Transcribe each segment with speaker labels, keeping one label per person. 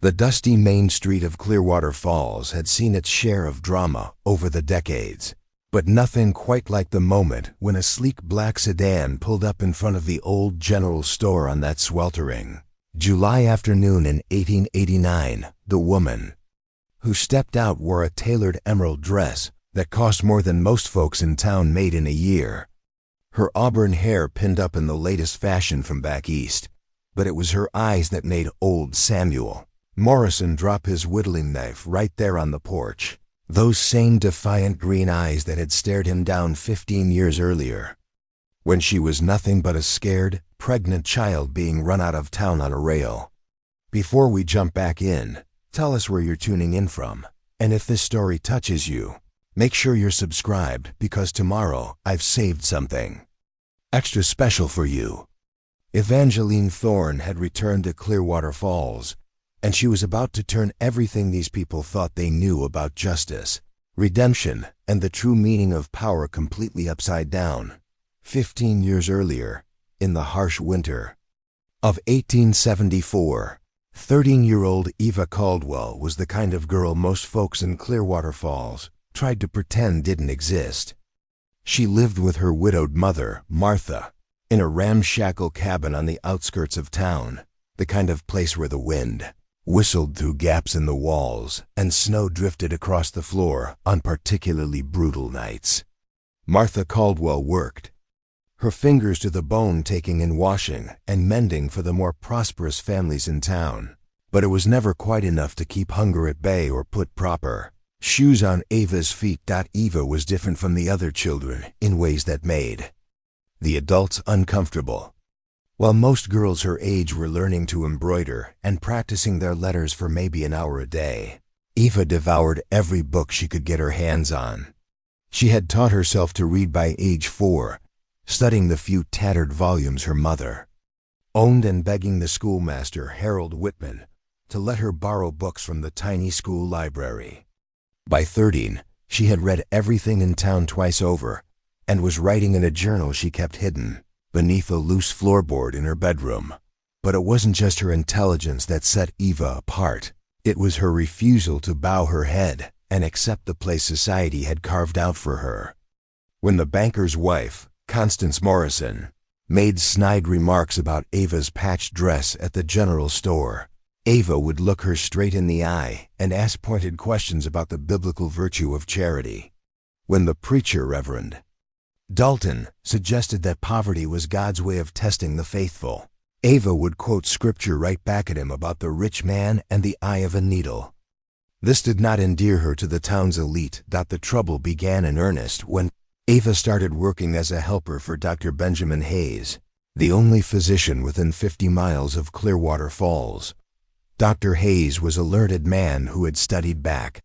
Speaker 1: The dusty main street of Clearwater Falls had seen its share of drama over the decades, but nothing quite like the moment when a sleek black sedan pulled up in front of the old general store on that sweltering July afternoon in 1889. The woman who stepped out wore a tailored emerald dress that cost more than most folks in town made in a year. Her auburn hair pinned up in the latest fashion from back east, but it was her eyes that made old Samuel Morrison drop his whittling knife right there on the porch. Those same defiant green eyes that had stared him down 15 years earlier, when she was nothing but a scared, pregnant child being run out of town on a rail. Before we jump back in, tell us where you're tuning in from, and if this story touches you, make sure you're subscribed because tomorrow I've saved something extra special for you. Evangeline Thorne had returned to Clearwater Falls, and she was about to turn everything these people thought they knew about justice, redemption, and the true meaning of power completely upside down. 15 years earlier, in the harsh winter of 1874, 13-year-old Eva Caldwell was the kind of girl most folks in Clearwater Falls tried to pretend didn't exist. She lived with her widowed mother, Martha, in a ramshackle cabin on the outskirts of town, the kind of place where the wind whistled through gaps in the walls and snow drifted across the floor on particularly brutal nights. Martha Caldwell worked, her fingers to the bone taking in washing and mending for the more prosperous families in town, but it was never quite enough to keep hunger at bay or put proper shoes on Eva's feet. Eva was different from the other children in ways that made the adults uncomfortable. While most girls her age were learning to embroider and practicing their letters for maybe an hour a day, Eva devoured every book she could get her hands on. She had taught herself to read by age 4, studying the few tattered volumes her mother owned and begging the schoolmaster, Harold Whitman, to let her borrow books from the tiny school library. By 13, she had read everything in town twice over and was writing in a journal she kept hidden beneath a loose floorboard in her bedroom. But it wasn't just her intelligence that set Eva apart. It was her refusal to bow her head and accept the place society had carved out for her. When the banker's wife, Constance Morrison, made snide remarks about Eva's patched dress at the general store, Eva would look her straight in the eye and ask pointed questions about the biblical virtue of charity. When the preacher, Reverend Dalton, suggested that poverty was God's way of testing the faithful, Eva would quote scripture right back at him about the rich man and the eye of a needle. This did not endear her to the town's elite. The trouble began in earnest when Eva started working as a helper for Dr. Benjamin Hayes, the only physician within 50 miles of Clearwater Falls. Dr. Hayes was a learned man who had studied back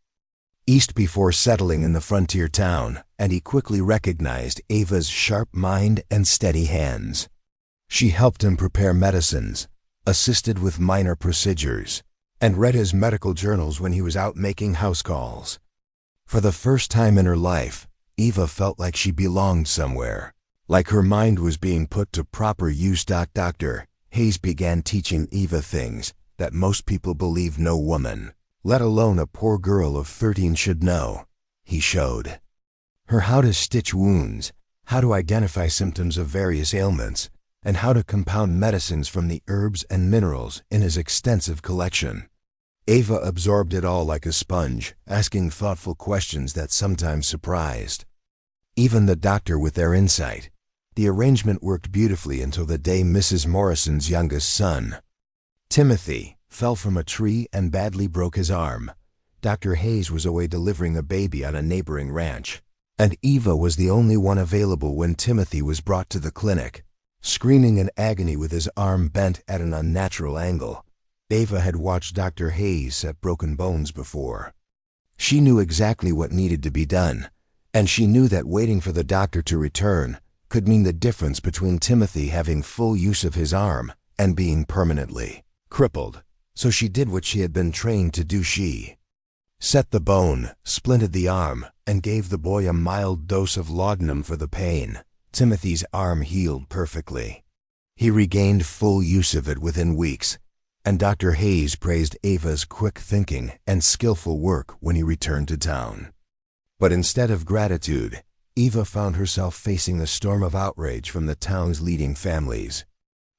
Speaker 1: east before settling in the frontier town, and he quickly recognized Eva's sharp mind and steady hands. She helped him prepare medicines, assisted with minor procedures, and read his medical journals when he was out making house calls. For the first time in her life, Eva felt like she belonged somewhere, like her mind was being put to proper use. Dr. Hayes began teaching Eva things that most people believe no woman, let alone a poor girl of 13, should know. He showed her how to stitch wounds, how to identify symptoms of various ailments, and how to compound medicines from the herbs and minerals in his extensive collection. Eva absorbed it all like a sponge, asking thoughtful questions that sometimes surprised even the doctor with their insight. The arrangement worked beautifully until the day Mrs. Morrison's youngest son, Timothy, fell from a tree and badly broke his arm. Dr. Hayes was away delivering a baby on a neighboring ranch, and Eva was the only one available when Timothy was brought to the clinic, screaming in agony with his arm bent at an unnatural angle. Eva had watched Dr. Hayes set broken bones before. She knew exactly what needed to be done, and she knew that waiting for the doctor to return could mean the difference between Timothy having full use of his arm and being permanently crippled. So she did what she had been trained to do. She set the bone, splinted the arm, and gave the boy a mild dose of laudanum for the pain. Timothy's arm healed perfectly. He regained full use of it within weeks, and Dr. Hayes praised Ava's quick thinking and skillful work when he returned to town. But instead of gratitude, Eva found herself facing a storm of outrage from the town's leading families.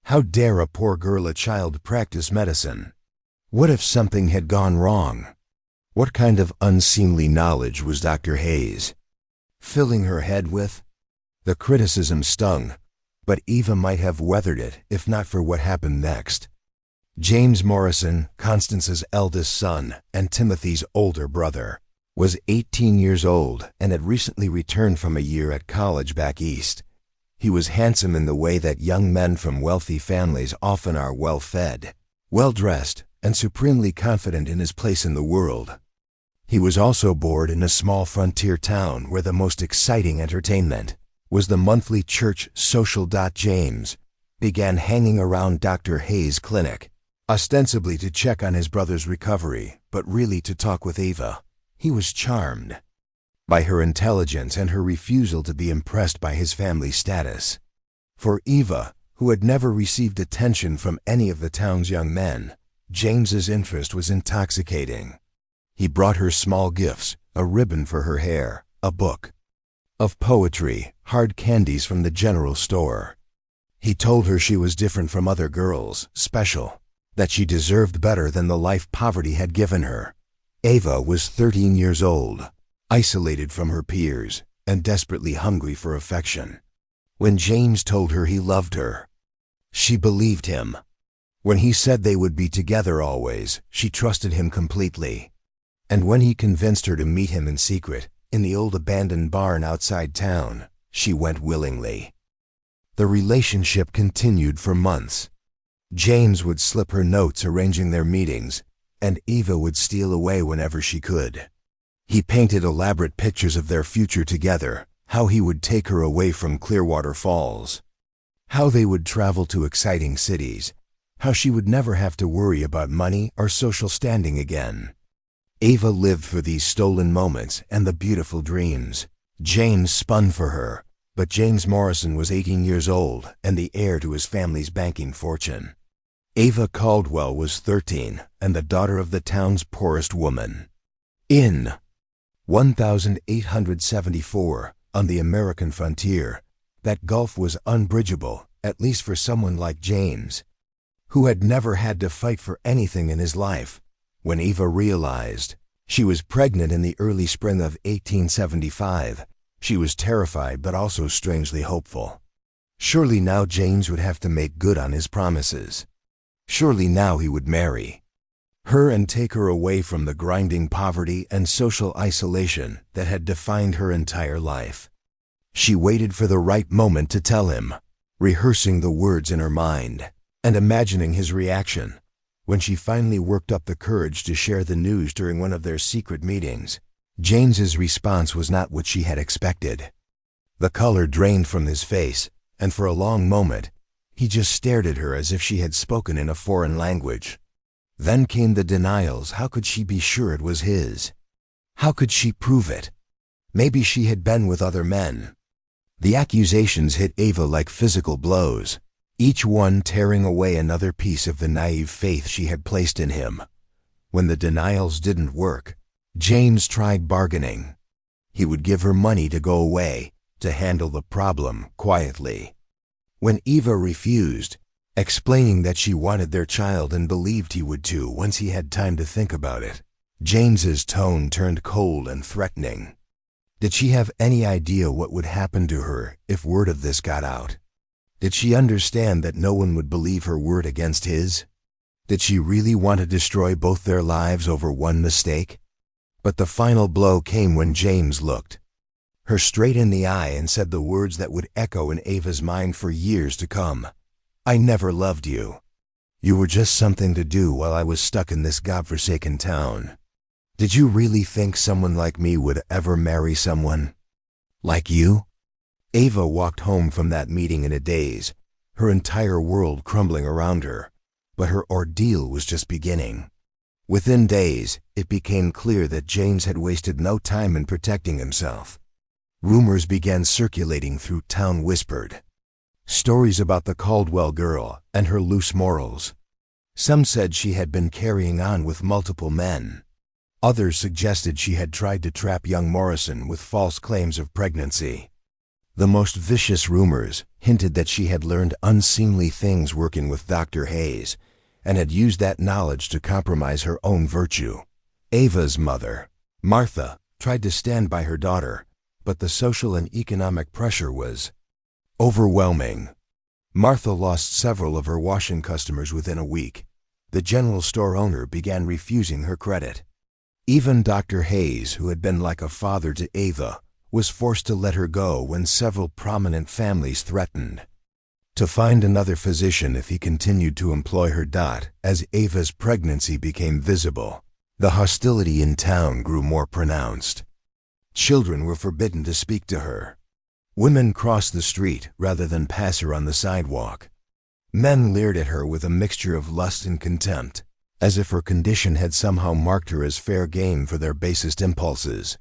Speaker 1: How dare a poor girl, a child, practice medicine? What if something had gone wrong? What kind of unseemly knowledge was Dr. Hayes filling her head with? The criticism stung, but Eva might have weathered it if not for what happened next. James Morrison, Constance's eldest son and Timothy's older brother, was 18 years old and had recently returned from a year at college back east. He was handsome in the way that young men from wealthy families often are, well-fed, well-dressed, and supremely confident in his place in the world. He was also born in a small frontier town where the most exciting entertainment was the monthly church social. James began hanging around Dr. Hayes' clinic, ostensibly to check on his brother's recovery, but really to talk with Eva. He was charmed by her intelligence and her refusal to be impressed by his family status. For Eva, who had never received attention from any of the town's young men, James's interest was intoxicating. He brought her small gifts, a ribbon for her hair, a book of poetry, hard candies from the general store. He told her she was different from other girls, special, that she deserved better than the life poverty had given her. Eva was 13 years old, isolated from her peers, and desperately hungry for affection. When James told her he loved her, she believed him. When he said they would be together always, she trusted him completely. And when he convinced her to meet him in secret, in the old abandoned barn outside town, she went willingly. The relationship continued for months. James would slip her notes arranging their meetings, and Eva would steal away whenever she could. He painted elaborate pictures of their future together, how he would take her away from Clearwater Falls, how they would travel to exciting cities, how she would never have to worry about money or social standing again. Eva lived for these stolen moments and the beautiful dreams. James spun for her, but James Morrison was 18 years old and the heir to his family's banking fortune. Eva Caldwell was 13 and the daughter of the town's poorest woman. In 1874, on the American frontier, that gulf was unbridgeable, at least for someone like James, who had never had to fight for anything in his life. When Eva realized she was pregnant in the early spring of 1875, she was terrified but also strangely hopeful. Surely now James would have to make good on his promises. Surely now he would marry her and take her away from the grinding poverty and social isolation that had defined her entire life. She waited for the right moment to tell him, rehearsing the words in her mind and imagining his reaction. When she finally worked up the courage to share the news during one of their secret meetings, James's response was not what she had expected. The color drained from his face, and for a long moment, he just stared at her as if she had spoken in a foreign language. Then came the denials. How could she be sure it was his? How could she prove it? Maybe she had been with other men. The accusations hit Eva like physical blows, each one tearing away another piece of the naive faith she had placed in him. When the denials didn't work, James tried bargaining. He would give her money to go away, to handle the problem quietly. When Eva refused, explaining that she wanted their child and believed he would too once he had time to think about it, James's tone turned cold and threatening. Did she have any idea what would happen to her if word of this got out? Did she understand that no one would believe her word against his? Did she really want to destroy both their lives over one mistake? But the final blow came when James looked her straight in the eye and said the words that would echo in Ava's mind for years to come. I never loved you. You were just something to do while I was stuck in this godforsaken town. Did you really think someone like me would ever marry someone like you? Ava walked home from that meeting in a daze, her entire world crumbling around her, but her ordeal was just beginning. Within days, it became clear that James had wasted no time in protecting himself. Rumors began circulating through town, whispered stories about the Caldwell girl and her loose morals. Some said she had been carrying on with multiple men. Others suggested she had tried to trap young Morrison with false claims of pregnancy. The most vicious rumors hinted that she had learned unseemly things working with Dr. Hayes and had used that knowledge to compromise her own virtue. Ava's mother, Martha, tried to stand by her daughter, but the social and economic pressure was overwhelming. Martha lost several of her washing customers within a week. The general store owner began refusing her credit. Even Dr. Hayes, who had been like a father to Ava, was forced to let her go when several prominent families threatened to find another physician if he continued to employ her. As Ava's pregnancy became visible, the hostility in town grew more pronounced. Children were forbidden to speak to her. Women crossed the street rather than pass her on the sidewalk. Men leered at her with a mixture of lust and contempt, as if her condition had somehow marked her as fair game for their basest impulses.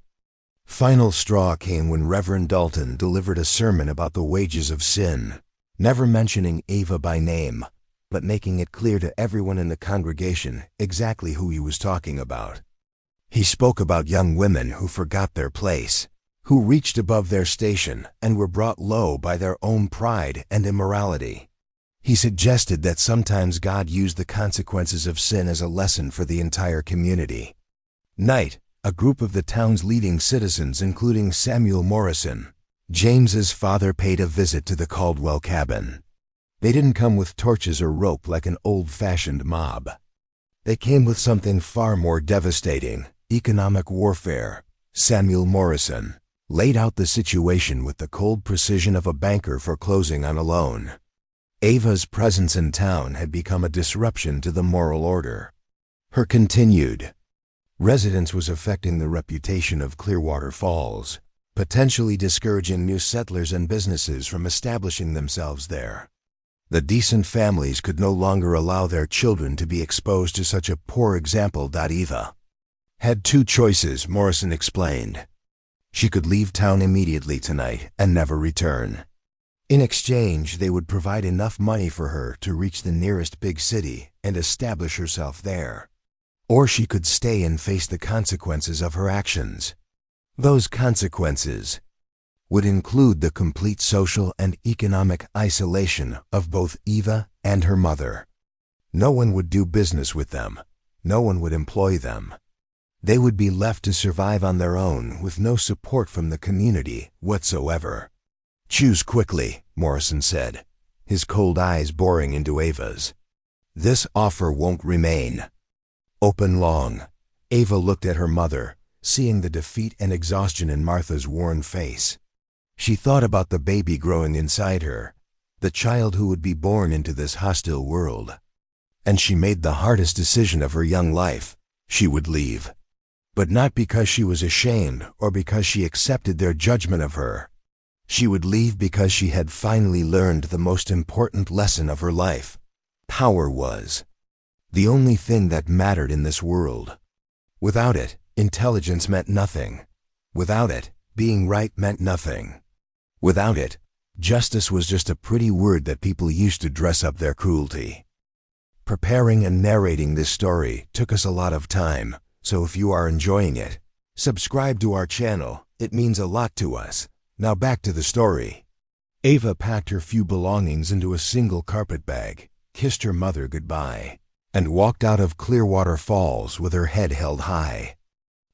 Speaker 1: Final straw came when Reverend Dalton delivered a sermon about the wages of sin, never mentioning Ava by name, but making it clear to everyone in the congregation exactly who he was talking about. He spoke about young women who forgot their place, who reached above their station and were brought low by their own pride and immorality. He suggested that sometimes God used the consequences of sin as a lesson for the entire community. Night, a group of the town's leading citizens, including Samuel Morrison, James's father, paid a visit to the Caldwell cabin. They didn't come with torches or rope like an old-fashioned mob. They came with something far more devastating: economic warfare. Samuel Morrison laid out the situation with the cold precision of a banker foreclosing on a loan. Ava's presence in town had become a disruption to the moral order. Her continued residence was affecting the reputation of Clearwater Falls, potentially discouraging new settlers and businesses from establishing themselves there. The decent families could no longer allow their children to be exposed to such a poor example. Eva had two choices, Morrison explained. She could leave town immediately tonight and never return. In exchange, they would provide enough money for her to reach the nearest big city and establish herself there. Or she could stay and face the consequences of her actions. Those consequences would include the complete social and economic isolation of both Eva and her mother. No one would do business with them. No one would employ them. They would be left to survive on their own with no support from the community whatsoever. Choose quickly, Morrison said, his cold eyes boring into Ava's. This offer won't remain open long. Ava looked at her mother, seeing the defeat and exhaustion in Martha's worn face. She thought about the baby growing inside her, the child who would be born into this hostile world. And she made the hardest decision of her young life. She would leave. But not because she was ashamed or because she accepted their judgment of her. She would leave because she had finally learned the most important lesson of her life. Power was the only thing that mattered in this world. Without it, intelligence meant nothing. Without it, being right meant nothing. Without it, justice was just a pretty word that people used to dress up their cruelty. Preparing and narrating this story took us a lot of time, so if you are enjoying it, subscribe to our channel. It means a lot to us. Now back to the story. Ava packed her few belongings into a single carpet bag, kissed her mother goodbye, and walked out of Clearwater Falls with her head held high.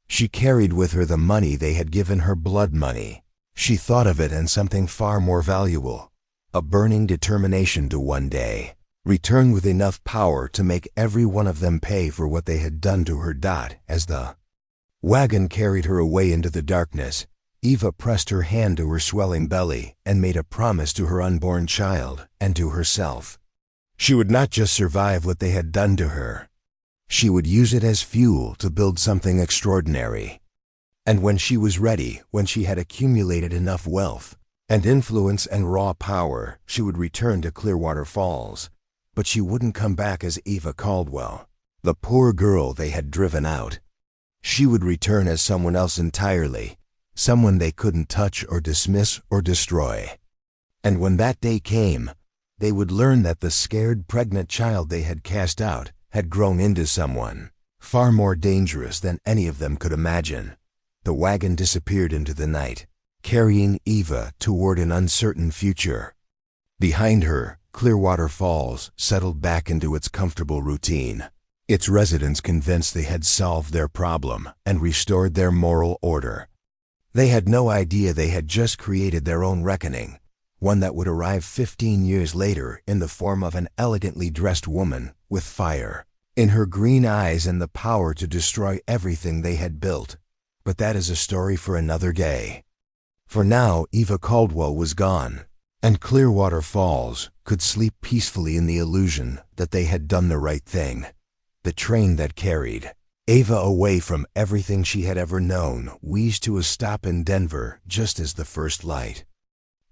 Speaker 1: She carried with her the money they had given her, blood money. She thought of it as something far more valuable, a burning determination to one day return with enough power to make every one of them pay for what they had done to her. As the wagon carried her away into the darkness, Eva pressed her hand to her swelling belly and made a promise to her unborn child and to herself. She would not just survive what they had done to her. She would use it as fuel to build something extraordinary. And when she was ready, when she had accumulated enough wealth and influence and raw power, she would return to Clearwater Falls. But she wouldn't come back as Eva Caldwell, the poor girl they had driven out. She would return as someone else entirely, someone they couldn't touch or dismiss or destroy. And when that day came, they would learn that the scared pregnant child they had cast out had grown into someone far more dangerous than any of them could imagine. The wagon disappeared into the night, carrying Eva toward an uncertain future. Behind her, Clearwater Falls settled back into its comfortable routine, its residents convinced they had solved their problem and restored their moral order. They had no idea they had just created their own reckoning, one that would arrive 15 years later in the form of an elegantly dressed woman with fire in her green eyes and the power to destroy everything they had built. But that is a story for another day. For now, Eva Caldwell was gone, and Clearwater Falls could sleep peacefully in the illusion that they had done the right thing. The train that carried Eva away from everything she had ever known wheezed to a stop in Denver just as the first light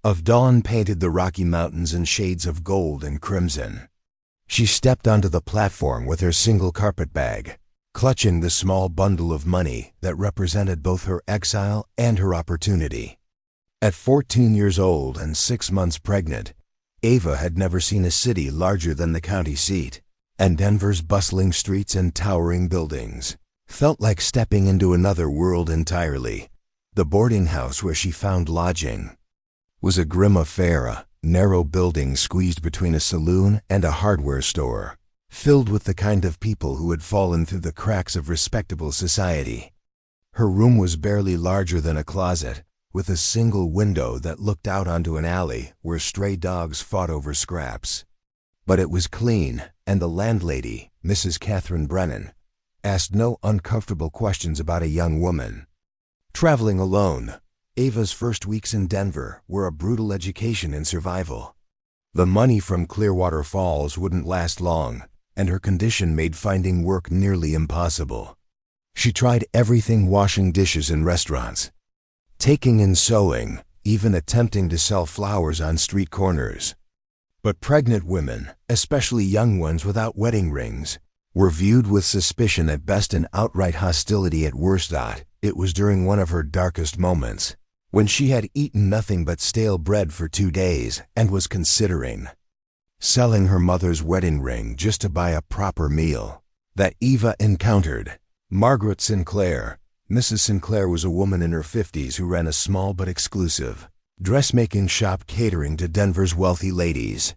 Speaker 1: of dawn painted the Rocky Mountains in shades of gold and crimson. She stepped onto the platform with her single carpet bag, clutching the small bundle of money that represented both her exile and her opportunity. At 14 years old and 6 months pregnant, Eva had never seen a city larger than the county seat, and Denver's bustling streets and towering buildings felt like stepping into another world entirely. The boarding house where she found lodging was a grim affair, a narrow building squeezed between a saloon and a hardware store, filled with the kind of people who had fallen through the cracks of respectable society. Her room was barely larger than a closet, with a single window that looked out onto an alley where stray dogs fought over scraps. But it was clean, and the landlady, Mrs. Catherine Brennan, asked no uncomfortable questions about a young woman traveling alone. Eva's first weeks in Denver were a brutal education in survival. The money from Clearwater Falls wouldn't last long, and her condition made finding work nearly impossible. She tried everything: washing dishes in restaurants, taking in sewing, even attempting to sell flowers on street corners. But pregnant women, especially young ones without wedding rings, were viewed with suspicion at best and outright hostility at worst. It was during one of her darkest moments, when she had eaten nothing but stale bread for 2 days and was considering selling her mother's wedding ring just to buy a proper meal, that Eva encountered Margaret Sinclair. Mrs. Sinclair was a woman in her 50s who ran a small but exclusive dressmaking shop catering to Denver's wealthy ladies.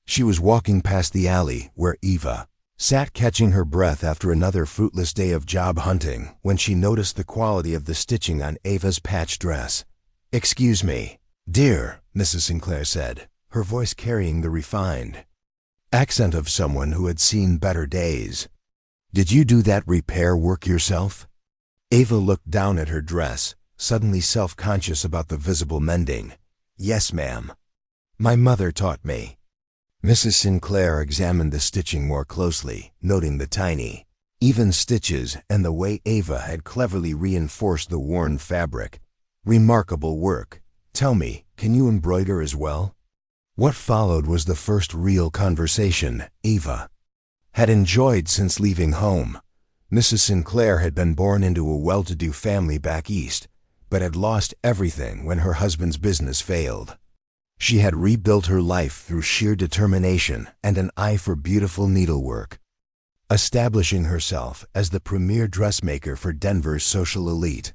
Speaker 1: She was walking past the alley where Eva sat, catching her breath after another fruitless day of job hunting, when she noticed the quality of the stitching on Eva's patched dress. "Excuse me, dear," Mrs. Sinclair said, her voice carrying the refined accent of someone who had seen better days. "Did you do that repair work yourself?" Eva looked down at her dress, suddenly self-conscious about the visible mending. "Yes, ma'am. My mother taught me." Mrs. Sinclair examined the stitching more closely, noting the tiny, even stitches and the way Eva had cleverly reinforced the worn fabric. "Remarkable work. Tell me, can you embroider as well?" What followed was the first real conversation Eva had enjoyed since leaving home. Mrs. Sinclair had been born into a well-to-do family back east, but had lost everything when her husband's business failed. She had rebuilt her life through sheer determination and an eye for beautiful needlework, establishing herself as the premier dressmaker for Denver's social elite.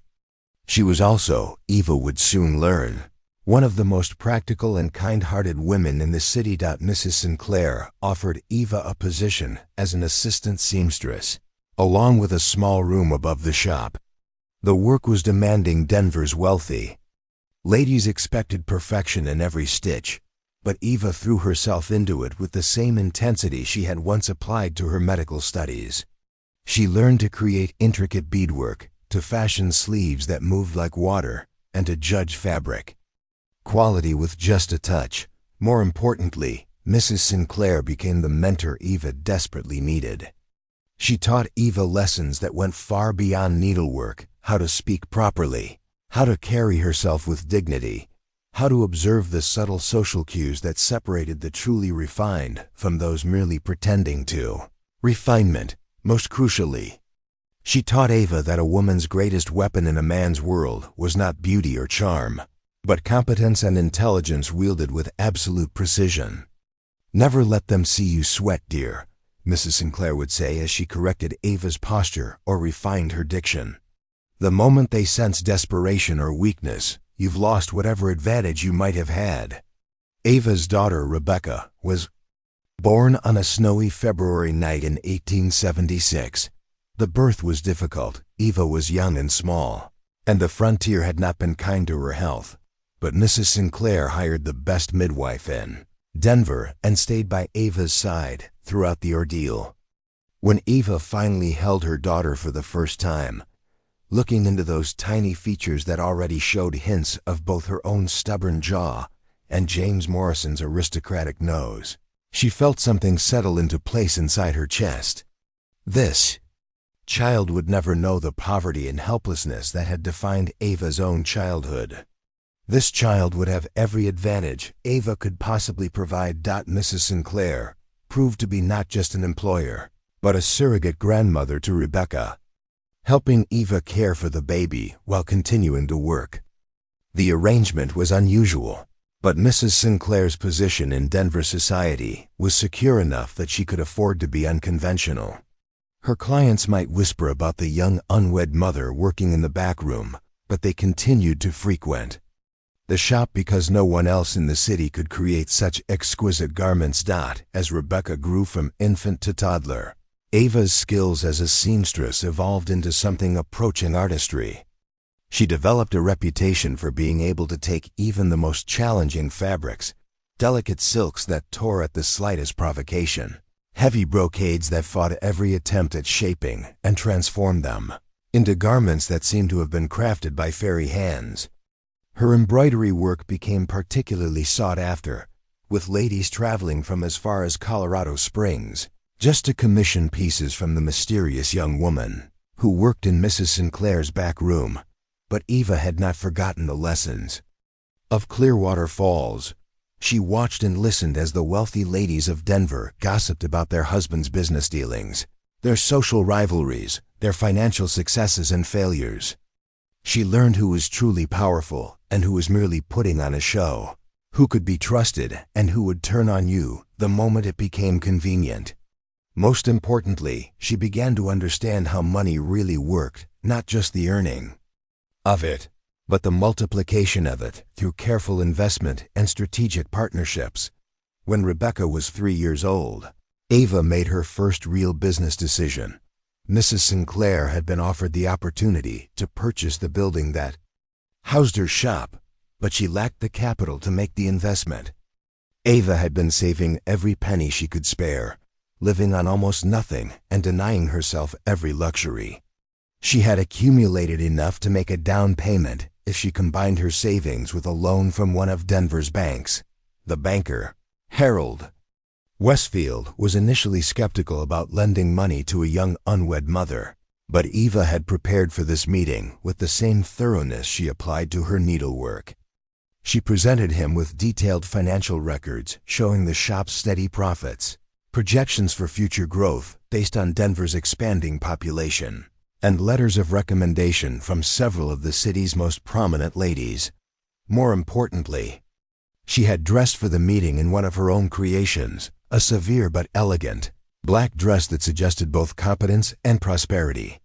Speaker 1: She was also, Eva would soon learn, one of the most practical and kind-hearted women in the city. Mrs. Sinclair offered Eva a position as an assistant seamstress, along with a small room above the shop. The work was demanding. Denver's wealthy ladies expected perfection in every stitch, but Eva threw herself into it with the same intensity she had once applied to her medical studies. She learned to create intricate beadwork, to fashion sleeves that moved like water, and to judge fabric quality with just a touch. More importantly, Mrs. Sinclair became the mentor Eva desperately needed. She taught Eva lessons that went far beyond needlework: how to speak properly, how to carry herself with dignity, how to observe the subtle social cues that separated the truly refined from those merely pretending to refinement. Most crucially, she taught Eva that a woman's greatest weapon in a man's world was not beauty or charm, but competence and intelligence wielded with absolute precision. "Never let them see you sweat, dear. Mrs. Sinclair would say as she corrected Ava's posture or refined her diction. The moment they sense desperation or weakness, you've lost whatever advantage you might have had. Ava's daughter, Rebecca, was born on a snowy February night in 1876. The birth was difficult. Eva was young and small, and the frontier had not been kind to her health. But Mrs. Sinclair hired the best midwife in Denver and stayed by Ava's side throughout the ordeal. When Eva finally held her daughter for the first time, looking into those tiny features that already showed hints of both her own stubborn jaw and James Morrison's aristocratic nose, she felt something settle into place inside her chest. This child would never know the poverty and helplessness that had defined Ava's own childhood. This child would have every advantage Ava could possibly provide. Mrs. Sinclair proved to be not just an employer, but a surrogate grandmother to Rebecca, helping Eva care for the baby while continuing to work. The arrangement was unusual, but Mrs. Sinclair's position in Denver society was secure enough that she could afford to be unconventional. Her clients might whisper about the young unwed mother working in the back room, but they continued to frequent the shop because no one else in the city could create such exquisite garments. As Rebecca grew from infant to toddler, Ava's skills as a seamstress evolved into something approaching artistry. She developed a reputation for being able to take even the most challenging fabrics, delicate silks that tore at the slightest provocation, heavy brocades that fought every attempt at shaping and transformed them into garments that seemed to have been crafted by fairy hands. Her embroidery work became particularly sought after, with ladies traveling from as far as Colorado Springs just to commission pieces from the mysterious young woman who worked in Mrs. Sinclair's back room. But Eva had not forgotten the lessons of Clearwater Falls. She watched and listened as the wealthy ladies of Denver gossiped about their husbands' business dealings, their social rivalries, their financial successes and failures. She learned who was truly powerful and who was merely putting on a show, who could be trusted and who would turn on you the moment it became convenient. Most importantly, she began to understand how money really worked, not just the earning of it, but the multiplication of it through careful investment and strategic partnerships. When Rebecca was 3 years old, Ava made her first real business decision. Mrs. Sinclair had been offered the opportunity to purchase the building that housed her shop, but she lacked the capital to make the investment. Ava had been saving every penny she could spare, living on almost nothing and denying herself every luxury. She had accumulated enough to make a down payment if she combined her savings with a loan from one of Denver's banks. The banker, Harold Westfield, was initially skeptical about lending money to a young unwed mother, but Eva had prepared for this meeting with the same thoroughness she applied to her needlework. She presented him with detailed financial records showing the shop's steady profits, projections for future growth based on Denver's expanding population, and letters of recommendation from several of the city's most prominent ladies. More importantly, she had dressed for the meeting in one of her own creations, a severe but elegant black dress that suggested both competence and prosperity.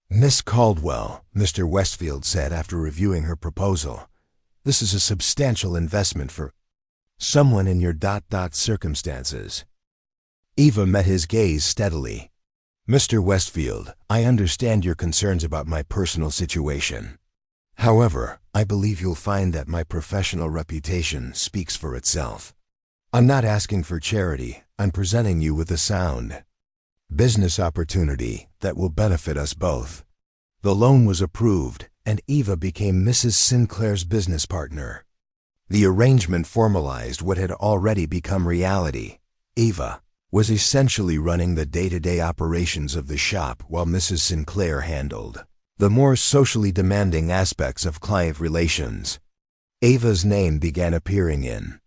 Speaker 1: "Miss Caldwell," Mr. Westfield said after reviewing her proposal, "this is a substantial investment for someone in your circumstances." Eva met his gaze steadily. "Mr. Westfield, I understand your concerns about my personal situation. However, I believe you'll find that my professional reputation speaks for itself. I'm not asking for charity. I'm presenting you with a sound business opportunity that will benefit us both." The loan was approved, and Eva became Mrs. Sinclair's business partner. The arrangement formalized what had already become reality. Eva was essentially running the day-to-day operations of the shop while Mrs. Sinclair handled the more socially demanding aspects of client relations. Ava's name began appearing in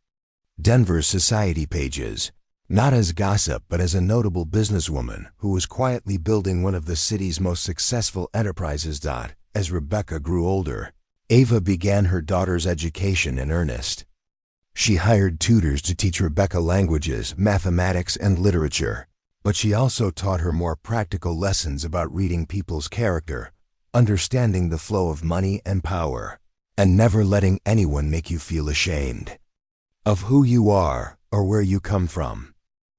Speaker 1: Denver's society pages, not as gossip but as a notable businesswoman who was quietly building one of the city's most successful enterprises. As Rebecca grew older, Ava began her daughter's education in earnest. She hired tutors to teach Rebecca languages, mathematics, and literature, But she also taught her more practical lessons about reading people's character, understanding the flow of money and power, and never letting anyone make you feel ashamed of who you are or where you come from.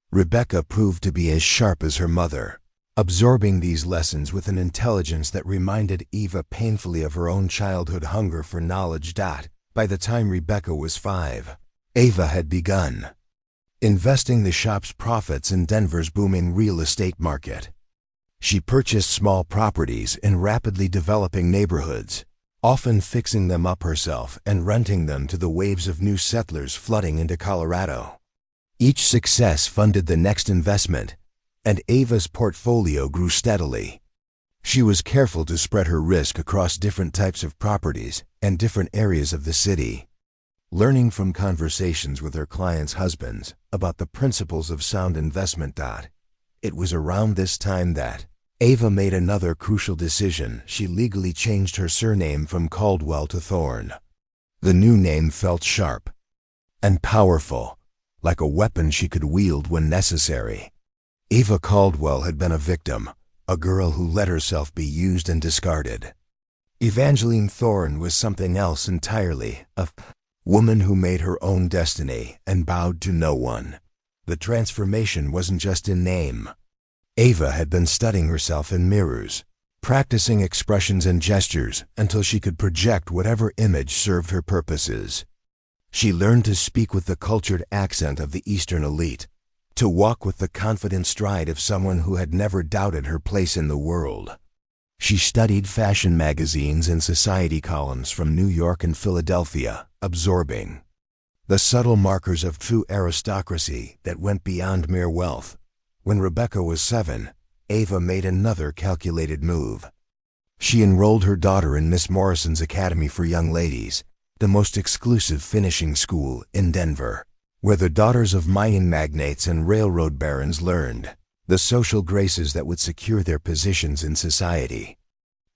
Speaker 1: Rebecca proved to be as sharp as her mother, absorbing these lessons with an intelligence that reminded Eva painfully of her own childhood hunger for knowledge. By the time Rebecca was 5, Eva had begun investing the shop's profits in Denver's booming real estate market. She purchased small properties in rapidly developing neighborhoods, often fixing them up herself and renting them to the waves of new settlers flooding into Colorado. Each success funded the next investment, and Eva's portfolio grew steadily. She was careful to spread her risk across different types of properties and different areas of the city. Learning from conversations with her clients' husbands about the principles of sound investment. It was around this time that Eva made another crucial decision. She legally changed her surname from Caldwell to Thorne. The new name felt sharp and powerful, like a weapon she could wield when necessary. Eva Caldwell had been a victim, a girl who let herself be used and discarded. Evangeline Thorne was something else entirely, a woman who made her own destiny and bowed to no one. The transformation wasn't just in name. Eva had been studying herself in mirrors, practicing expressions and gestures until she could project whatever image served her purposes. She learned to speak with the cultured accent of the Eastern elite, to walk with the confident stride of someone who had never doubted her place in the world. She studied fashion magazines and society columns from New York and Philadelphia, absorbing the subtle markers of true aristocracy that went beyond mere wealth. When Rebecca was 7, Eva made another calculated move. She enrolled her daughter in Miss Morrison's Academy for Young Ladies, the most exclusive finishing school in Denver, where the daughters of mining magnates and railroad barons learned the social graces that would secure their positions in society.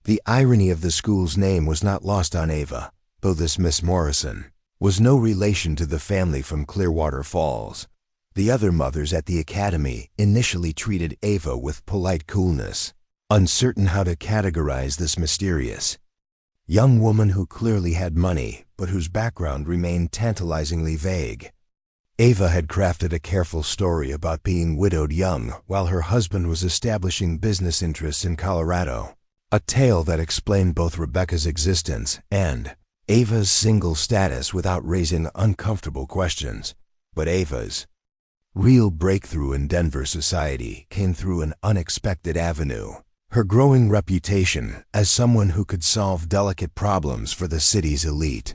Speaker 1: The irony of the school's name was not lost on Eva, though this Miss Morrison was no relation to the family from Clearwater Falls. The other mothers at the academy initially treated Eva with polite coolness, uncertain how to categorize this mysterious young woman who clearly had money but whose background remained tantalizingly vague. Eva had crafted a careful story about being widowed young while her husband was establishing business interests in Colorado, a tale that explained both Rebecca's existence and Eva's single status without raising uncomfortable questions. But Eva's real breakthrough in Denver society came through an unexpected avenue: her growing reputation as someone who could solve delicate problems for the city's elite.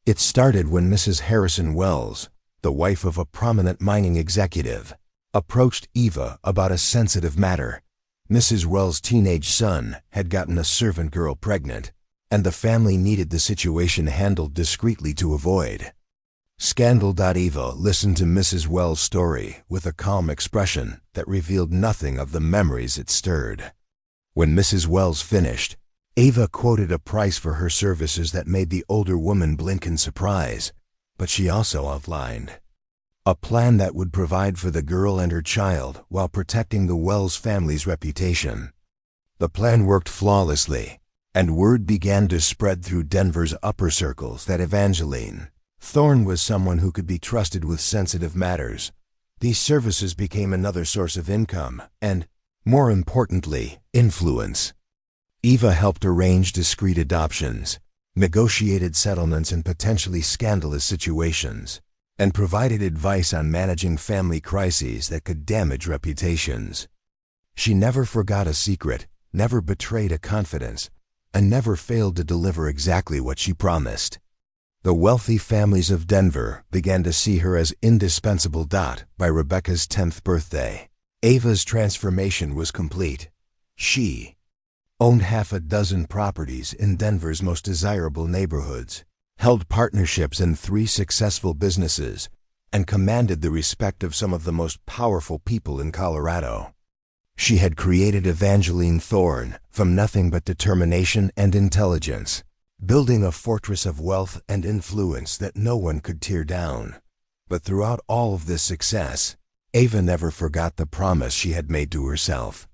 Speaker 1: It started when Mrs. Harrison Wells, the wife of a prominent mining executive, approached Eva about a sensitive matter. Mrs. Wells' teenage son had gotten a servant girl pregnant, and the family needed the situation handled discreetly to avoid scandal. Eva listened to Mrs. Wells' story with a calm expression that revealed nothing of the memories it stirred. When Mrs. Wells finished, Eva quoted a price for her services that made the older woman blink in surprise, but she also outlined a plan that would provide for the girl and her child while protecting the Wells family's reputation. The plan worked flawlessly, and word began to spread through Denver's upper circles that Evangeline Thorne was someone who could be trusted with sensitive matters. These services became another source of income and, more importantly, influence. Eva helped arrange discreet adoptions, negotiated settlements in potentially scandalous situations, and provided advice on managing family crises that could damage reputations. She never forgot a secret, never betrayed a confidence, and never failed to deliver exactly what she promised. The wealthy families of Denver began to see her as indispensable. By Rebecca's 10th birthday, Eva's transformation was complete. She owned half a dozen properties in Denver's most desirable neighborhoods, held partnerships in 3 successful businesses, and commanded the respect of some of the most powerful people in Colorado. She had created Evangeline Thorne from nothing but determination and intelligence, building a fortress of wealth and influence that no one could tear down. But throughout all of this success, Ava never forgot the promise she had made to herself.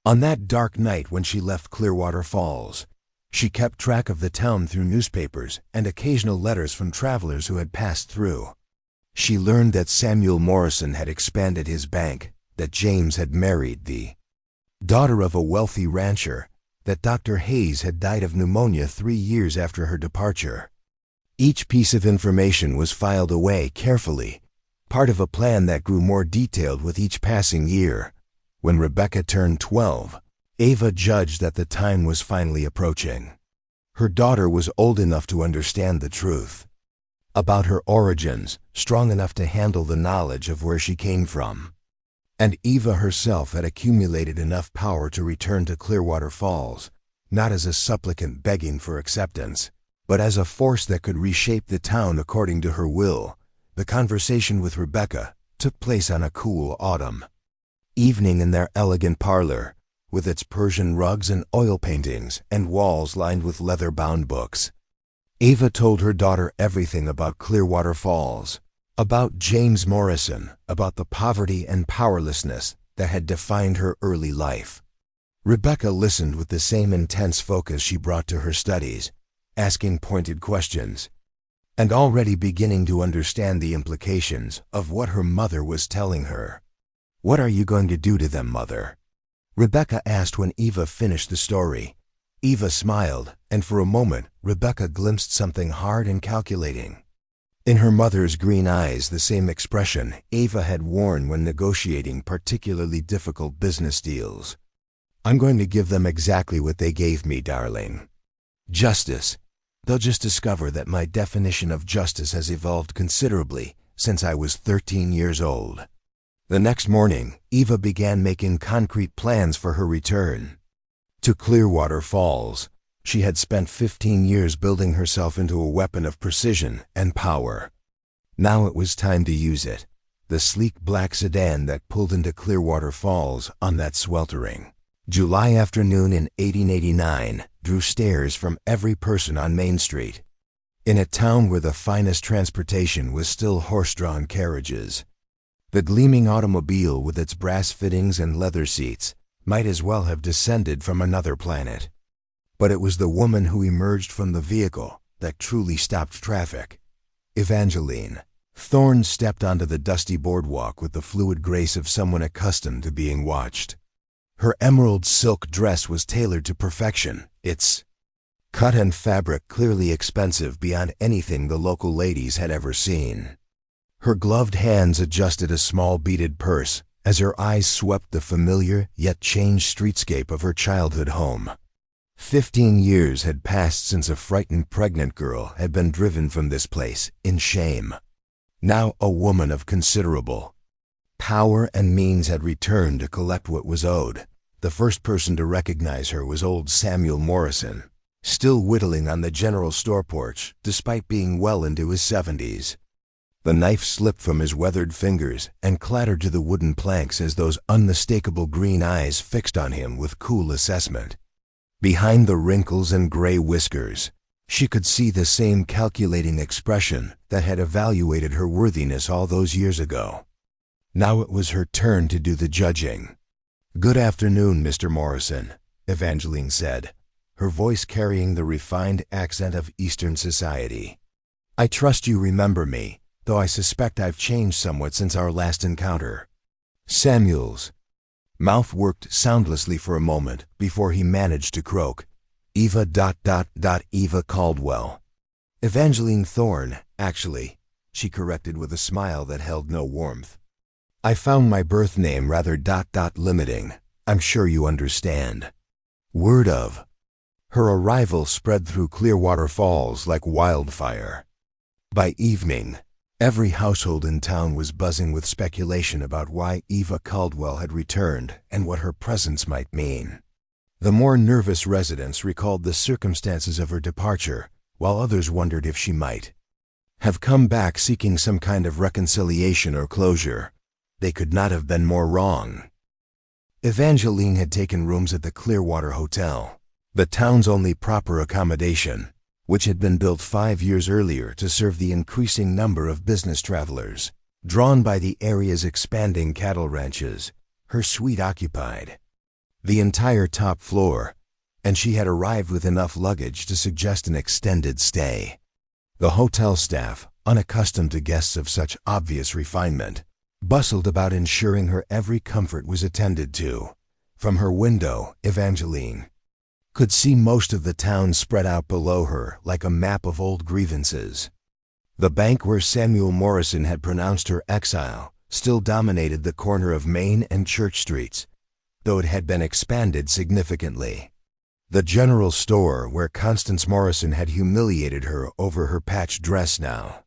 Speaker 1: On that dark night when she left Clearwater Falls, she kept track of the town through newspapers and occasional letters from travelers who had passed through. She learned that Samuel Morrison had expanded his bank, that James had married the daughter of a wealthy rancher, that Dr. Hayes had died of pneumonia 3 years after her departure. Each piece of information was filed away carefully, part of a plan that grew more detailed with each passing year. When Rebecca turned 12, Ava judged that the time was finally approaching. Her daughter was old enough to understand the truth about her origins, strong enough to handle the knowledge of where she came from. And Eva herself had accumulated enough power to return to Clearwater Falls, not as a supplicant begging for acceptance, but as a force that could reshape the town according to her will. The conversation with Rebecca took place on a cool autumn evening in their elegant parlor, with its Persian rugs and oil paintings and walls lined with leather-bound books. Ava told her daughter everything about Clearwater Falls, about James Morrison, about the poverty and powerlessness that had defined her early life. Rebecca listened with the same intense focus she brought to her studies, asking pointed questions, and already beginning to understand the implications of what her mother was telling her. "What are you going to do to them, Mother?" Rebecca asked when Eva finished the story. Eva smiled, and for a moment Rebecca glimpsed something hard and calculating in her mother's green eyes, the same expression Eva had worn when negotiating particularly difficult business deals. "I'm going to give them exactly what they gave me, darling. Justice. They'll just discover that my definition of justice has evolved considerably since I was 13 years old." The next morning, Eva began making concrete plans for her return to Clearwater Falls. She had spent 15 years building herself into a weapon of precision and power. Now it was time to use it. The sleek black sedan that pulled into Clearwater Falls on that sweltering July afternoon in 1889 drew stares from every person on Main Street, in a town where the finest transportation was still horse-drawn carriages. The gleaming automobile with its brass fittings and leather seats might as well have descended from another planet. But it was the woman who emerged from the vehicle that truly stopped traffic. Evangeline Thorne stepped onto the dusty boardwalk with the fluid grace of someone accustomed to being watched. Her emerald silk dress was tailored to perfection, its cut and fabric clearly expensive beyond anything the local ladies had ever seen. Her gloved hands adjusted a small beaded purse as her eyes swept the familiar yet changed streetscape of her childhood home. 15 years had passed since a frightened pregnant girl had been driven from this place in shame. Now a woman of considerable power and means had returned to collect what was owed. The first person to recognize her was old Samuel Morrison, still whittling on the general store porch despite being well into his 70s. The knife slipped from his weathered fingers and clattered to the wooden planks as those unmistakable green eyes fixed on him with cool assessment. Behind the wrinkles and gray whiskers, she could see the same calculating expression that had evaluated her worthiness all those years ago. Now it was her turn to do the judging. "Good afternoon, Mr. Morrison," Evangeline said, her voice carrying the refined accent of Eastern society. "I trust you remember me, though I suspect I've changed somewhat since our last encounter." Samuel's mouth worked soundlessly for a moment before he managed to croak, "Eva Eva Caldwell." "Evangeline Thorne, actually," she corrected with a smile that held no warmth. "I found my birth name rather limiting. I'm sure you understand." Word of her arrival spread through Clearwater Falls like wildfire. By evening, every household in town was buzzing with speculation about why Eva Caldwell had returned and what her presence might mean. The more nervous residents recalled the circumstances of her departure, while others wondered if she might have come back seeking some kind of reconciliation or closure. They could not have been more wrong. Evangeline had taken rooms at the Clearwater Hotel, the town's only proper accommodation, which had been built 5 years earlier to serve the increasing number of business travelers. drawn by the area's expanding cattle ranches. Her suite occupied the entire top floor, and she had arrived with enough luggage to suggest an extended stay. The hotel staff, unaccustomed to guests of such obvious refinement, bustled about ensuring her every comfort was attended to. From her window, Evangeline could see most of the town spread out below her like a map of old grievances. The bank where Samuel Morrison had pronounced her exile still dominated the corner of Main and Church Streets, though it had been expanded significantly. The general store where Constance Morrison had humiliated her over her patched dress now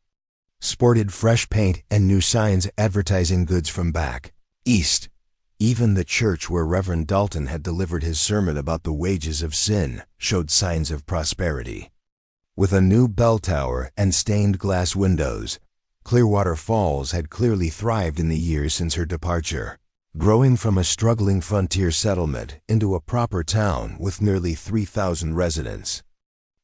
Speaker 1: sported fresh paint and new signs advertising goods from back east. Even the church where Reverend Dalton had delivered his sermon about the wages of sin showed signs of prosperity. With a new bell tower and stained glass windows, Clearwater Falls had clearly thrived in the years since her departure, growing from a struggling frontier settlement into a proper town with nearly 3,000 residents.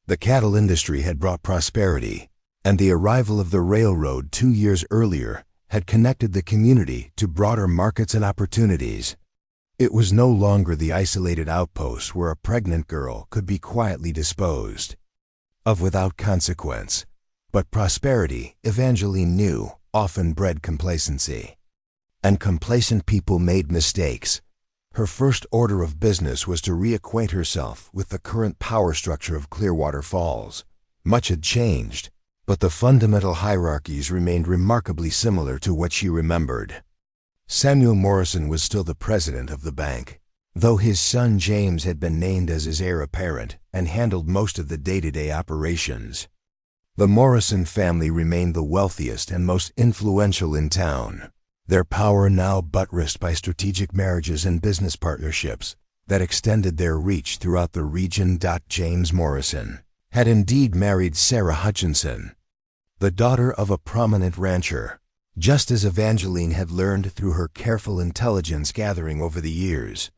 Speaker 1: The cattle industry had brought prosperity, and the arrival of the railroad 2 years earlier had connected the community to broader markets and opportunities. It was no longer the isolated outpost where a pregnant girl could be quietly disposed of without consequence. But prosperity, Evangeline knew, often bred complacency. And complacent people made mistakes. Her first order of business was to reacquaint herself with the current power structure of Clearwater Falls. Much had changed, but the fundamental hierarchies remained remarkably similar to what she remembered. Samuel Morrison was still the president of the bank, though his son James had been named as his heir apparent and handled most of the day-to-day operations. The Morrison family remained the wealthiest and most influential in town, their power now buttressed by strategic marriages and business partnerships that extended their reach throughout the region. James Morrison had indeed married Sarah Hutchinson, the daughter of a prominent rancher, just as Evangeline had learned through her careful intelligence gathering over the years.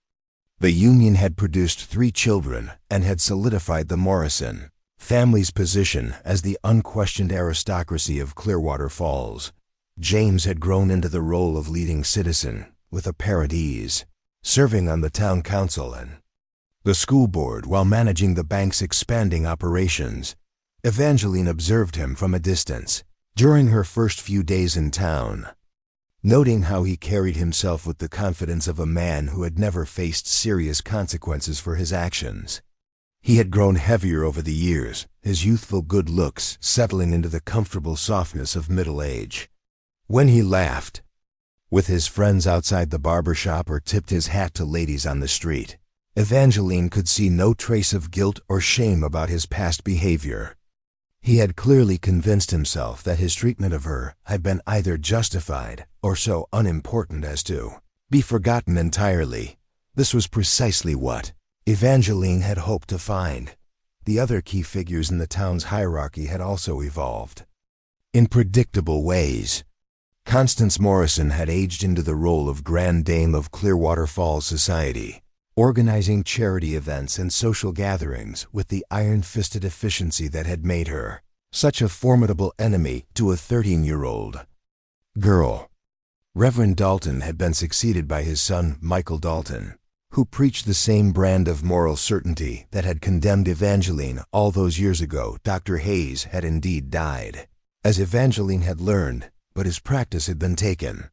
Speaker 1: The union had produced 3 children and had solidified the Morrison family's position as the unquestioned aristocracy of Clearwater Falls. James had grown into the role of leading citizen with apparent ease, serving on the town council and the school board while managing the bank's expanding operations. Evangeline observed him from a distance during her first few days in town, noting how he carried himself with the confidence of a man who had never faced serious consequences for his actions. He had grown heavier over the years, his youthful good looks settling into the comfortable softness of middle age. When he laughed with his friends outside the barber shop or tipped his hat to ladies on the street, Evangeline could see no trace of guilt or shame about his past behavior. He had clearly convinced himself that his treatment of her had been either justified or so unimportant as to be forgotten entirely. This was precisely what Evangeline had hoped to find. The other key figures in the town's hierarchy had also evolved in predictable ways. Constance Morrison had aged into the role of Grand Dame of Clearwater Falls society, organizing charity events and social gatherings with the iron-fisted efficiency that had made her such a formidable enemy to a 13-year-old girl. Reverend Dalton had been succeeded by his son Michael Dalton, who preached the same brand of moral certainty that had condemned Evangeline all those years ago. Dr. Hayes had indeed died, as Evangeline had learned, but his practice had been taken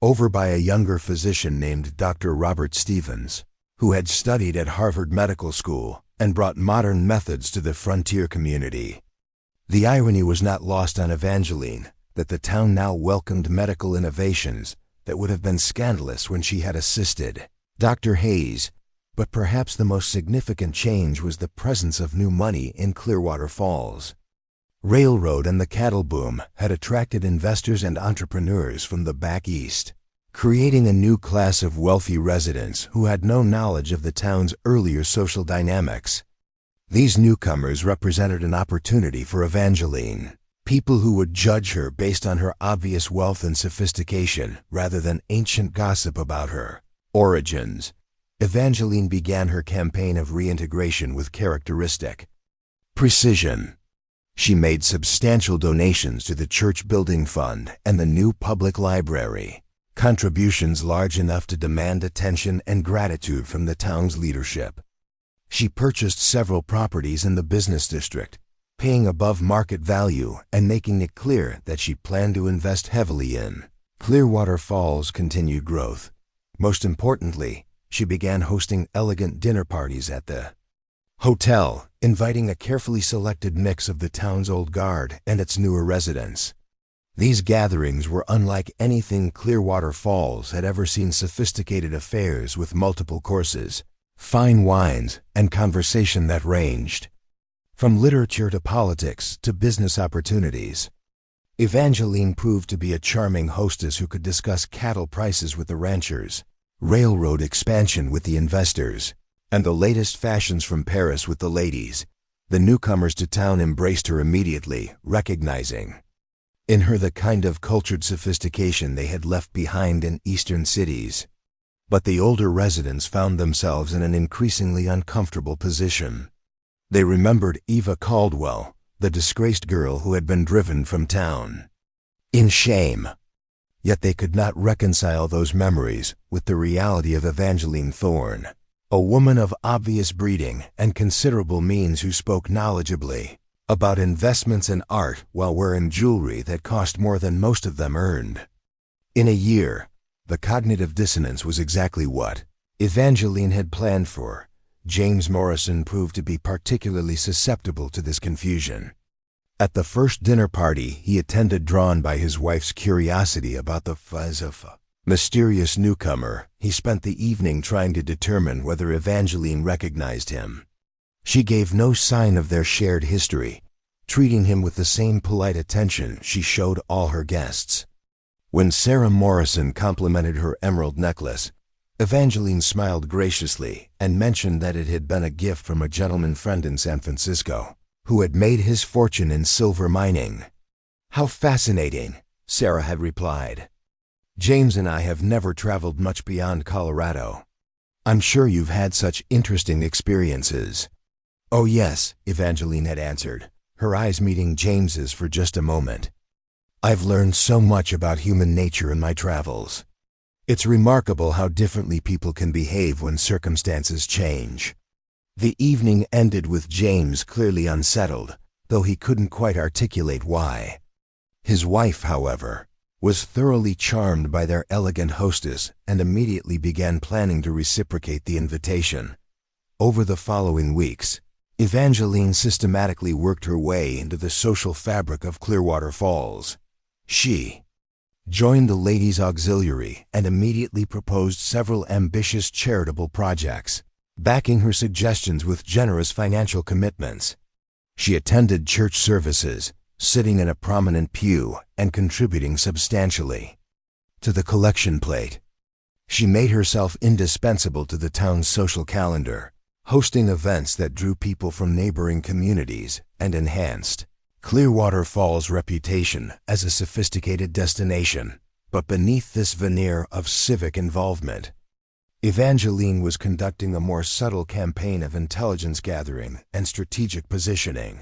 Speaker 1: over by a younger physician named Dr. Robert Stevens, who had studied at Harvard Medical School and brought modern methods to the frontier community. The irony was not lost on Evangeline that the town now welcomed medical innovations that would have been scandalous when she had assisted Dr. Hayes, but perhaps the most significant change was the presence of new money in Clearwater Falls. Railroad and the cattle boom had attracted investors and entrepreneurs from the back east, creating a new class of wealthy residents who had no knowledge of the town's earlier social dynamics. These newcomers represented an opportunity for Evangeline, people who would judge her based on her obvious wealth and sophistication rather than ancient gossip about her origins. Evangeline began her campaign of reintegration with characteristic precision. She made substantial donations to the church building fund and the new public library, contributions large enough to demand attention and gratitude from the town's leadership. She purchased several properties in the business district, paying above market value and making it clear that she planned to invest heavily in Clearwater Falls' continued growth. Most importantly, she began hosting elegant dinner parties at the hotel, inviting a carefully selected mix of the town's old guard and its newer residents. These gatherings were unlike anything Clearwater Falls had ever seen. Sophisticated affairs with multiple courses, fine wines, and conversation that ranged from literature to politics to business opportunities. Evangeline proved to be a charming hostess who could discuss cattle prices with the ranchers, railroad expansion with the investors, and the latest fashions from Paris with the ladies. The newcomers to town embraced her immediately, recognizing in her the kind of cultured sophistication they had left behind in eastern cities. But the older residents found themselves in an increasingly uncomfortable position. They remembered Eva Caldwell, the disgraced girl who had been driven from town in shame. Yet they could not reconcile those memories with the reality of Evangeline Thorne, a woman of obvious breeding and considerable means who spoke knowledgeably about investments and art while wearing jewelry that cost more than most of them earned. In a year, the cognitive dissonance was exactly what Evangeline had planned for. James Morrison proved to be particularly susceptible to this confusion. At the first dinner party he attended, drawn by his wife's curiosity about the fuzz of a mysterious newcomer, he spent the evening trying to determine whether Evangeline recognized him. She gave no sign of their shared history, treating him with the same polite attention she showed all her guests. When Sarah Morrison complimented her emerald necklace, Evangeline smiled graciously and mentioned that it had been a gift from a gentleman friend in San Francisco, who had made his fortune in silver mining. "How fascinating," Sarah had replied. "James and I have never traveled much beyond Colorado. I'm sure you've had such interesting experiences." "Oh yes," Evangeline had answered, her eyes meeting James's for just a moment. "I've learned so much about human nature in my travels. It's remarkable how differently people can behave when circumstances change." The evening ended with James clearly unsettled, though he couldn't quite articulate why. His wife, however, was thoroughly charmed by their elegant hostess and immediately began planning to reciprocate the invitation. Over the following weeks, Evangeline systematically worked her way into the social fabric of Clearwater Falls. She joined the Ladies' Auxiliary and immediately proposed several ambitious charitable projects, backing her suggestions with generous financial commitments. She attended church services, sitting in a prominent pew and contributing substantially to the collection plate. She made herself indispensable to the town's social calendar, hosting events that drew people from neighboring communities and enhanced Clearwater Falls' reputation as a sophisticated destination. But beneath this veneer of civic involvement, Evangeline was conducting a more subtle campaign of intelligence gathering and strategic positioning.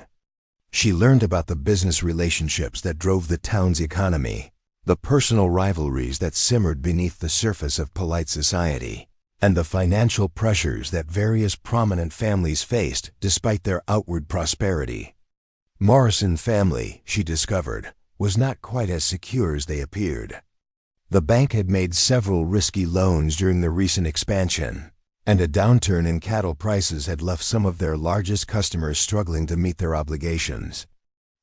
Speaker 1: She learned about the business relationships that drove the town's economy, the personal rivalries that simmered beneath the surface of polite society, and the financial pressures that various prominent families faced despite their outward prosperity. Morrison family, she discovered, was not quite as secure as they appeared. The bank had made several risky loans during the recent expansion, and a downturn in cattle prices had left some of their largest customers struggling to meet their obligations.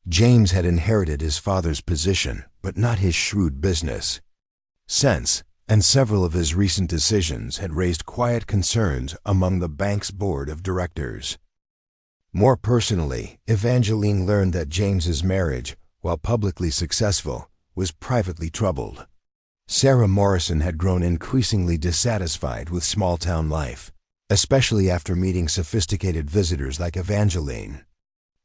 Speaker 1: James had inherited his father's position, but not his shrewd business sense, and several of his recent decisions had raised quiet concerns among the bank's board of directors. More personally, Evangeline learned that James's marriage, while publicly successful, was privately troubled. Sarah Morrison had grown increasingly dissatisfied with small-town life, especially after meeting sophisticated visitors like Evangeline,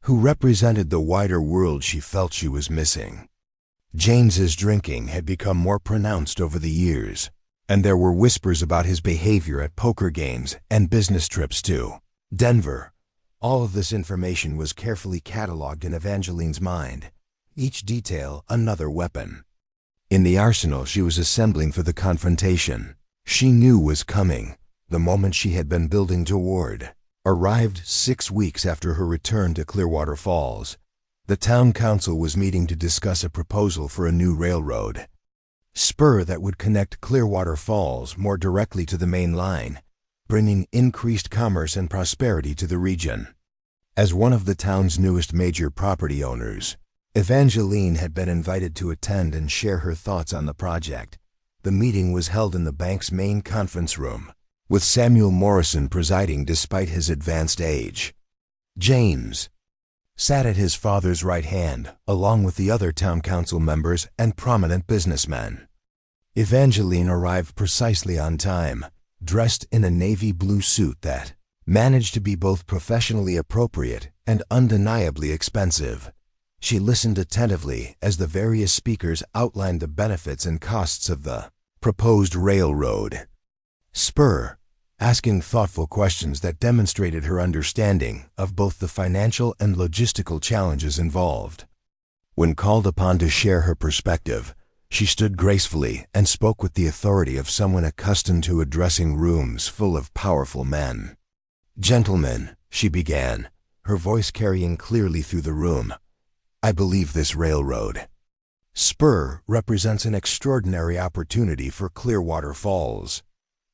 Speaker 1: who represented the wider world she felt she was missing. James's drinking had become more pronounced over the years, and there were whispers about his behavior at poker games and business trips to Denver, All of this information was carefully cataloged in Evangeline's mind, each detail another weapon. In the arsenal she was assembling for the confrontation, she knew was coming, the moment she had been building toward, arrived 6 weeks after her return to Clearwater Falls. The town council was meeting to discuss a proposal for a new railroad spur that would connect Clearwater Falls more directly to the main line, bringing increased commerce and prosperity to the region. As one of the town's newest major property owners, Evangeline had been invited to attend and share her thoughts on the project. The meeting was held in the bank's main conference room, with Samuel Morrison presiding despite his advanced age. James sat at his father's right hand, along with the other town council members and prominent businessmen. Evangeline arrived precisely on time, dressed in a navy blue suit that managed to be both professionally appropriate and undeniably expensive. She listened attentively as the various speakers outlined the benefits and costs of the proposed railroad spur, asking thoughtful questions that demonstrated her understanding of both the financial and logistical challenges involved. When called upon to share her perspective, she stood gracefully and spoke with the authority of someone accustomed to addressing rooms full of powerful men. "Gentlemen," she began, her voice carrying clearly through the room, "I believe this railroad spur represents an extraordinary opportunity for Clearwater Falls.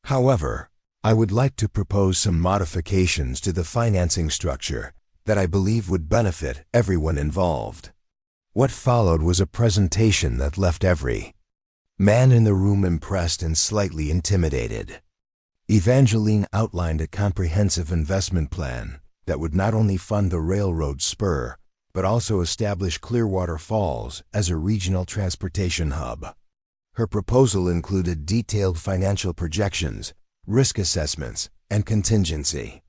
Speaker 1: However, I would like to propose some modifications to the financing structure that I believe would benefit everyone involved." What followed was a presentation that left every man in the room impressed and slightly intimidated. Evangeline outlined a comprehensive investment plan that would not only fund the railroad spur, but also establish Clearwater Falls as a regional transportation hub. Her proposal included detailed financial projections, risk assessments, and contingency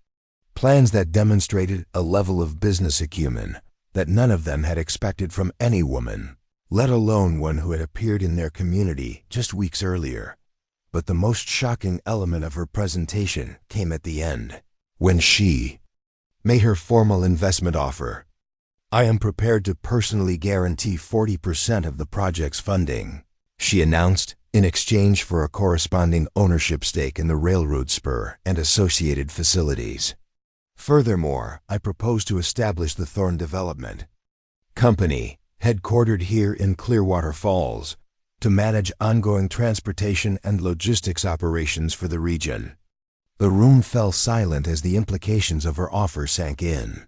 Speaker 1: plans that demonstrated a level of business acumen that none of them had expected from any woman, let alone one who had appeared in their community just weeks earlier. But the most shocking element of her presentation came at the end, when she made her formal investment offer. "I am prepared to personally guarantee 40% of the project's funding," she announced, in exchange for a corresponding ownership stake in the railroad spur and associated facilities. "Furthermore, I propose to establish the Thorne Development Company, headquartered here in Clearwater Falls, to manage ongoing transportation and logistics operations for the region." The room fell silent as the implications of her offer sank in.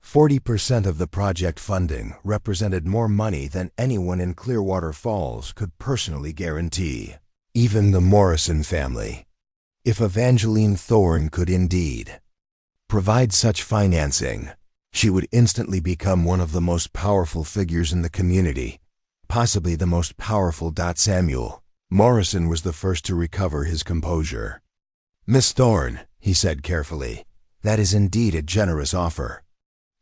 Speaker 1: 40% of the project funding represented more money than anyone in Clearwater Falls could personally guarantee, even the Morrison family. If Evangeline Thorne could indeed provide such financing, she would instantly become one of the most powerful figures in the community, possibly the most powerful. Samuel Morrison was the first to recover his composure. "Miss Thorne," he said carefully, "that is indeed a generous offer.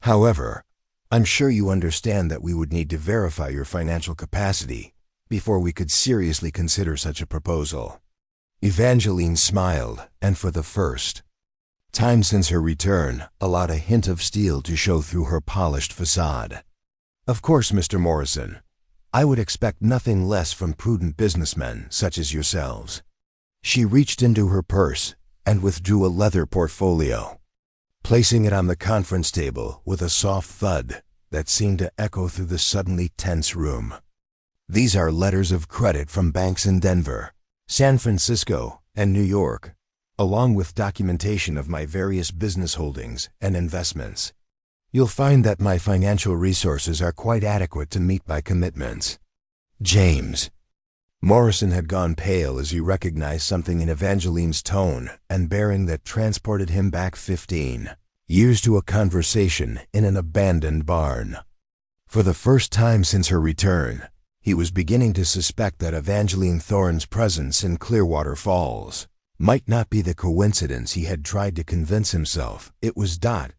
Speaker 1: However, I'm sure you understand that we would need to verify your financial capacity before we could seriously consider such a proposal." Evangeline smiled, and for the first time since her return, allowed a hint of steel to show through her polished facade. "Of course, Mr. Morrison, I would expect nothing less from prudent businessmen such as yourselves." She reached into her purse and withdrew a leather portfolio, placing it on the conference table with a soft thud that seemed to echo through the suddenly tense room. "These are letters of credit from banks in Denver, San Francisco, and New York, along with documentation of my various business holdings and investments. You'll find that my financial resources are quite adequate to meet my commitments." James Morrison had gone pale as he recognized something in Evangeline's tone and bearing that transported him back 15 years to a conversation in an abandoned barn. For the first time since her return, he was beginning to suspect that Evangeline Thorne's presence in Clearwater Falls might not be the coincidence he had tried to convince himself it was.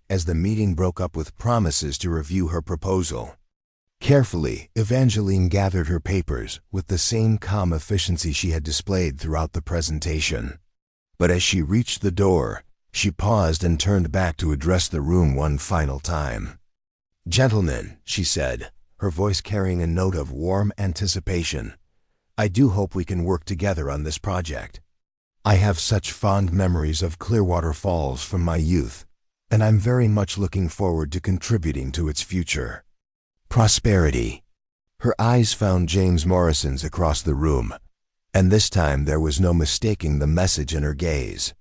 Speaker 1: As the meeting broke up with promises to review her proposal, carefully, Evangeline gathered her papers with the same calm efficiency she had displayed throughout the presentation. But as she reached the door, She paused and turned back to address the room one final time. "Gentlemen," she said, her voice carrying a note of warm anticipation, "I do hope we can work together on this project. I have such fond memories of Clearwater Falls from my youth, and I'm very much looking forward to contributing to its future. Prosperity." Her eyes found James Morrison's across the room, and this time there was no mistaking the message in her gaze.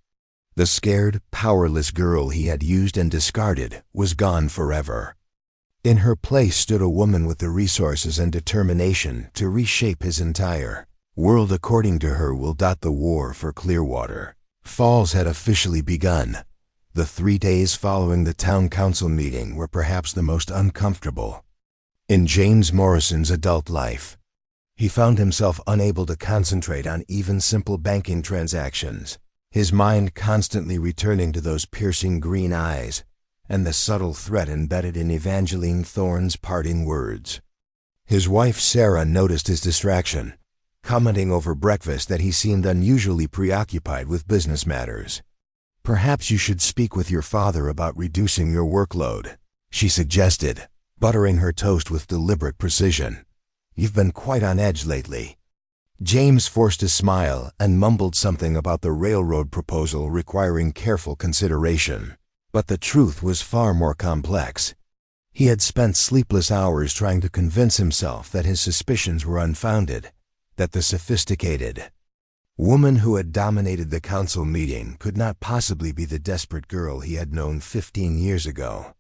Speaker 1: The scared, powerless girl he had used and discarded was gone forever. In her place stood a woman with the resources and determination to reshape his entire world according to her will. The war for Clearwater Falls had officially begun. The 3 days following the town council meeting were perhaps the most uncomfortable in James Morrison's adult life. He found himself unable to concentrate on even simple banking transactions, his mind constantly returning to those piercing green eyes and the subtle threat embedded in Evangeline Thorne's parting words. His wife Sarah noticed his distraction, commenting over breakfast that he seemed unusually preoccupied with business matters. "Perhaps you should speak with your father about reducing your workload," she suggested, buttering her toast with deliberate precision. "You've been quite on edge lately." James forced a smile and mumbled something about the railroad proposal requiring careful consideration. But the truth was far more complex. He had spent sleepless hours trying to convince himself that his suspicions were unfounded, that the sophisticated woman who had dominated the council meeting could not possibly be the desperate girl he had known 15 years ago.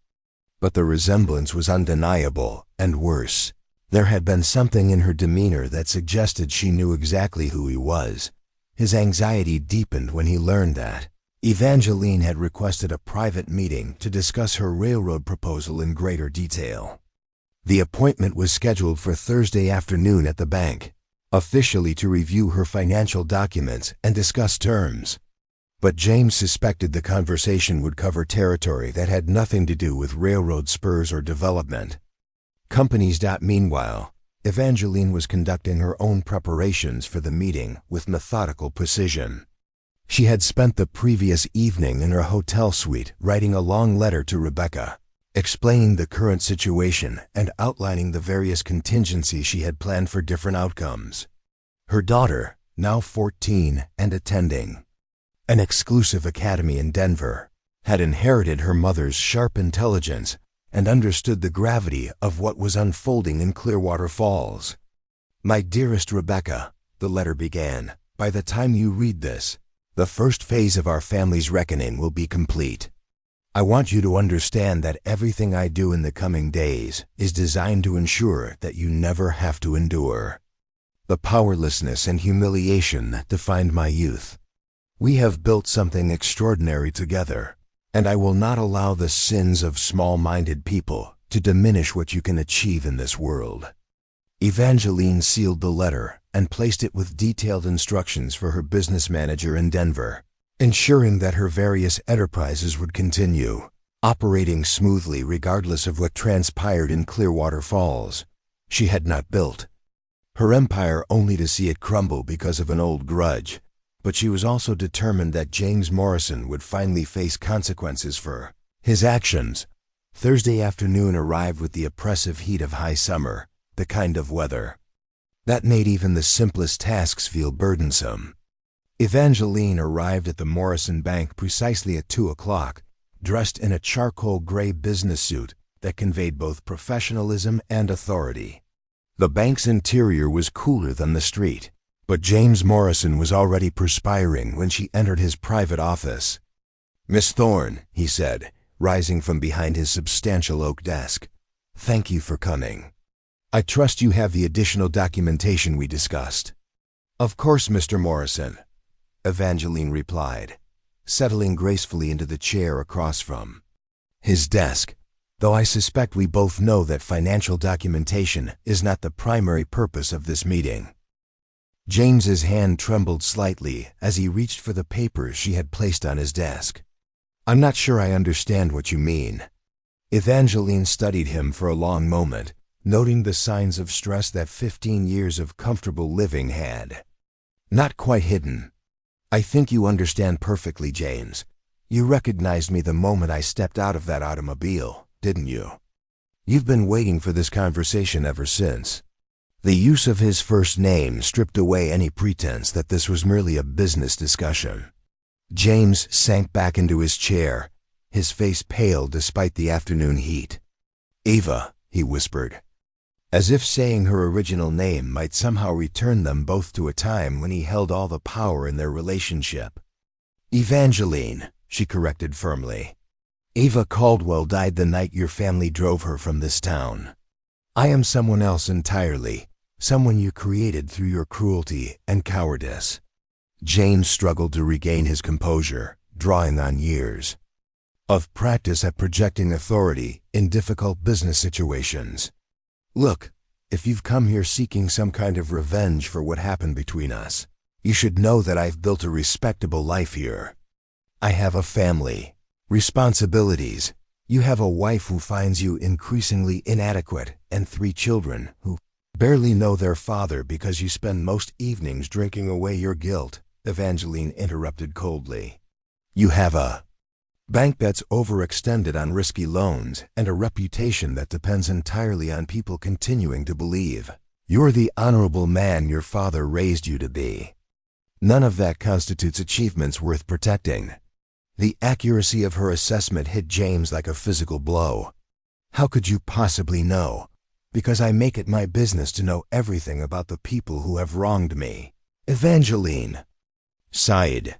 Speaker 1: But the resemblance was undeniable, and worse, there had been something in her demeanor that suggested she knew exactly who he was. His anxiety deepened when he learned that Evangeline had requested a private meeting to discuss her railroad proposal in greater detail. The appointment was scheduled for Thursday afternoon at the bank, officially to review her financial documents and discuss terms. But James suspected the conversation would cover territory that had nothing to do with railroad spurs or development. Meanwhile, Evangeline was conducting her own preparations for the meeting with methodical precision. She had spent the previous evening in her hotel suite writing a long letter to Rebecca, explaining the current situation and outlining the various contingencies she had planned for different outcomes. Her daughter, now 14 and attending an exclusive academy in Denver, had inherited her mother's sharp intelligence and understood the gravity of what was unfolding in Clearwater Falls. "My dearest Rebecca," the letter began, "by the time you read this, the first phase of our family's reckoning will be complete. I want you to understand that everything I do in the coming days is designed to ensure that you never have to endure the powerlessness and humiliation that defined my youth. We have built something extraordinary together, and I will not allow the sins of small-minded people to diminish what you can achieve in this world." Evangeline sealed the letter and placed it with detailed instructions for her business manager in Denver, ensuring that her various enterprises would continue operating smoothly regardless of what transpired in Clearwater Falls. She had not built her empire only to see it crumble because of an old grudge, but she was also determined that James Morrison would finally face consequences for his actions. Thursday afternoon arrived with the oppressive heat of high summer, the kind of weather that made even the simplest tasks feel burdensome. Evangeline arrived at the Morrison Bank precisely at 2 o'clock, dressed in a charcoal gray business suit that conveyed both professionalism and authority. The bank's interior was cooler than the street, but James Morrison was already perspiring when she entered his private office. "Miss Thorne," he said, rising from behind his substantial oak desk, "thank you for coming. I trust you have the additional documentation we discussed." "Of course, Mr. Morrison," Evangeline replied, settling gracefully into the chair across from his desk, "though I suspect we both know that financial documentation is not the primary purpose of this meeting." James's hand trembled slightly as he reached for the papers she had placed on his desk. "I'm not sure I understand what you mean." Evangeline studied him for a long moment, noting the signs of stress that 15 years of comfortable living had not quite hidden. "I think you understand perfectly, James. You recognized me the moment I stepped out of that automobile, didn't you? You've been waiting for this conversation ever since. The use of his first name stripped away any pretense that this was merely a business discussion. James sank back into his chair, his face pale despite the afternoon heat. "Eva," he whispered, as if saying her original name might somehow return them both to a time when he held all the power in their relationship. "Evangeline," she corrected firmly. "Eva Caldwell died the night your family drove her from this town. I am someone else entirely, someone you created through your cruelty and cowardice." James struggled to regain his composure, drawing on years of practice at projecting authority in difficult business situations. "Look, if you've come here seeking some kind of revenge for what happened between us, you should know that I've built a respectable life here. I have a family, responsibilities. You have a wife who finds you increasingly inadequate and 3 children who barely know their father because you spend most evenings drinking away your guilt," Evangeline interrupted coldly. "You have a bank that's overextended on risky loans and a reputation that depends entirely on people continuing to believe you're the honorable man your father raised you to be. None of that constitutes achievements worth protecting." The accuracy of her assessment hit James like a physical blow. "How could you possibly know? Because I make it my business to know everything about the people who have wronged me." Evangeline sighed.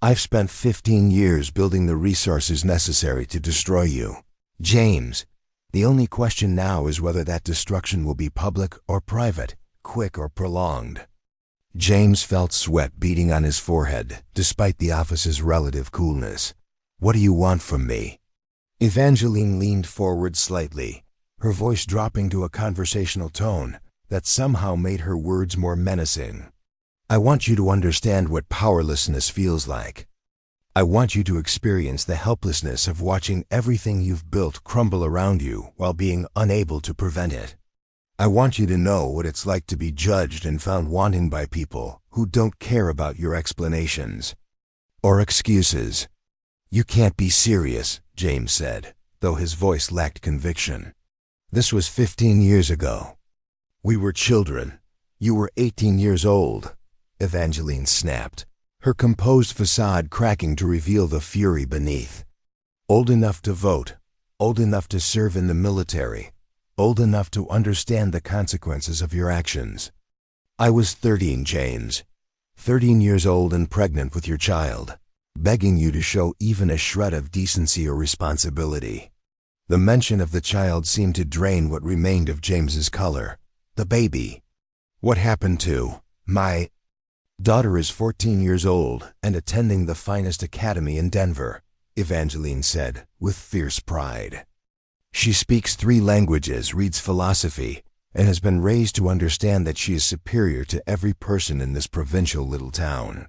Speaker 1: "I've spent 15 years building the resources necessary to destroy you, James. The only question now is whether that destruction will be public or private, quick or prolonged." James felt sweat beading on his forehead, despite the office's relative coolness. "What do you want from me?" Evangeline leaned forward slightly, her voice dropping to a conversational tone that somehow made her words more menacing. "I want you to understand what powerlessness feels like. I want you to experience the helplessness of watching everything you've built crumble around you while being unable to prevent it. I want you to know what it's like to be judged and found wanting by people who don't care about your explanations or excuses." "You can't be serious," James said, though his voice lacked conviction. "This was 15 years ago. We were children. You were 18 years old," Evangeline snapped, her composed facade cracking to reveal the fury beneath. "Old enough to vote, old enough to serve in the military, old enough to understand the consequences of your actions. I was 13, James. 13 years old and pregnant with your child, begging you to show even a shred of decency or responsibility." The mention of the child seemed to drain what remained of James's color. "The baby. What happened to my daughter is 14 years old and attending the finest academy in Denver," Evangeline said with fierce pride. "She speaks 3 languages, reads philosophy, and has been raised to understand that she is superior to every person in this provincial little town.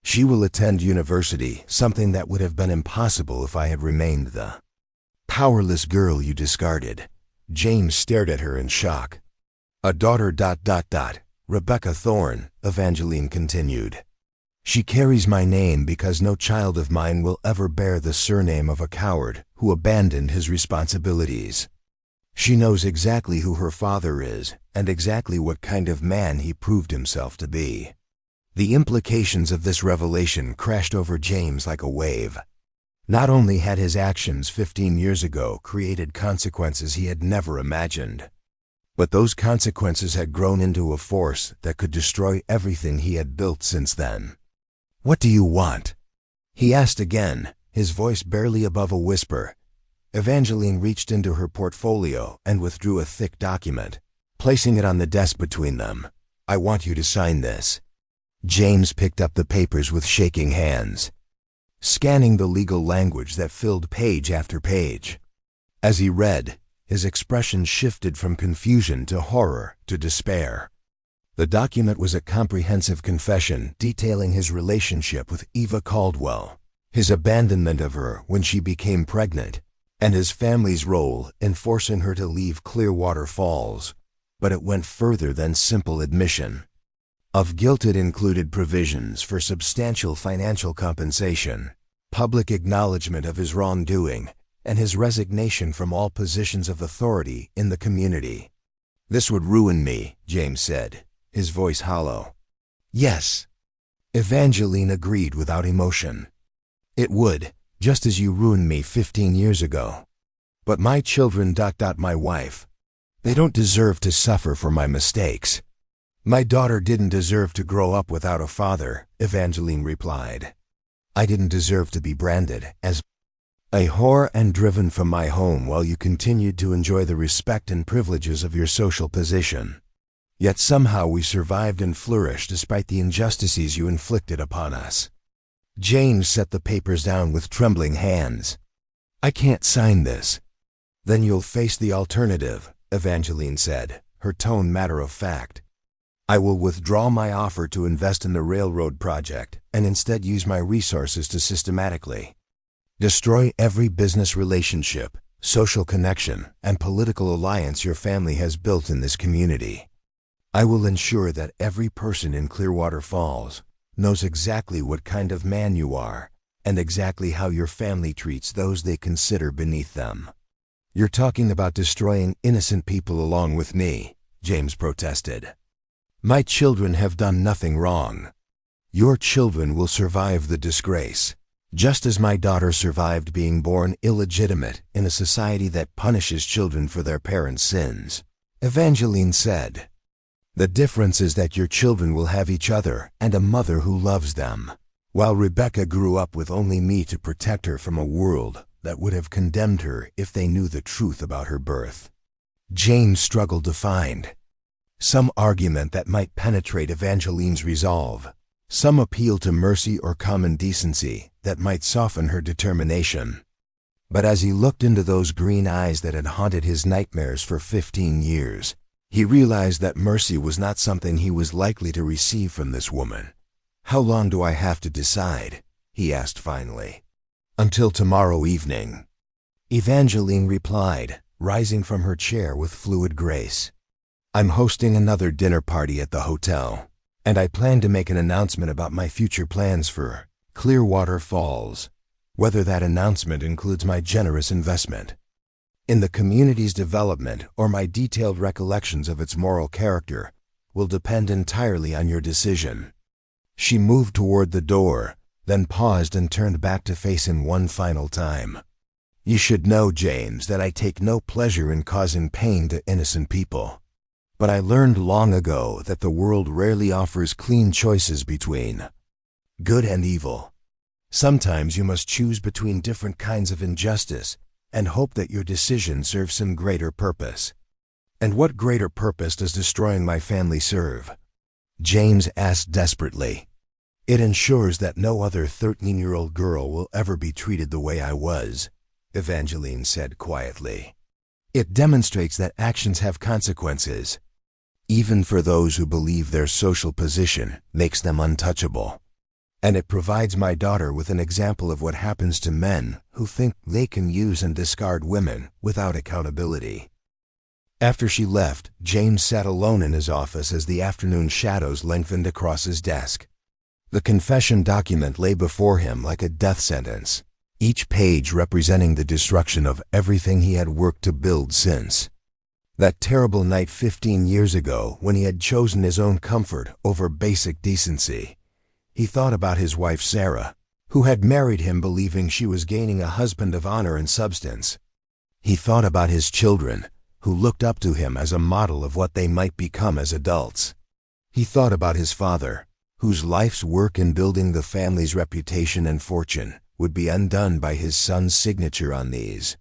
Speaker 1: She will attend university, something that would have been impossible if I had remained the powerless girl you discarded." James stared at her in shock. "A daughter ... Rebecca Thorne," Evangeline continued. "She carries my name because no child of mine will ever bear the surname of a coward who abandoned his responsibilities. She knows exactly who her father is and exactly what kind of man he proved himself to be." The implications of this revelation crashed over James like a wave. Not only had his actions 15 years ago created consequences he had never imagined, but those consequences had grown into a force that could destroy everything he had built since then. "What do you want?" he asked again, his voice barely above a whisper. Evangeline reached into her portfolio and withdrew a thick document, placing it on the desk between them. "I want you to sign this." James picked up the papers with shaking hands, scanning the legal language that filled page after page. As he read, his expression shifted from confusion to horror to despair. The document was a comprehensive confession detailing his relationship with Eva Caldwell, his abandonment of her when she became pregnant, and his family's role in forcing her to leave Clearwater Falls. But it went further than simple admission of guilt. It included provisions for substantial financial compensation, public acknowledgement of his wrongdoing, and his resignation from all positions of authority in the community. "This would ruin me," James said, his voice hollow. "Yes," Evangeline agreed without emotion. "It would, just as you ruined me 15 years ago. But my children, my wife, they don't deserve to suffer for my mistakes." "My daughter didn't deserve to grow up without a father," Evangeline replied. "I didn't deserve to be branded as a whore and driven from my home while you continued to enjoy the respect and privileges of your social position. Yet somehow we survived and flourished despite the injustices you inflicted upon us." James set the papers down with trembling hands. "I can't sign this." "Then you'll face the alternative," Evangeline said, her tone matter of fact. "I will withdraw my offer to invest in the railroad project and instead use my resources to systematically destroy every business relationship, social connection, and political alliance your family has built in this community. I will ensure that every person in Clearwater Falls knows exactly what kind of man you are and exactly how your family treats those they consider beneath them." "You're talking about destroying innocent people along with me," James protested. "My children have done nothing wrong. Your children will survive the disgrace, just as my daughter survived being born illegitimate in a society that punishes children for their parents' sins," Evangeline said. "The difference is that your children will have each other and a mother who loves them, while Rebecca grew up with only me to protect her from a world that would have condemned her if they knew the truth about her birth." James struggled to find some argument that might penetrate Evangeline's resolve, some appeal to mercy or common decency that might soften her determination. But as he looked into those green eyes that had haunted his nightmares for 15 years, he realized that mercy was not something he was likely to receive from this woman. "How long do I have to decide?" he asked finally. "Until tomorrow evening," Evangeline replied, rising from her chair with fluid grace. "I'm hosting another dinner party at the hotel, and I plan to make an announcement about my future plans for Clearwater Falls, whether that announcement includes my generous investment in the community's development or my detailed recollections of its moral character will depend entirely on your decision." She moved toward the door, then paused and turned back to face him one final time. "You should know, James, that I take no pleasure in causing pain to innocent people. But I learned long ago that the world rarely offers clean choices between good and evil. Sometimes you must choose between different kinds of injustice and hope that your decision serves some greater purpose." "And what greater purpose does destroying my family serve?" James asked desperately. "It ensures that no other 13-year-old girl will ever be treated the way I was," Evangeline said quietly. "It demonstrates that actions have consequences, even for those who believe their social position makes them untouchable. And it provides my daughter with an example of what happens to men who think they can use and discard women without accountability." After she left, James sat alone in his office as the afternoon shadows lengthened across his desk. The confession document lay before him like a death sentence, each page representing the destruction of everything he had worked to build since that terrible night 15 years ago when he had chosen his own comfort over basic decency. He thought about his wife Sarah, who had married him believing she was gaining a husband of honor and substance. He thought about his children, who looked up to him as a model of what they might become as adults. He thought about his father, whose life's work in building the family's reputation and fortune would be undone by his son's signature on these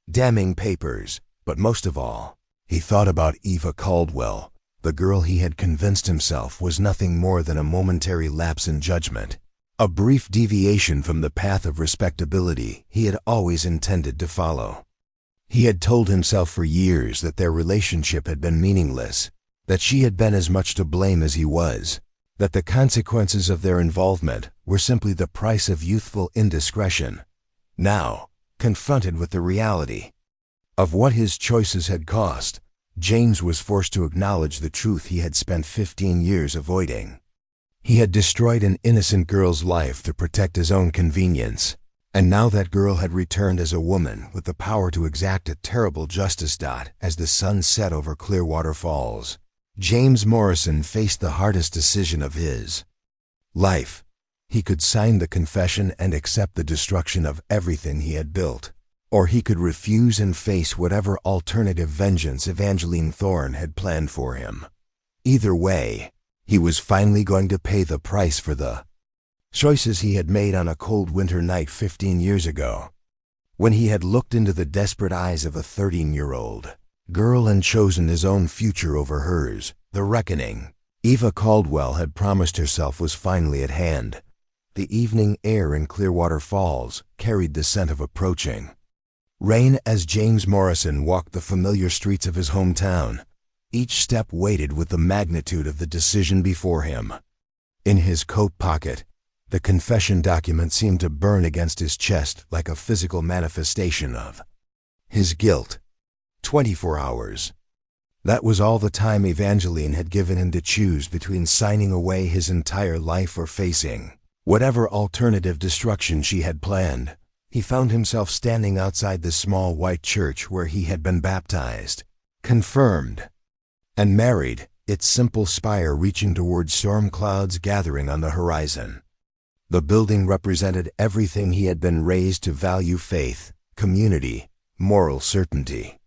Speaker 1: damning papers. But most of all, he thought about Eva Caldwell, the girl he had convinced himself was nothing more than a momentary lapse in judgment, a brief deviation from the path of respectability he had always intended to follow. He had told himself for years that their relationship had been meaningless, that she had been as much to blame as he was, that the consequences of their involvement were simply the price of youthful indiscretion. Now, confronted with the reality of what his choices had cost, James was forced to acknowledge the truth he had spent 15 years avoiding. He had destroyed an innocent girl's life to protect his own convenience, And now that girl had returned as a woman with the power to exact a terrible justice. As the sun set over Clearwater Falls, James Morrison faced the hardest decision of his life. He could sign the confession and accept the destruction of everything he had built, or he could refuse and face whatever alternative vengeance Evangeline Thorne had planned for him. Either way, he was finally going to pay the price for the choices he had made on a cold winter night 15 years ago, when he had looked into the desperate eyes of a 13-year-old girl and chosen his own future over hers. The reckoning Eva Caldwell had promised herself was finally at hand. The evening air in Clearwater Falls carried the scent of approaching rain as James Morrison walked the familiar streets of his hometown. Each step weighted with the magnitude of the decision before him. In his coat pocket, the confession document seemed to burn against his chest like a physical manifestation of his guilt. 24 hours. That was all the time Evangeline had given him to choose between signing away his entire life or facing whatever alternative destruction she had planned. He found himself standing outside the small white church where he had been baptized, confirmed, and married, its simple spire reaching toward storm clouds gathering on the horizon. The building represented everything he had been raised to value: faith, community, moral certainty.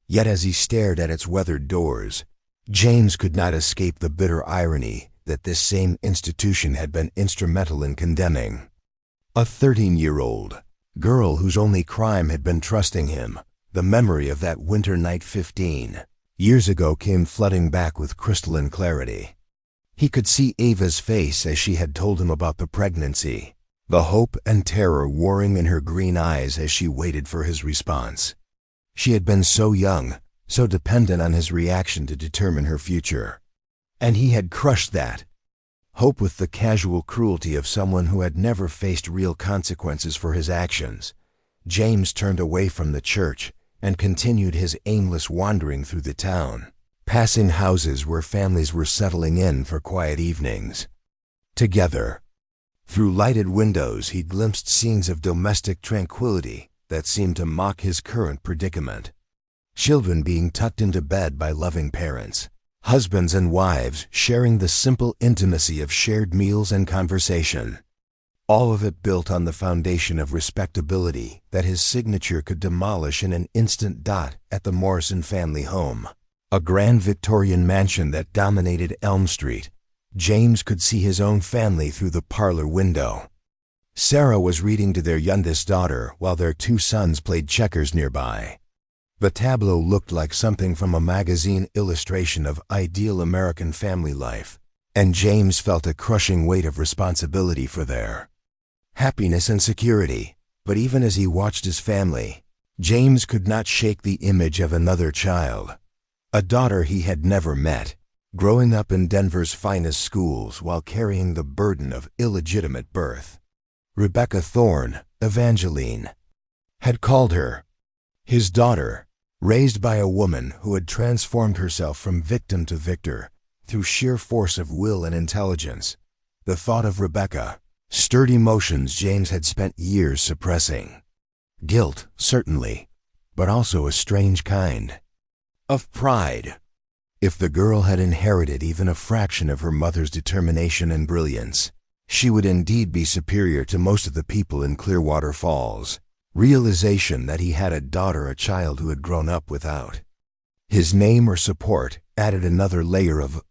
Speaker 1: Yet as he stared at its weathered doors, James could not escape the bitter irony that this same institution had been instrumental in condemning a 13-year-old girl whose only crime had been trusting him. The memory of that winter night 15 years ago came flooding back with crystalline clarity. He could see Ava's face as she had told him about the pregnancy, the hope and terror warring in her green eyes as she waited for his response. She had been so young, so dependent on his reaction to determine her future. And he had crushed that hope with the casual cruelty of someone who had never faced real consequences for his actions. James turned away from the church and continued his aimless wandering through the town, passing houses where families were settling in for quiet evenings together. Through lighted windows he glimpsed scenes of domestic tranquility that seemed to mock his current predicament. Children being tucked into bed by loving parents, husbands and wives sharing the simple intimacy of shared meals and conversation. All of it built on the foundation of respectability that his signature could demolish in an instant. At the Morrison family home, a grand Victorian mansion that dominated Elm Street, James could see his own family through the parlor window. Sarah was reading to their youngest daughter while their two sons played checkers nearby. The tableau looked like something from a magazine illustration of ideal American family life, and James felt a crushing weight of responsibility for their happiness and security. But even as he watched his family, James could not shake the image of another child, a daughter he had never met, growing up in Denver's finest schools while carrying the burden of illegitimate birth. Rebecca Thorne, Evangeline, had called her his daughter, raised by a woman who had transformed herself from victim to victor through sheer force of will and intelligence. The thought of Rebecca stirred emotions James had spent years suppressing. Guilt, certainly, but also a strange kind of pride. If the girl had inherited even a fraction of her mother's determination and brilliance, she would indeed be superior to most of the people in Clearwater Falls. Realization that he had a daughter, a child who had grown up without his name or support, added another layer of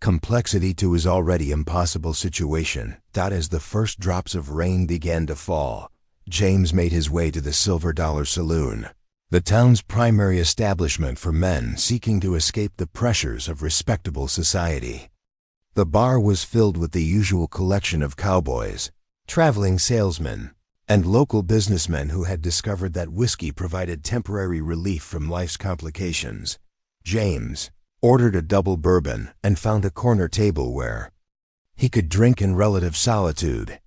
Speaker 1: complexity to his already impossible situation. As the first drops of rain began to fall, James made his way to the Silver Dollar Saloon, the town's primary establishment for men seeking to escape the pressures of respectable society. The bar was filled with the usual collection of cowboys, traveling salesmen, and local businessmen who had discovered that whiskey provided temporary relief from life's complications. James ordered a double bourbon and found a corner table where he could drink in relative solitude.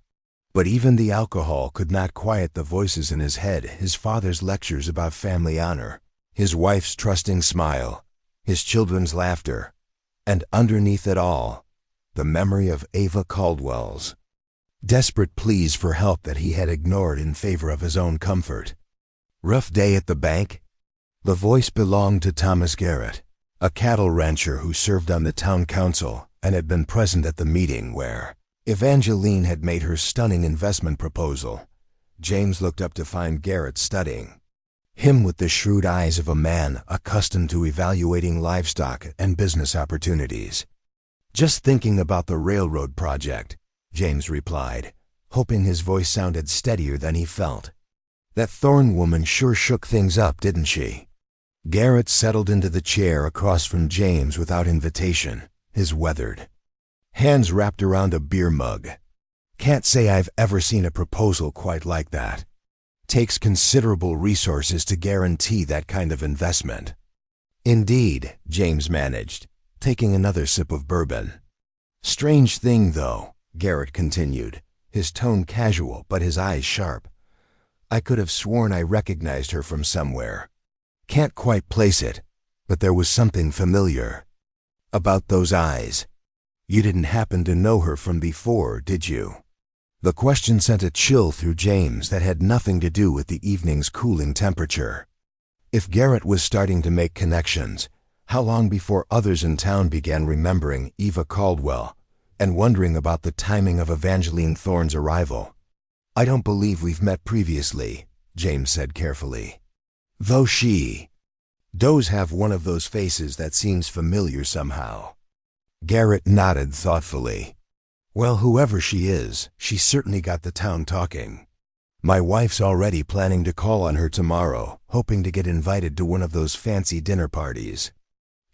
Speaker 1: But even the alcohol could not quiet the voices in his head: his father's lectures about family honor, his wife's trusting smile, his children's laughter, and underneath it all, the memory of Ava Caldwell's desperate pleas for help that he had ignored in favor of his own comfort. Rough day at the bank? The voice belonged to Thomas Garrett, a cattle rancher who served on the town council and had been present at the meeting where Evangeline had made her stunning investment proposal. James looked up to find Garrett studying him with the shrewd eyes of a man accustomed to evaluating livestock and business opportunities. "Just thinking about the railroad project," James replied, hoping his voice sounded steadier than he felt. "That Thorne woman sure shook things up, didn't she?" Garrett settled into the chair across from James without invitation, his weathered hands wrapped around a beer mug. "Can't say I've ever seen a proposal quite like that. Takes considerable resources to guarantee that kind of investment." "Indeed," James managed, taking another sip of bourbon. "Strange thing, though," Garrett continued, his tone casual but his eyes sharp. "I could have sworn I recognized her from somewhere. Can't quite place it, but there was something familiar about those eyes. You didn't happen to know her from before, did you?" The question sent a chill through James that had nothing to do with the evening's cooling temperature. If Garrett was starting to make connections, how long before others in town began remembering Eva Caldwell and wondering about the timing of Evangeline Thorne's arrival? "I don't believe we've met previously," James said carefully. "Though she does have one of those faces that seems familiar somehow." Garrett nodded thoughtfully. "Well, whoever she is, she certainly got the town talking. My wife's already planning to call on her tomorrow, hoping to get invited to one of those fancy dinner parties.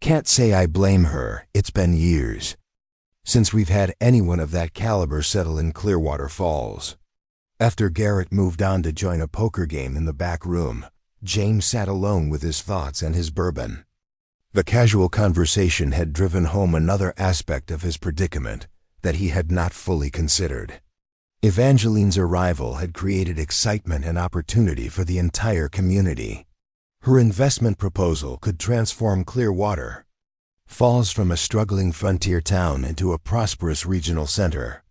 Speaker 1: Can't say I blame her. It's been years since we've had anyone of that caliber settle in Clearwater Falls." After Garrett moved on to join a poker game in the back room, James sat alone with his thoughts and his bourbon. The casual conversation had driven home another aspect of his predicament that he had not fully considered. Evangeline's arrival had created excitement and opportunity for the entire community. Her investment proposal could transform Clearwater Falls from a struggling frontier town into a prosperous regional center.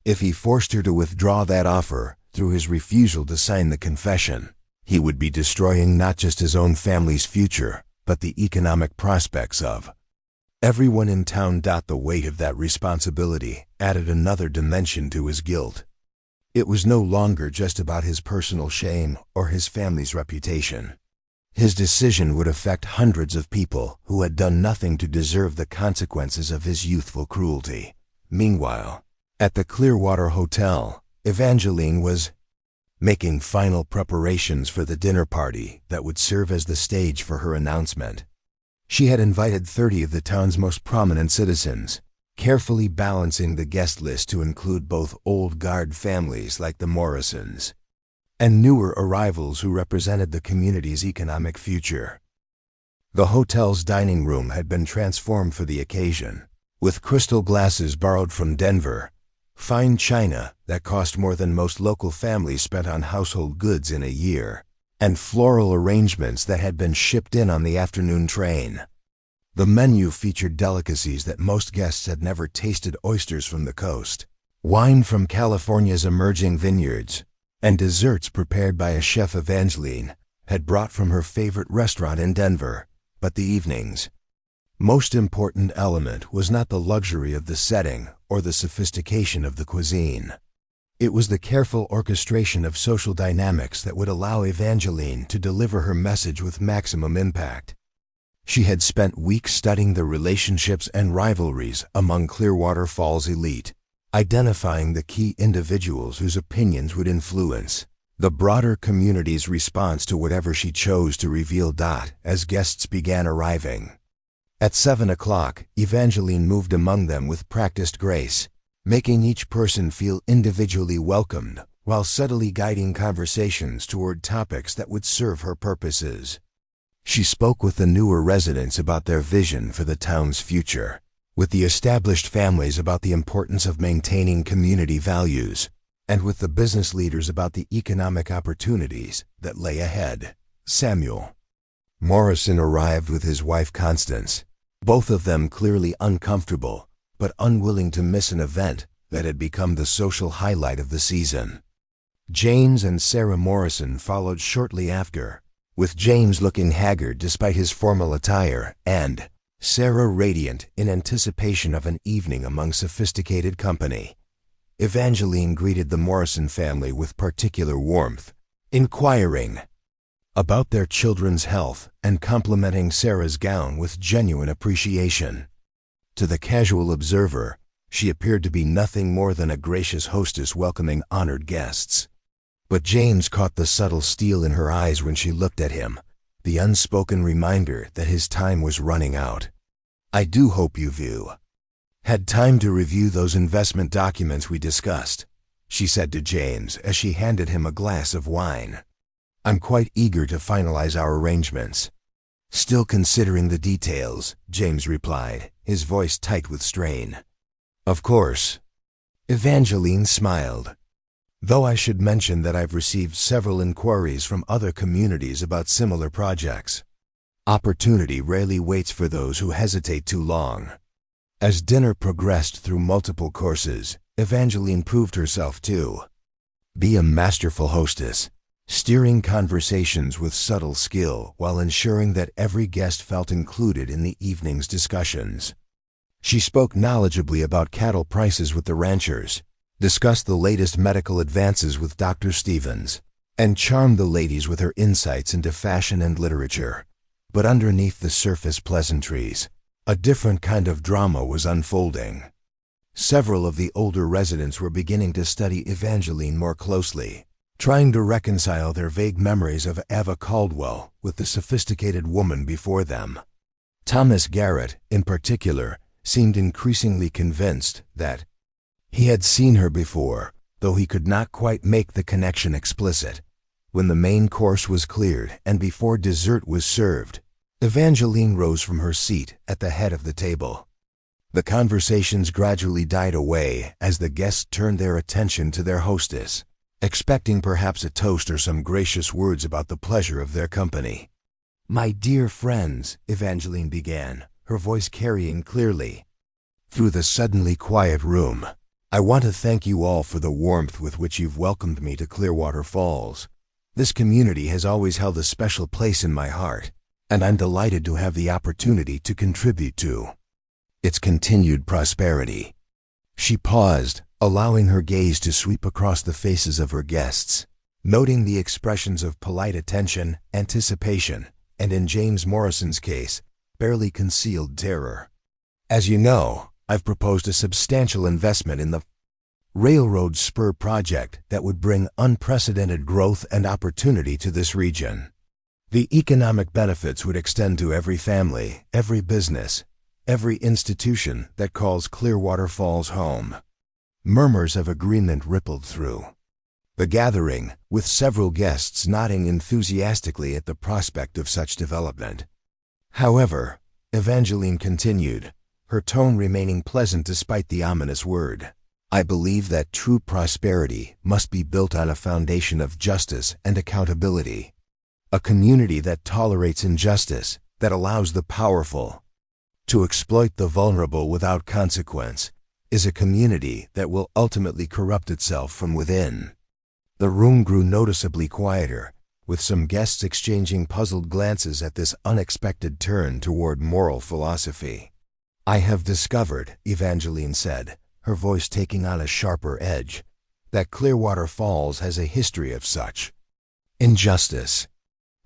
Speaker 1: If he forced her to withdraw that offer through his refusal to sign the confession, he would be destroying not just his own family's future, but the economic prospects of everyone in town. The weight of that responsibility added another dimension to his guilt. It was no longer just about his personal shame or his family's reputation. His decision would affect hundreds of people who had done nothing to deserve the consequences of his youthful cruelty. Meanwhile, at the Clearwater Hotel, Evangeline was making final preparations for the dinner party that would serve as the stage for her announcement. She had invited 30 of the town's most prominent citizens, carefully balancing the guest list to include both old guard families like the Morrisons and newer arrivals who represented the community's economic future. The hotel's dining room had been transformed for the occasion, with crystal glasses borrowed from Denver, fine china that cost more than most local families spent on household goods in a year, and floral arrangements that had been shipped in on the afternoon train. The menu featured delicacies that most guests had never tasted: oysters from the coast, wine from California's emerging vineyards, and desserts prepared by a chef Evangeline had brought from her favorite restaurant in Denver. But the evening's most important element was not the luxury of the setting or the sophistication of the cuisine. It was the careful orchestration of social dynamics that would allow Evangeline to deliver her message with maximum impact. She had spent weeks studying the relationships and rivalries among Clearwater Falls elite, identifying the key individuals whose opinions would influence the broader community's response to whatever she chose to reveal. As guests began arriving at 7 o'clock, Evangeline moved among them with practiced grace, making each person feel individually welcomed while subtly guiding conversations toward topics that would serve her purposes. She spoke with the newer residents about their vision for the town's future, with the established families about the importance of maintaining community values, and with the business leaders about the economic opportunities that lay ahead. Samuel Morrison arrived with his wife Constance, both of them clearly uncomfortable but unwilling to miss an event that had become the social highlight of the season. James and Sarah Morrison followed shortly after, with James looking haggard despite his formal attire, and Sarah radiant in anticipation of an evening among sophisticated company. Evangeline greeted the Morrison family with particular warmth, inquiring about their children's health and complimenting Sarah's gown with genuine appreciation. To the casual observer, she appeared to be nothing more than a gracious hostess welcoming honored guests. But James caught the subtle steel in her eyes when she looked at him, the unspoken reminder that his time was running out. "I do hope you've had time to review those investment documents we discussed," she said to James as she handed him a glass of wine. "I'm quite eager to finalize our arrangements." "Still considering the details," James replied, his voice tight with strain. "Of course." Evangeline smiled. "Though I should mention that I've received several inquiries from other communities about similar projects. Opportunity rarely waits for those who hesitate too long." As dinner progressed through multiple courses, Evangeline proved herself to be a masterful hostess, steering conversations with subtle skill while ensuring that every guest felt included in the evening's discussions. She spoke knowledgeably about cattle prices with the ranchers, discussed the latest medical advances with Dr. Stevens, and charmed the ladies with her insights into fashion and literature. But underneath the surface pleasantries, a different kind of drama was unfolding. Several of the older residents were beginning to study Evangeline more closely, trying to reconcile their vague memories of Ava Caldwell with the sophisticated woman before them. Thomas Garrett, in particular, seemed increasingly convinced that he had seen her before, though he could not quite make the connection explicit. When the main course was cleared and before dessert was served, Evangeline rose from her seat at the head of the table. The conversations gradually died away as the guests turned their attention to their hostess, expecting perhaps a toast or some gracious words about the pleasure of their company. "My dear friends," Evangeline began, her voice carrying clearly through the suddenly quiet room, "I want to thank you all for the warmth with which you've welcomed me to Clearwater Falls. This community has always held a special place in my heart, and I'm delighted to have the opportunity to contribute to its continued prosperity." She paused, allowing her gaze to sweep across the faces of her guests, noting the expressions of polite attention, anticipation, and in James Morrison's case, barely concealed terror. "As you know, I've proposed a substantial investment in the railroad spur project that would bring unprecedented growth and opportunity to this region. The economic benefits would extend to every family, every business, every institution that calls Clearwater Falls home." Murmurs of agreement rippled through the gathering, with several guests nodding enthusiastically at the prospect of such development. However, Evangeline continued, her tone remaining pleasant despite the ominous word, "I believe that true prosperity must be built on a foundation of justice and accountability. A community that tolerates injustice, that allows the powerful to exploit the vulnerable without consequence, is a community that will ultimately corrupt itself from within." The room grew noticeably quieter, with some guests exchanging puzzled glances at this unexpected turn toward moral philosophy. "I have discovered," Evangeline said, her voice taking on a sharper edge, "that Clearwater Falls has a history of such injustice.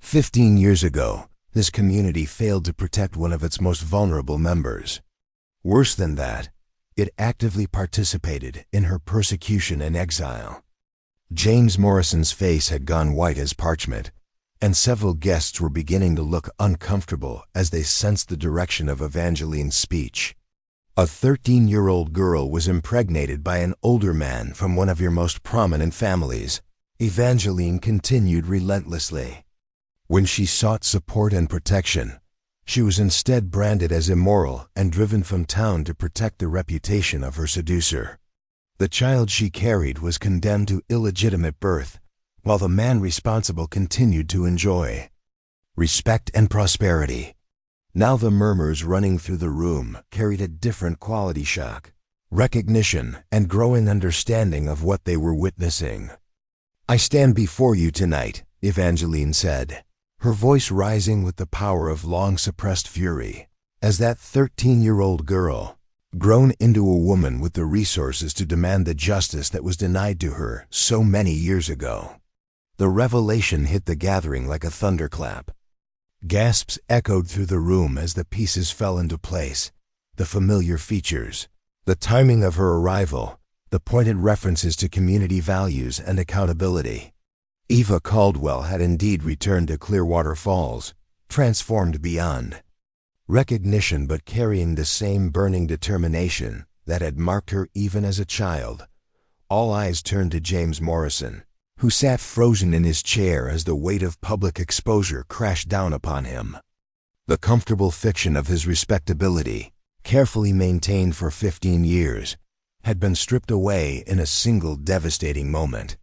Speaker 1: 15 years ago, this community failed to protect one of its most vulnerable members. Worse than that, it actively participated in her persecution and exile." James Morrison's face had gone white as parchment, and several guests were beginning to look uncomfortable as they sensed the direction of Evangeline's speech. "A 13-year-old girl was impregnated by an older man from one of your most prominent families," Evangeline continued relentlessly. "When she sought support and protection, she was instead branded as immoral and driven from town to protect the reputation of her seducer. The child she carried was condemned to illegitimate birth, while the man responsible continued to enjoy respect and prosperity." Now the murmurs running through the room carried a different quality shock. recognition, and growing understanding of what they were witnessing. "I stand before you tonight," Evangeline said, her voice rising with the power of long-suppressed fury, as that 13-year-old girl, grown into a woman with the resources to demand the justice that was denied to her so many years ago. The revelation hit the gathering like a thunderclap. Gasps echoed through the room as the pieces fell into place, the familiar features, the timing of her arrival, the pointed references to community values and accountability. Eva Caldwell had indeed returned to Clearwater Falls, transformed beyond recognition but carrying the same burning determination that had marked her even as a child. All eyes turned to James Morrison, who sat frozen in his chair as the weight of public exposure crashed down upon him. The comfortable fiction of his respectability, carefully maintained for 15 years, had been stripped away in a single devastating moment.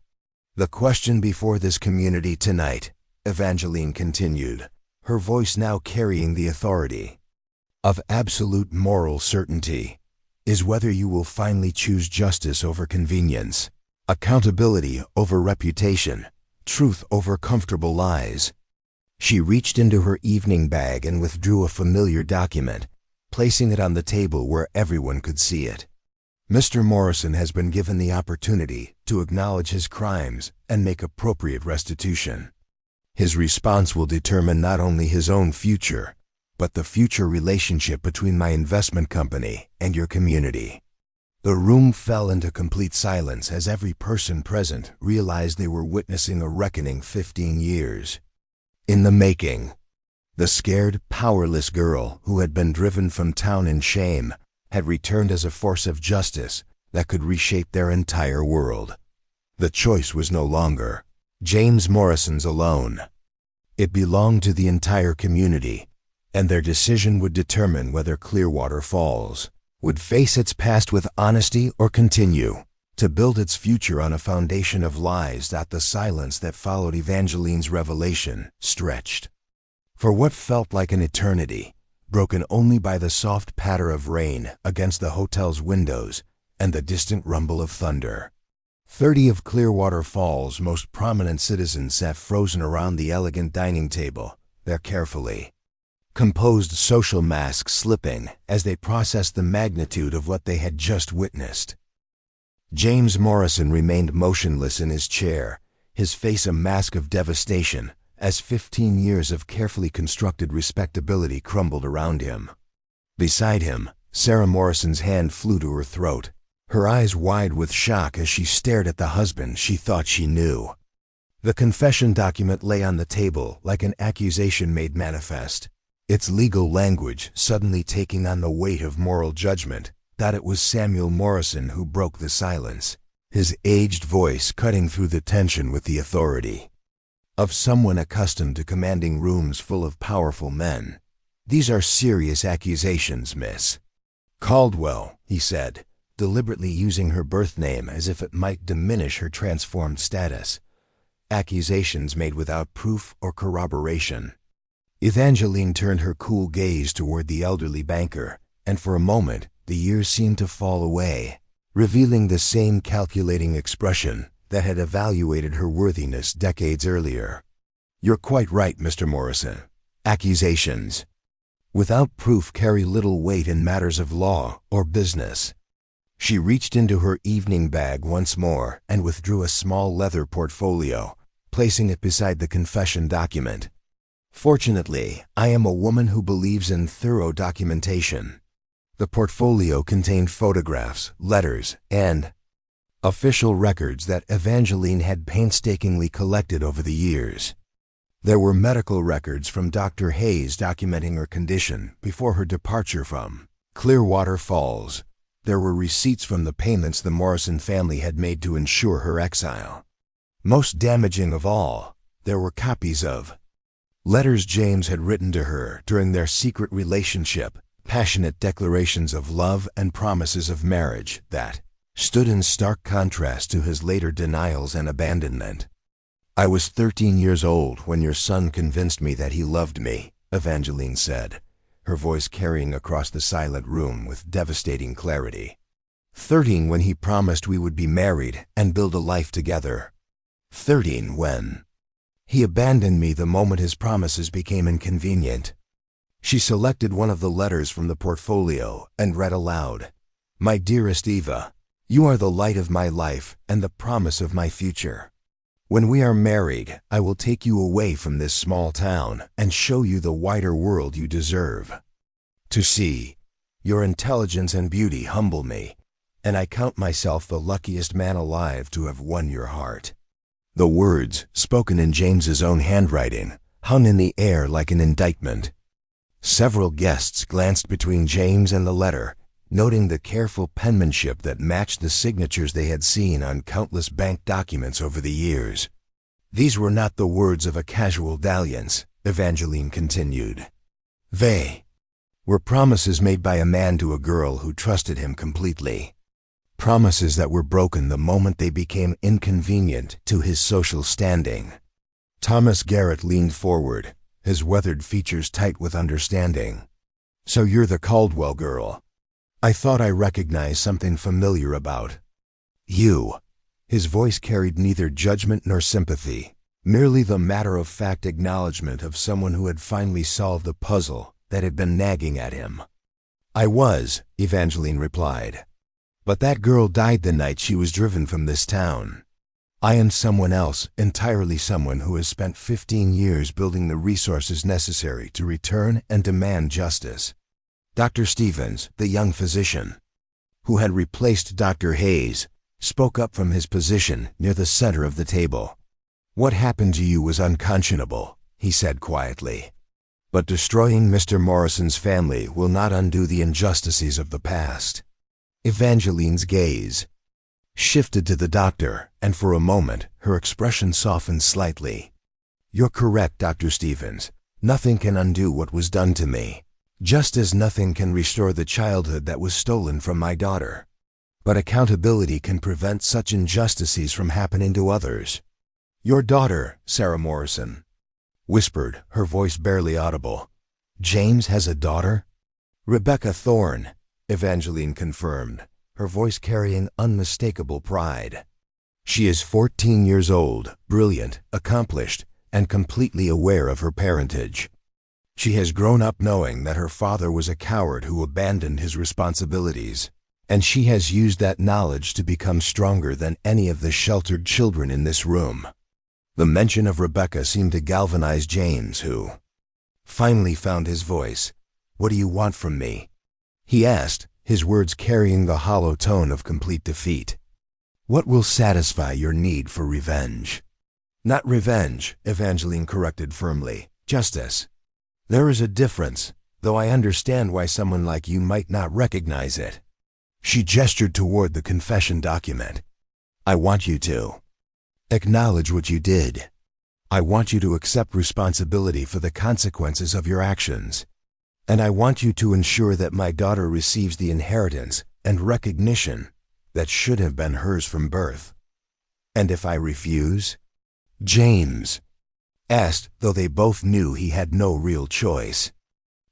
Speaker 1: "The question before this community tonight," Evangeline continued, her voice now carrying the authority of absolute moral certainty, "is whether you will finally choose justice over convenience, accountability over reputation, truth over comfortable lies." She reached into her evening bag and withdrew a familiar document, placing it on the table where everyone could see it. "Mr. Morrison has been given the opportunity to acknowledge his crimes and make appropriate restitution. His response will determine not only his own future, but the future relationship between my investment company and your community." The room fell into complete silence as every person present realized they were witnessing a reckoning 15 years in the making. The scared, powerless girl who had been driven from town in shame had returned as a force of justice that could reshape their entire world. The choice was no longer James Morrison's alone. It belonged to the entire community, and their decision would determine whether Clearwater Falls would face its past with honesty or continue to build its future on a foundation of lies that the silence that followed Evangeline's revelation stretched for what felt like an eternity, broken only by the soft patter of rain against the hotel's windows and the distant rumble of thunder. 30 of Clearwater Falls' most prominent citizens sat frozen around the elegant dining table, their carefully composed social masks slipping as they processed the magnitude of what they had just witnessed. James Morrison remained motionless in his chair, his face a mask of devastation, as 15 years of carefully constructed respectability crumbled around him. Beside him, Sarah Morrison's hand flew to her throat, her eyes wide with shock as she stared at the husband she thought she knew. The confession document lay on the table like an accusation made manifest, its legal language suddenly taking on the weight of moral judgment that it was Samuel Morrison who broke the silence, his aged voice cutting through the tension with the authority of someone accustomed to commanding rooms full of powerful men. "These are serious accusations, Miss Caldwell," he said, deliberately using her birth name as if it might diminish her transformed status. "Accusations made without proof or corroboration." Evangeline turned her cool gaze toward the elderly banker, and for a moment the years seemed to fall away, revealing the same calculating expression that had evaluated her worthiness decades earlier. "You're quite right, Mr. Morrison. Accusations without proof carry little weight in matters of law or business." She reached into her evening bag once more and withdrew a small leather portfolio, placing it beside the confession document. "Fortunately, I am a woman who believes in thorough documentation." The portfolio contained photographs, letters, and official records that Evangeline had painstakingly collected over the years. There were medical records from Dr. Hayes documenting her condition before her departure from Clearwater Falls. There were receipts from the payments the Morrison family had made to ensure her exile. Most damaging of all, there were copies of letters James had written to her during their secret relationship, passionate declarations of love and promises of marriage that stood in stark contrast to his later denials and abandonment. "I was 13 years old when your son convinced me that he loved me," Evangeline said, her voice carrying across the silent room with devastating clarity. 13 when he promised we would be married and build a life together. 13 when he abandoned me the moment his promises became inconvenient. She selected one of the letters from the portfolio and read aloud, "My dearest Eva, you are the light of my life and the promise of my future. When we are married, I will take you away from this small town and show you the wider world you deserve to see. Your intelligence and beauty humble me, and I count myself the luckiest man alive to have won your heart." The words, spoken in James's own handwriting, hung in the air like an indictment. Several guests glanced between James and the letter, noting the careful penmanship that matched the signatures they had seen on countless bank documents over the years. These were not the words of a casual dalliance, Evangeline continued. They were promises made by a man to a girl who trusted him completely. Promises that were broken the moment they became inconvenient to his social standing. Thomas Garrett leaned forward, his weathered features tight with understanding. "So you're the Caldwell girl. I thought I recognized something familiar about you." His voice carried neither judgment nor sympathy, merely the matter-of-fact acknowledgement of someone who had finally solved the puzzle that had been nagging at him. "I was," Evangeline replied. "But that girl died the night she was driven from this town. I am someone else, entirely someone who has spent 15 years building the resources necessary to return and demand justice." Dr. Stevens, the young physician, who had replaced Dr. Hayes, spoke up from his position near the center of the table. "What happened to you was unconscionable," he said quietly. "But destroying Mr. Morrison's family will not undo the injustices of the past." Evangeline's gaze shifted to the doctor, and for a moment her expression softened slightly. "You're correct, Dr. Stevens. Nothing can undo what was done to me, just as nothing can restore the childhood that was stolen from my daughter. But accountability can prevent such injustices from happening to others." "Your daughter, Sarah Morrison," whispered, her voice barely audible. "James has a daughter?" "Rebecca Thorne," Evangeline confirmed, her voice carrying unmistakable pride. "She is 14 years old, brilliant, accomplished, and completely aware of her parentage. She has grown up knowing that her father was a coward who abandoned his responsibilities, and she has used that knowledge to become stronger than any of the sheltered children in this room." The mention of Rebecca seemed to galvanize James, who finally found his voice. "What do you want from me?" he asked, his words carrying the hollow tone of complete defeat. "What will satisfy your need for revenge?" "Not revenge," Evangeline corrected firmly. "Justice. There is a difference, though I understand why someone like you might not recognize it." She gestured toward the confession document. "I want you to acknowledge what you did. I want you to accept responsibility for the consequences of your actions. And I want you to ensure that my daughter receives the inheritance and recognition that should have been hers from birth." "And if I refuse?" James asked, though they both knew he had no real choice.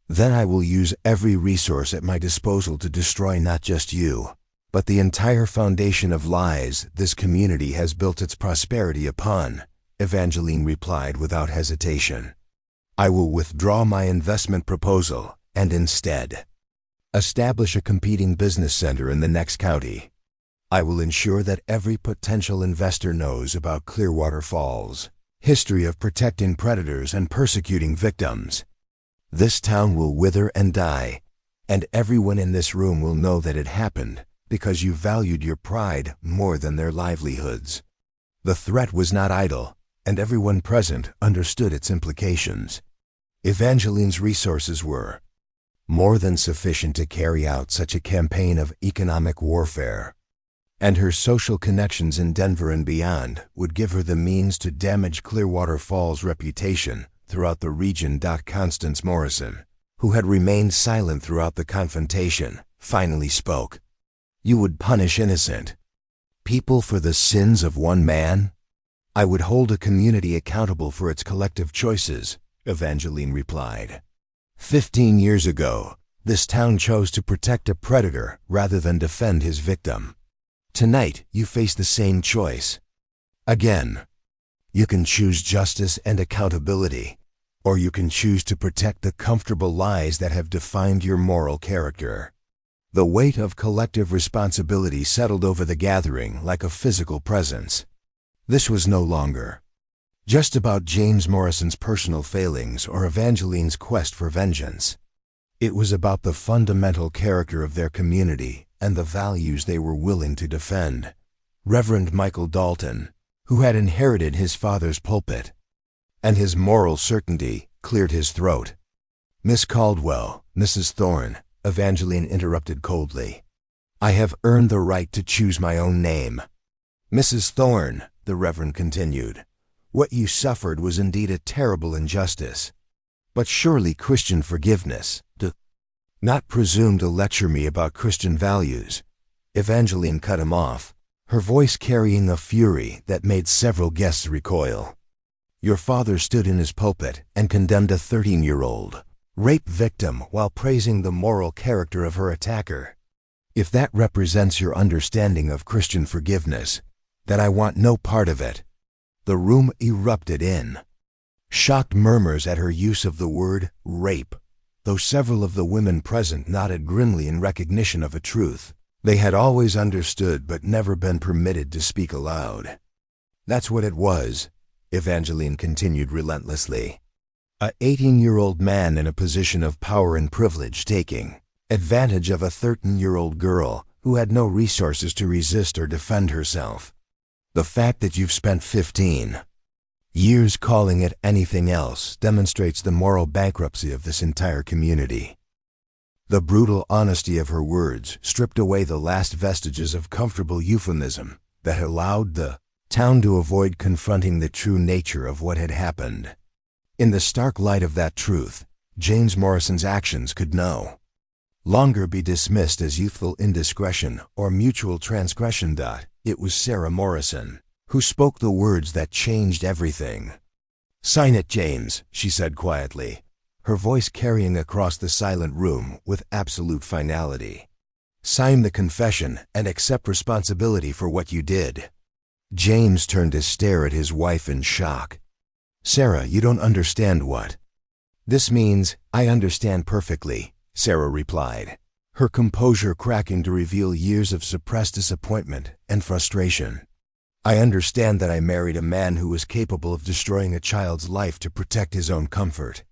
Speaker 1: "Then I will use every resource at my disposal to destroy not just you, but the entire foundation of lies this community has built its prosperity upon," Evangeline replied without hesitation. "I will withdraw my investment proposal and instead establish a competing business center in the next county. I will ensure that every potential investor knows about Clearwater Falls' history of protecting predators and persecuting victims. This town will wither and die, and everyone in this room will know that it happened because you valued your pride more than their livelihoods." The threat was not idle, and everyone present understood its implications. Evangeline's resources were more than sufficient to carry out such a campaign of economic warfare, and her social connections in Denver and beyond would give her the means to damage Clearwater Falls' reputation throughout the region. Constance Morrison, who had remained silent throughout the confrontation, finally spoke. "You would punish innocent people for the sins of one man?" "I would hold a community accountable for its collective choices," Evangeline replied. 15 years ago, This town chose to protect a predator rather than defend his victim. Tonight, you face the same choice. Again, you can choose justice and accountability, or you can choose to protect the comfortable lies that have defined your moral character. The weight of collective responsibility settled over the gathering like a physical presence. This was no longer just about James Morrison's personal failings or Evangeline's quest for vengeance. It was about the fundamental character of their community and the values they were willing to defend. Reverend Michael Dalton, who had inherited his father's pulpit, and his moral certainty, cleared his throat. "Miss Caldwell, Mrs. Thorne," Evangeline interrupted coldly. "I have earned the right to choose my own name." "Mrs. Thorne," the Reverend continued, "what you suffered was indeed a terrible injustice. But surely Christian forgiveness, do not presume to lecture me about Christian values." Evangeline cut him off, her voice carrying a fury that made several guests recoil. "Your father stood in his pulpit and condemned a 13-year-old rape victim while praising the moral character of her attacker. If that represents your understanding of Christian forgiveness, then I want no part of it." The room erupted in shocked murmurs at her use of the word rape, though several of the women present nodded grimly in recognition of a truth they had always understood but never been permitted to speak aloud. "That's what it was," Evangeline continued relentlessly. "A 18-year-old man in a position of power and privilege taking advantage of a 13-year-old girl who had no resources to resist or defend herself. The fact that you've spent 15 years calling it anything else demonstrates the moral bankruptcy of this entire community." The brutal honesty of her words stripped away the last vestiges of comfortable euphemism that had allowed the town to avoid confronting the true nature of what had happened. In the stark light of that truth, James Morrison's actions could no longer be dismissed as youthful indiscretion or mutual transgression. It was Sarah Morrison who spoke the words that changed everything. "Sign it, James," she said quietly, her voice carrying across the silent room with absolute finality. "Sign the confession and accept responsibility for what you did." James turned to stare at his wife in shock. "Sarah, you don't understand what this means." "I understand perfectly," Sarah replied, her composure cracking to reveal years of suppressed disappointment and frustration. "I understand that I married a man who was capable of destroying a child's life to protect his own comfort.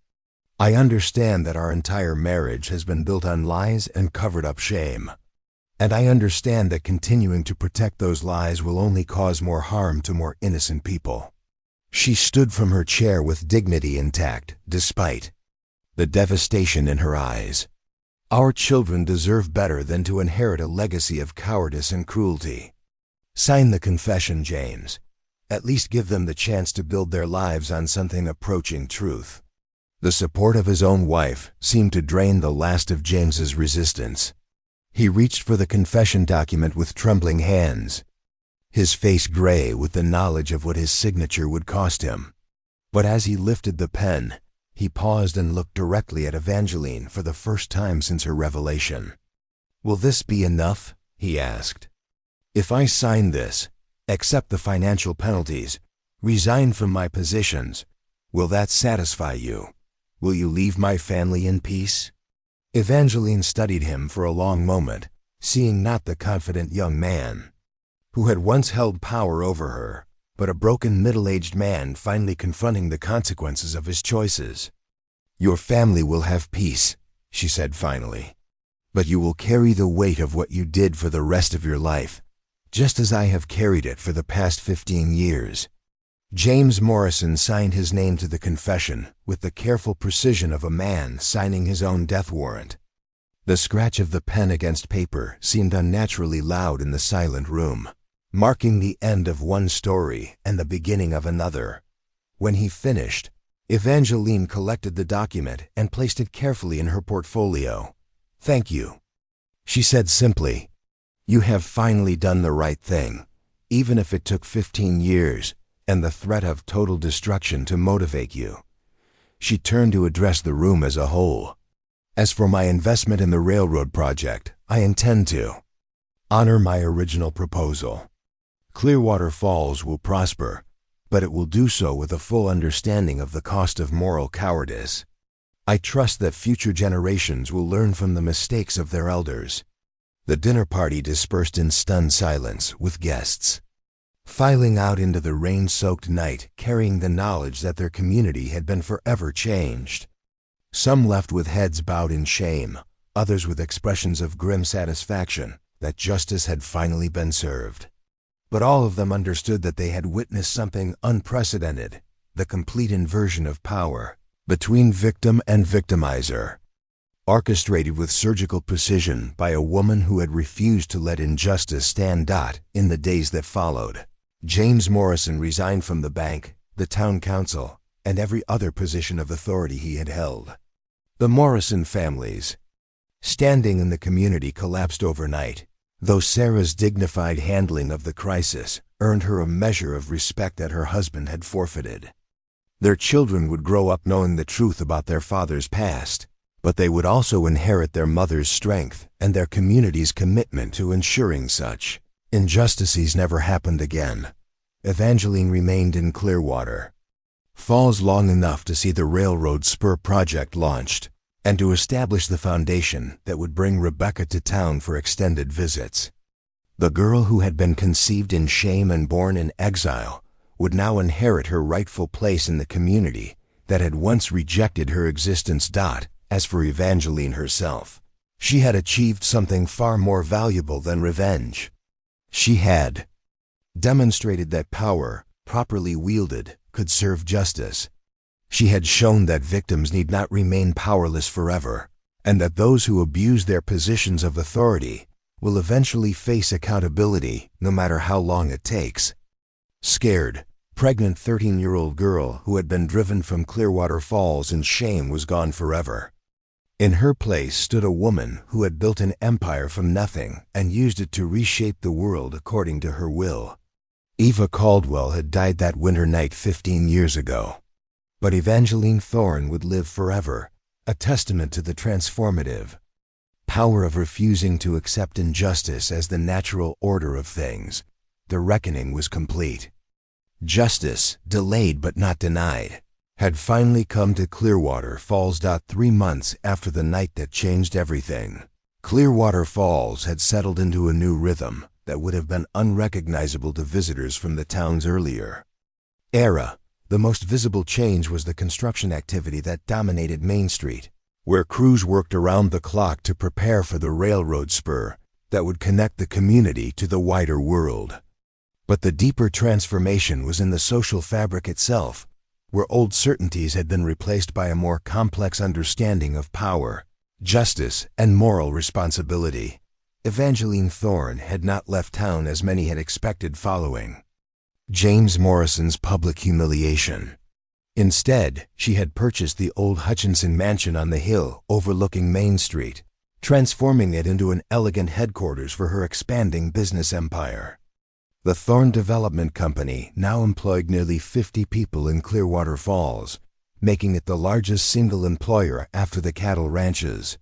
Speaker 1: I understand that our entire marriage has been built on lies and covered-up shame. And I understand that continuing to protect those lies will only cause more harm to more innocent people." She stood from her chair with dignity intact, despite the devastation in her eyes. "Our children deserve better than to inherit a legacy of cowardice and cruelty. Sign the confession, James. At least give them the chance to build their lives on something approaching truth." The support of his own wife seemed to drain the last of James's resistance. He reached for the confession document with trembling hands, his face gray with the knowledge of what his signature would cost him. But as he lifted the pen, he paused and looked directly at Evangeline for the first time since her revelation. "Will this be enough?" he asked. "If I sign this, accept the financial penalties, resign from my positions, will that satisfy you? Will you leave my family in peace?" Evangeline studied him for a long moment, seeing not the confident young man who had once held power over her, but a broken middle-aged man finally confronting the consequences of his choices. "Your family will have peace," she said finally, "but you will carry the weight of what you did for the rest of your life, just as I have carried it for the past 15 years. James Morrison signed his name to the confession with the careful precision of a man signing his own death warrant. The scratch of the pen against paper seemed unnaturally loud in the silent room, marking the end of one story and the beginning of another. When he finished, Evangeline collected the document and placed it carefully in her portfolio. "Thank you," she said simply. "You have finally done the right thing, even if it took 15 years and the threat of total destruction to motivate you." She turned to address the room as a whole. As for my investment in the railroad project, I intend to honor my original proposal. Clearwater Falls will prosper, but it will do so with a full understanding of the cost of moral cowardice. I trust that future generations will learn from the mistakes of their elders. The dinner party dispersed in stunned silence, with guests filing out into the rain-soaked night, carrying the knowledge that their community had been forever changed. Some left with heads bowed in shame, others with expressions of grim satisfaction that justice had finally been served. But all of them understood that they had witnessed something unprecedented, the complete inversion of power between victim and victimizer, orchestrated with surgical precision by a woman who had refused to let injustice stand. In the days that followed, James Morrison resigned from the bank, the town council, and every other position of authority he had held. The Morrison family's standing in the community collapsed overnight, though Sarah's dignified handling of the crisis earned her a measure of respect that her husband had forfeited. Their children would grow up knowing the truth about their father's past, but they would also inherit their mother's strength and their community's commitment to ensuring such injustices never happened again. Evangeline remained in Clearwater Falls long enough to see the railroad spur project launched and to establish the foundation that would bring Rebecca to town for extended visits. The girl who had been conceived in shame and born in exile would now inherit her rightful place in the community that had once rejected her existence. As for Evangeline herself, she had achieved something far more valuable than revenge. She had demonstrated that power, properly wielded, could serve justice. She had shown that victims need not remain powerless forever, and that those who abuse their positions of authority will eventually face accountability, no matter how long it takes. Scared, pregnant 13-year-old girl who had been driven from Clearwater Falls in shame was gone forever. In her place stood a woman who had built an empire from nothing and used it to reshape the world according to her will. Eva Caldwell had died that winter night 15 years ago. But Evangeline Thorne would live forever, a testament to the transformative power of refusing to accept injustice as the natural order of things. The reckoning was complete. Justice, delayed but not denied, had finally come to Clearwater Falls. 3 months after the night that changed everything, Clearwater Falls had settled into a new rhythm that would have been unrecognizable to visitors from the town's earlier era. The most visible change was the construction activity that dominated Main Street, where crews worked around the clock to prepare for the railroad spur that would connect the community to the wider world. But the deeper transformation was in the social fabric itself, where old certainties had been replaced by a more complex understanding of power, justice, and moral responsibility. Evangeline Thorne had not left town as many had expected following James Morrison's public humiliation. Instead, she had purchased the old Hutchinson mansion on the hill overlooking Main Street, transforming it into an elegant headquarters for her expanding business empire. The Thorne Development Company now employed nearly 50 people in Clearwater Falls, making it the largest single employer after the cattle ranches.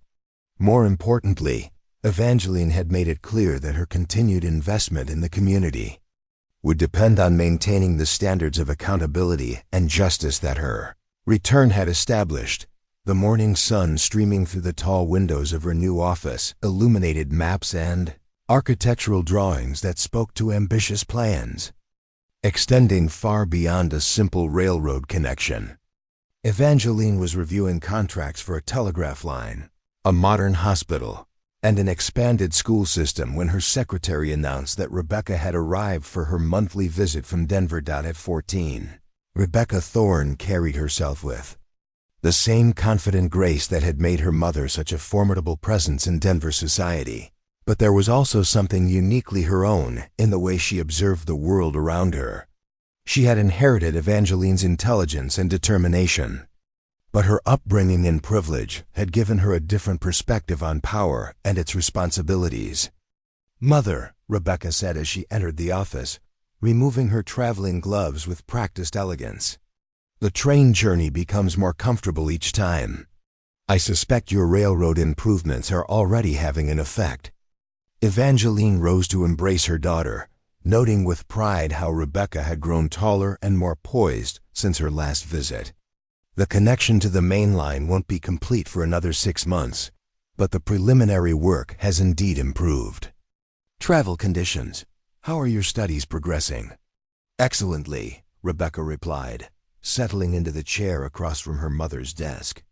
Speaker 1: More importantly, Evangeline had made it clear that her continued investment in the community would depend on maintaining the standards of accountability and justice that her return had established. The morning sun streaming through the tall windows of her new office illuminated maps and architectural drawings that spoke to ambitious plans, extending far beyond a simple railroad connection. Evangeline was reviewing contracts for a telegraph line, a modern hospital, and an expanded school system when her secretary announced that Rebecca had arrived for her monthly visit from Denver. At 14, Rebecca Thorne carried herself with the same confident grace that had made her mother such a formidable presence in Denver society. But there was also something uniquely her own in the way she observed the world around her. She had inherited Evangeline's intelligence and determination, but her upbringing and privilege had given her a different perspective on power and its responsibilities. "Mother," Rebecca said as she entered the office, removing her traveling gloves with practiced elegance, "the train journey becomes more comfortable each time. I suspect your railroad improvements are already having an effect. Evangeline rose to embrace her daughter, noting with pride how Rebecca had grown taller and more poised since her last visit. The connection to the main line won't be complete for another 6 months, but the preliminary work has indeed improved. Travel conditions. How are your studies progressing? Excellently, Rebecca replied, settling into the chair across from her mother's desk.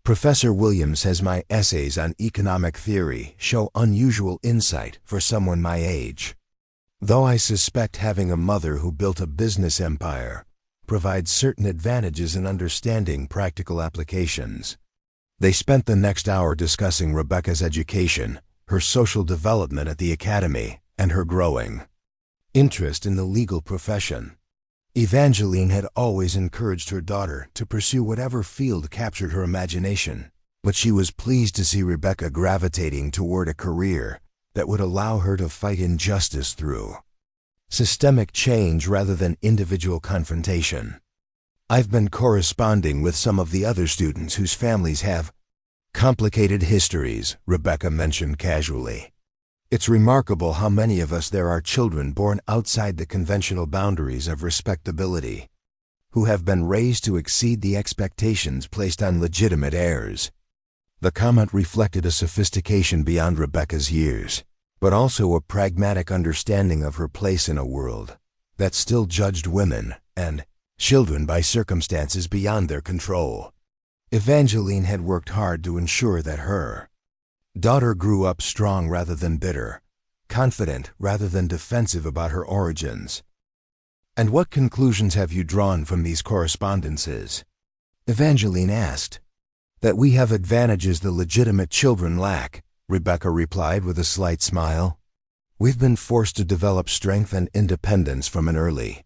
Speaker 1: Professor Williams says my essays on economic theory show unusual insight for someone my age. Though I suspect having a mother who built a business empire provides certain advantages in understanding practical applications. They spent the next hour discussing Rebecca's education, her social development at the academy, and her growing interest in the legal profession. Evangeline had always encouraged her daughter to pursue whatever field captured her imagination, but she was pleased to see Rebecca gravitating toward a career that would allow her to fight injustice through systemic change rather than individual confrontation. I've been corresponding with some of the other students whose families have complicated histories, Rebecca mentioned casually. It's remarkable how many of us there are children born outside the conventional boundaries of respectability, who have been raised to exceed the expectations placed on legitimate heirs. The comment reflected a sophistication beyond Rebecca's years, but also a pragmatic understanding of her place in a world that still judged women and children by circumstances beyond their control. Evangeline had worked hard to ensure that her daughter grew up strong rather than bitter, confident rather than defensive about her origins. And what conclusions have you drawn from these correspondences? Evangeline asked. That we have advantages the legitimate children lack, Rebecca replied with a slight smile. We've been forced to develop strength and independence from an early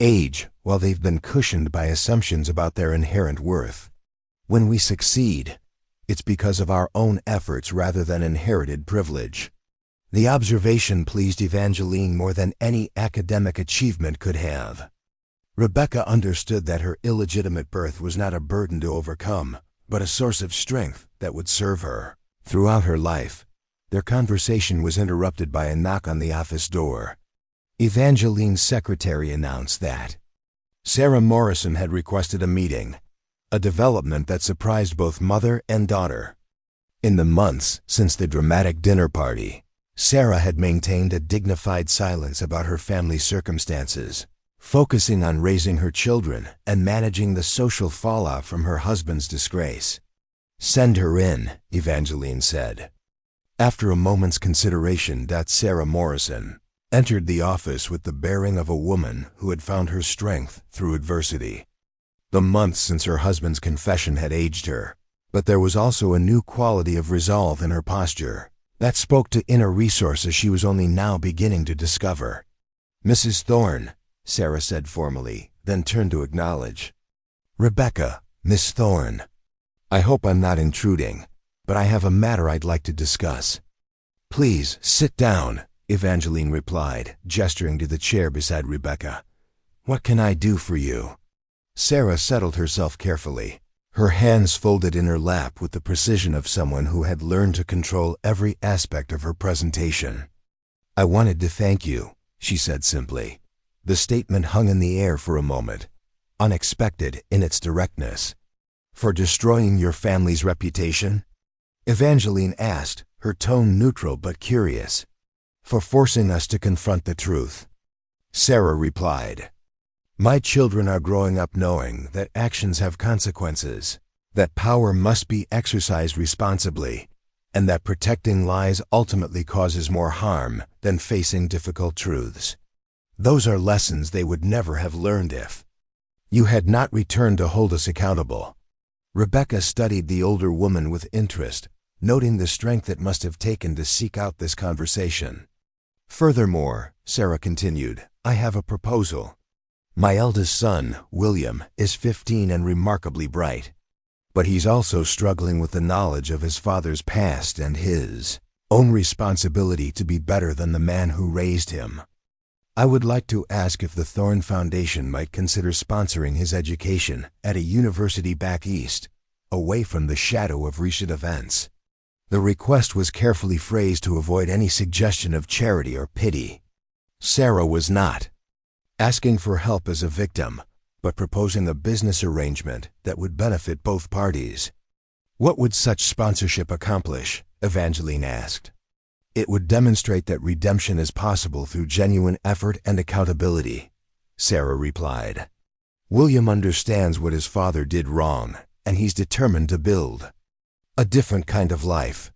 Speaker 1: age, while they've been cushioned by assumptions about their inherent worth. When we succeed, it's because of our own efforts rather than inherited privilege. The observation pleased Evangeline more than any academic achievement could have. Rebecca understood that her illegitimate birth was not a burden to overcome, but a source of strength that would serve her throughout her life. Their conversation was interrupted by a knock on the office door. Evangeline's secretary announced that Sarah Morrison had requested a meeting, a development that surprised both mother and daughter. In the months since the dramatic dinner party, Sarah had maintained a dignified silence about her family's circumstances, focusing on raising her children and managing the social fallout from her husband's disgrace. Send her in, Evangeline said. After a moment's consideration, Sarah Morrison entered the office with the bearing of a woman who had found her strength through adversity. The months since her husband's confession had aged her, but there was also a new quality of resolve in her posture that spoke to inner resources she was only now beginning to discover. Mrs. Thorne, Sarah said formally, then turned to acknowledge. Rebecca, Miss Thorne. I hope I'm not intruding, but I have a matter I'd like to discuss. Please, sit down, Evangeline replied, gesturing to the chair beside Rebecca. What can I do for you? Sarah settled herself carefully, her hands folded in her lap with the precision of someone who had learned to control every aspect of her presentation. I wanted to thank you, she said simply. The statement hung in the air for a moment, unexpected in its directness. For destroying your family's reputation? Evangeline asked, her tone neutral but curious. For forcing us to confront the truth. Sarah replied. My children are growing up knowing that actions have consequences, that power must be exercised responsibly, and that protecting lies ultimately causes more harm than facing difficult truths. Those are lessons they would never have learned if you had not returned to hold us accountable. Rebecca studied the older woman with interest, noting the strength it must have taken to seek out this conversation. Furthermore, Sarah continued, I have a proposal. My eldest son, William, is 15 and remarkably bright, but he's also struggling with the knowledge of his father's past and his own responsibility to be better than the man who raised him. I would like to ask if the Thorne Foundation might consider sponsoring his education at a university back east, away from the shadow of recent events. The request was carefully phrased to avoid any suggestion of charity or pity. Sarah was not asking for help as a victim, but proposing a business arrangement that would benefit both parties. What would such sponsorship accomplish? Evangeline asked. It would demonstrate that redemption is possible through genuine effort and accountability, Sarah replied. William understands what his father did wrong, and he's determined to build a different kind of life.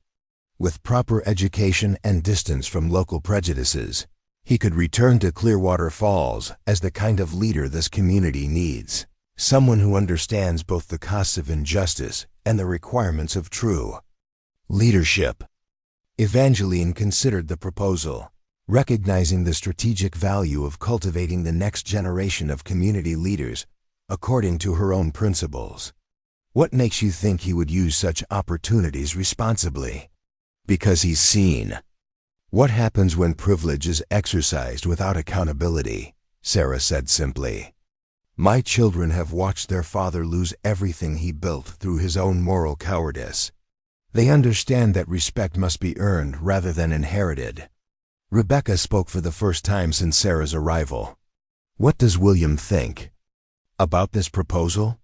Speaker 1: With proper education and distance from local prejudices, he could return to Clearwater Falls as the kind of leader this community needs, someone who understands both the costs of injustice and the requirements of true leadership. Evangeline considered the proposal, recognizing the strategic value of cultivating the next generation of community leaders according to her own principles. What makes you think he would use such opportunities responsibly? Because he's seen what happens when privilege is exercised without accountability, Sarah said simply. My children have watched their father lose everything he built through his own moral cowardice. They understand that respect must be earned rather than inherited. Rebecca spoke for the first time since Sarah's arrival. What does William think about this proposal?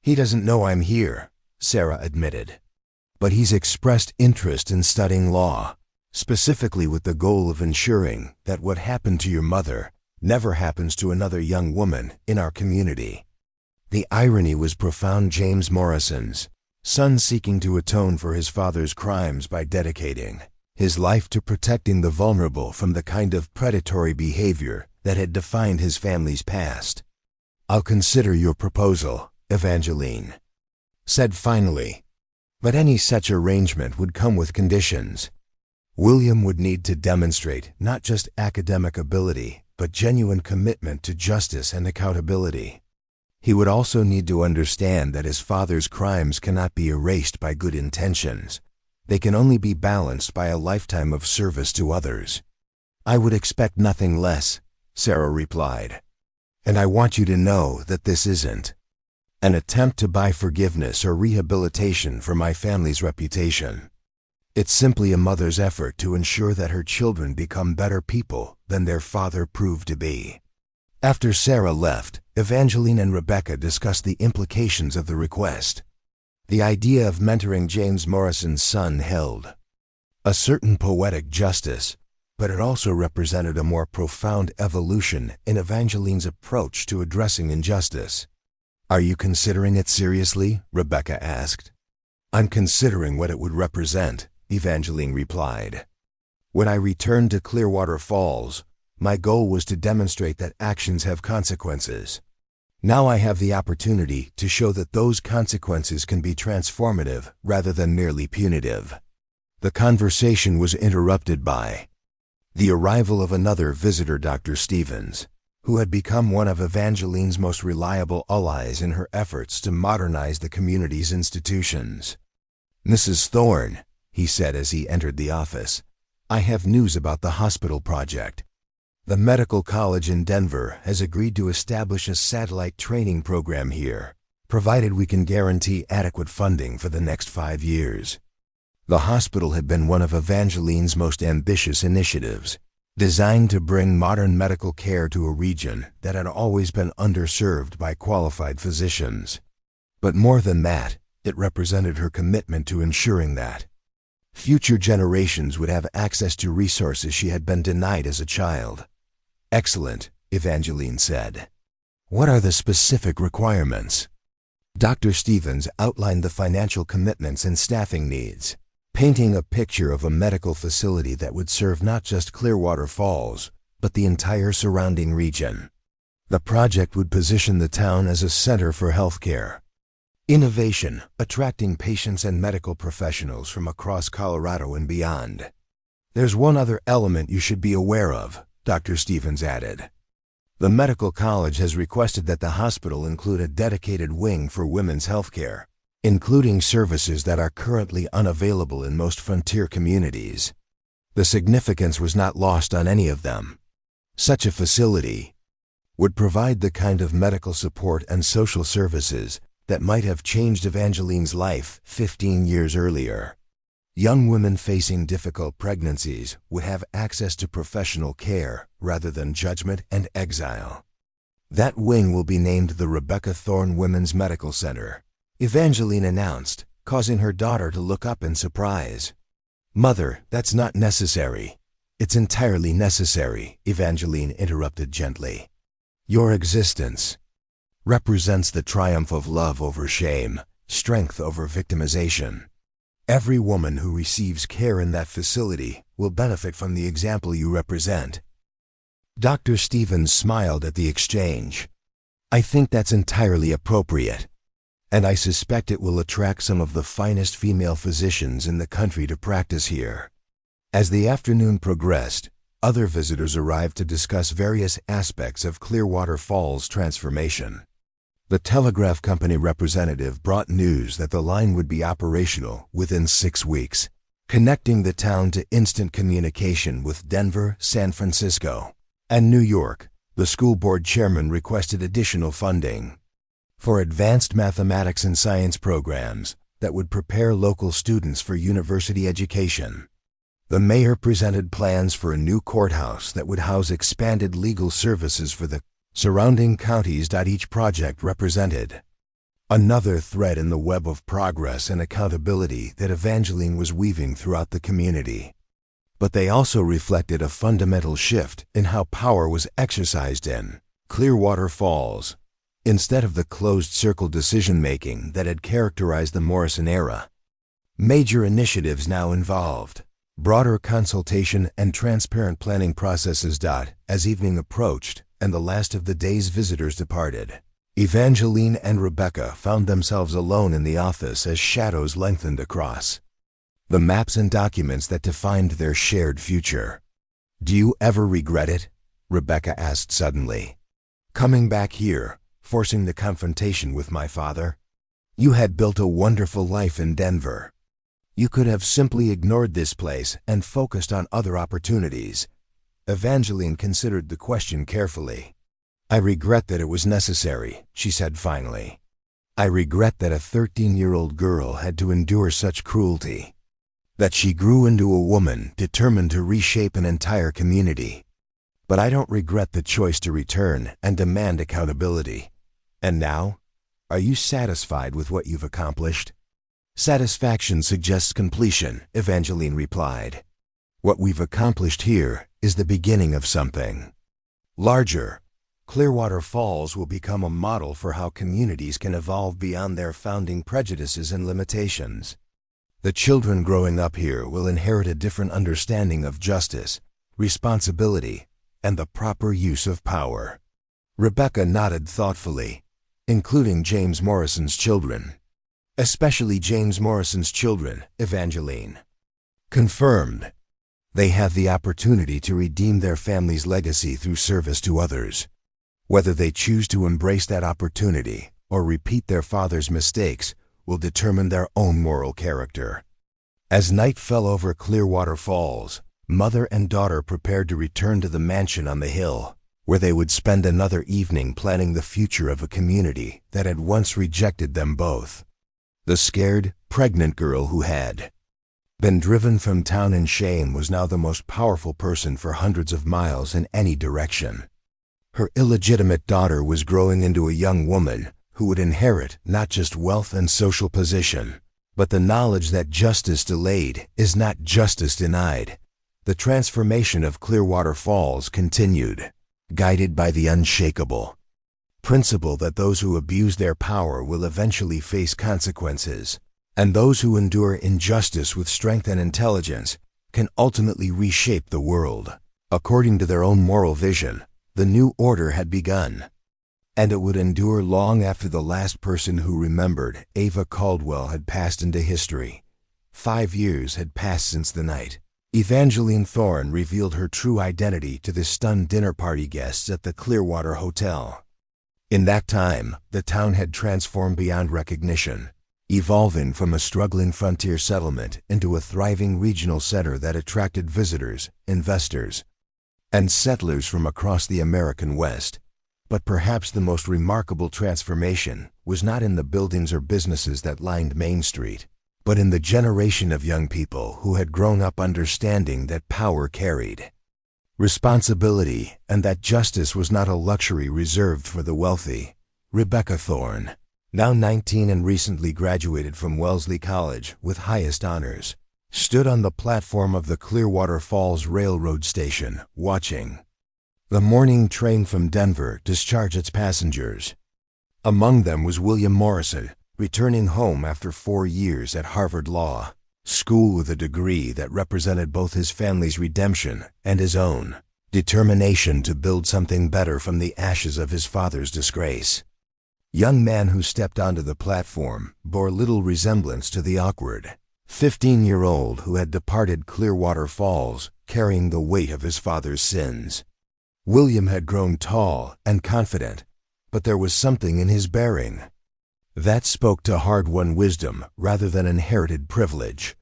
Speaker 1: He doesn't know I'm here, Sarah admitted. But he's expressed interest in studying law, specifically with the goal of ensuring that what happened to your mother never happens to another young woman in our community. The irony was profound. James Morrison's son seeking to atone for his father's crimes by dedicating his life to protecting the vulnerable from the kind of predatory behavior that had defined his family's past. I'll consider your proposal, Evangeline said finally. But any such arrangement would come with conditions. William would need to demonstrate not just academic ability, but genuine commitment to justice and accountability. He would also need to understand that his father's crimes cannot be erased by good intentions. They can only be balanced by a lifetime of service to others. I would expect nothing less, Sarah replied. And I want you to know that this isn't an attempt to buy forgiveness or rehabilitation for my family's reputation. It's simply a mother's effort to ensure that her children become better people than their father proved to be. After Sarah left, Evangeline and Rebecca discussed the implications of the request. The idea of mentoring James Morrison's son held a certain poetic justice, but it also represented a more profound evolution in Evangeline's approach to addressing injustice. Are you considering it seriously? Rebecca asked. I'm considering what it would represent, Evangeline replied. When I returned to Clearwater Falls, my goal was to demonstrate that actions have consequences. Now I have the opportunity to show that those consequences can be transformative rather than merely punitive. The conversation was interrupted by the arrival of another visitor, Dr. Stevens, who had become one of Evangeline's most reliable allies in her efforts to modernize the community's institutions. Mrs. Thorne, he said as he entered the office, I have news about the hospital project. The medical college in Denver has agreed to establish a satellite training program here, provided we can guarantee adequate funding for the next 5 years. The hospital had been one of Evangeline's most ambitious initiatives, designed to bring modern medical care to a region that had always been underserved by qualified physicians. But more than that, it represented her commitment to ensuring that future generations would have access to resources she had been denied as a child. Excellent, Evangeline said. What are the specific requirements? Dr. Stevens outlined the financial commitments and staffing needs, painting a picture of a medical facility that would serve not just Clearwater Falls, but the entire surrounding region. The project would position the town as a center for healthcare innovation, attracting patients and medical professionals from across Colorado and beyond. There's one other element you should be aware of, Dr. Stevens added. The medical college has requested that the hospital include a dedicated wing for women's healthcare, including services that are currently unavailable in most frontier communities. The significance was not lost on any of them. Such a facility would provide the kind of medical support and social services that might have changed Evangeline's life 15 years earlier. Young women facing difficult pregnancies would have access to professional care rather than judgment and exile. That wing will be named the Rebecca Thorne Women's Medical Center, Evangeline announced, causing her daughter to look up in surprise. "Mother, that's not necessary." "It's entirely necessary," Evangeline interrupted gently. "Your existence represents the triumph of love over shame, strength over victimization. Every woman who receives care in that facility will benefit from the example you represent." Dr. Stevens smiled at the exchange. "I think that's entirely appropriate, and I suspect it will attract some of the finest female physicians in the country to practice here." As the afternoon progressed, other visitors arrived to discuss various aspects of Clearwater Falls' transformation. The telegraph company representative brought news that the line would be operational within 6 weeks, connecting the town to instant communication with Denver, San Francisco, and New York. The school board chairman requested additional funding for advanced mathematics and science programs that would prepare local students for university education. The mayor presented plans for a new courthouse that would house expanded legal services for the surrounding counties. Each project represented another thread in the web of progress and accountability that Evangeline was weaving throughout the community. But they also reflected a fundamental shift in how power was exercised in Clearwater Falls. Instead of the closed-circle decision-making that had characterized the Morrison era, major initiatives now involved broader consultation and transparent planning processes. As evening approached and the last of the day's visitors departed, Evangeline and Rebecca found themselves alone in the office as shadows lengthened across the maps and documents that defined their shared future. "Do you ever regret it?" Rebecca asked suddenly. "Coming back here, forcing the confrontation with my father? You had built a wonderful life in Denver. You could have simply ignored this place and focused on other opportunities." Evangeline considered the question carefully. "I regret that it was necessary," she said finally. "I regret that a 13-year-old girl had to endure such cruelty, that she grew into a woman determined to reshape an entire community. But I don't regret the choice to return and demand accountability." "And now, are you satisfied with what you've accomplished?" "Satisfaction suggests completion," Evangeline replied. "What we've accomplished here is the beginning of something larger. Clearwater Falls will become a model for how communities can evolve beyond their founding prejudices and limitations. The children growing up here will inherit a different understanding of justice, responsibility, and the proper use of power." Rebecca nodded thoughtfully. "Including James Morrison's children." "Especially James Morrison's children," Evangeline confirmed. "They have the opportunity to redeem their family's legacy through service to others. Whether they choose to embrace that opportunity or repeat their father's mistakes will determine their own moral character." As night fell over Clearwater Falls, mother and daughter prepared to return to the mansion on the hill, where they would spend another evening planning the future of a community that had once rejected them both. The scared, pregnant girl who had been driven from town in shame was now the most powerful person for hundreds of miles in any direction. Her illegitimate daughter was growing into a young woman who would inherit not just wealth and social position, but the knowledge that justice delayed is not justice denied. The transformation of Clearwater Falls continued, guided by the unshakable principle that those who abuse their power will eventually face consequences, and those who endure injustice with strength and intelligence can ultimately reshape the world. According to their own moral vision, the new order had begun, and it would endure long after the last person who remembered Ava Caldwell had passed into history. 5 years had passed since the night Evangeline Thorne revealed her true identity to the stunned dinner party guests at the Clearwater Hotel. In that time, the town had transformed beyond recognition, evolving from a struggling frontier settlement into a thriving regional center that attracted visitors, investors, and settlers from across the American West. But perhaps the most remarkable transformation was not in the buildings or businesses that lined Main Street, but in the generation of young people who had grown up understanding that power carried responsibility and that justice was not a luxury reserved for the wealthy. Rebecca Thorne, now 19 and recently graduated from Wellesley College with highest honors, stood on the platform of the Clearwater Falls Railroad Station, watching the morning train from Denver discharge its passengers. Among them was William Morrison, returning home after 4 years at Harvard Law School with a degree that represented both his family's redemption and his own determination to build something better from the ashes of his father's disgrace. Young man who stepped onto the platform bore little resemblance to the awkward 15-year-old who had departed Clearwater Falls carrying the weight of his father's sins. William had grown tall and confident, but there was something in his bearing that spoke to hard-won wisdom rather than inherited privilege.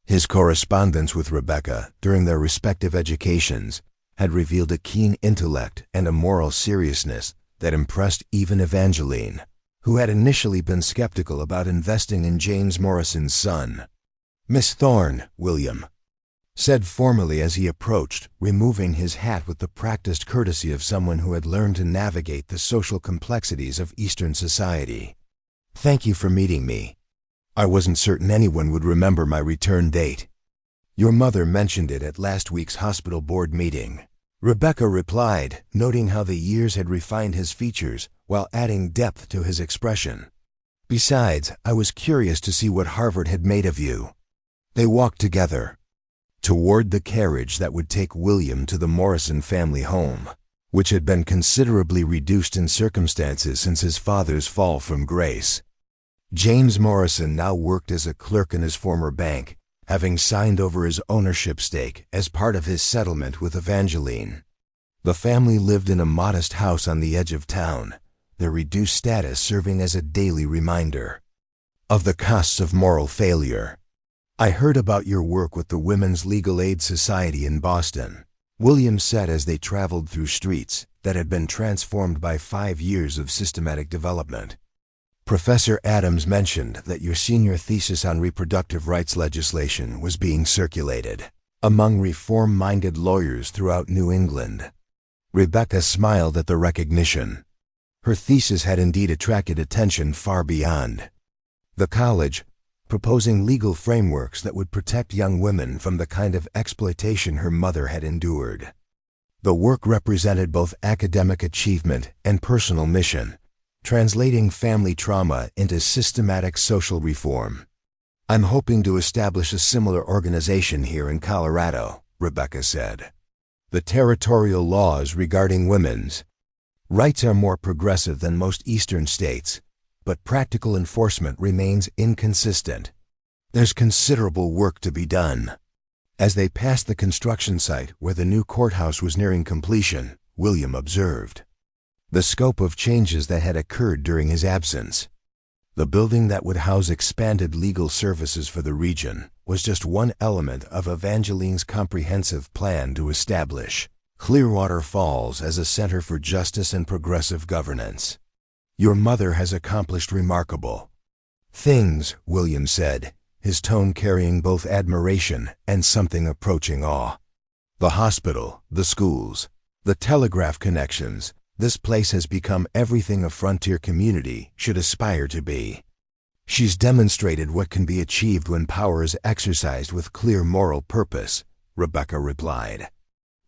Speaker 1: His correspondence with Rebecca during their respective educations had revealed a keen intellect and a moral seriousness that impressed even Evangeline, who had initially been skeptical about investing in James Morrison's son. "Miss Thorne," William said formally as he approached, removing his hat with the practiced courtesy of someone who had learned to navigate the social complexities of Eastern society. "Thank you for meeting me. I wasn't certain anyone would remember my return date. Your mother mentioned it at last week's hospital board meeting." Rebecca replied, noting how the years had refined his features while adding depth to his expression. "Besides, I was curious to see what Harvard had made of you." They walked together toward the carriage that would take William to the Morrison family home, which had been considerably reduced in circumstances since his father's fall from grace. James Morrison now worked as a clerk in his former bank, having signed over his ownership stake as part of his settlement with Evangeline. The family lived in a modest house on the edge of town, their reduced status serving as a daily reminder of the costs of moral failure. "I heard about your work with the Women's Legal Aid Society in Boston," William said as they traveled through streets that had been transformed by 5 years of systematic development. "Professor Adams mentioned that your senior thesis on reproductive rights legislation was being circulated among reform-minded lawyers throughout New England." Rebecca smiled at the recognition. Her thesis had indeed attracted attention far beyond the college, proposing legal frameworks that would protect young women from the kind of exploitation her mother had endured. The work represented both academic achievement and personal mission, translating family trauma into systematic social reform. "I'm hoping to establish a similar organization here in Colorado," Rebecca said. "The territorial laws regarding women's rights are more progressive than most Eastern states, but practical enforcement remains inconsistent. There's considerable work to be done." As they passed the construction site where the new courthouse was nearing completion, William observed the scope of changes that had occurred during his absence. The building that would house expanded legal services for the region was just one element of Evangeline's comprehensive plan to establish Clearwater Falls as a center for justice and progressive governance. "Your mother has accomplished remarkable things," William said, his tone carrying both admiration and something approaching awe. "The hospital, the schools, the telegraph connections, this place has become everything a frontier community should aspire to be. She's demonstrated what can be achieved when power is exercised with clear moral purpose," Rebecca replied.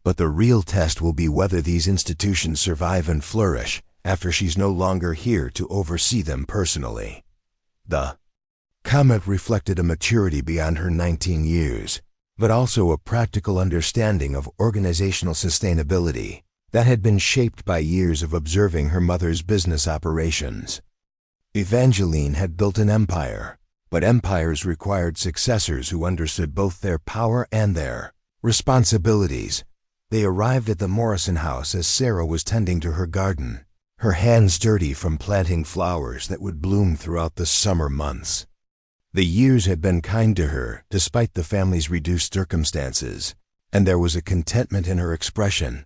Speaker 1: "But the real test will be whether these institutions survive and flourish after she's no longer here to oversee them personally." The comment reflected a maturity beyond her 19 years, but also a practical understanding of organizational sustainability that had been shaped by years of observing her mother's business operations. Evangeline had built an empire, but empires required successors who understood both their power and their responsibilities. They arrived at the Morrison house as Sarah was tending to her garden, her hands dirty from planting flowers that would bloom throughout the summer months. The years had been kind to her despite the family's reduced circumstances, and there was a contentment in her expression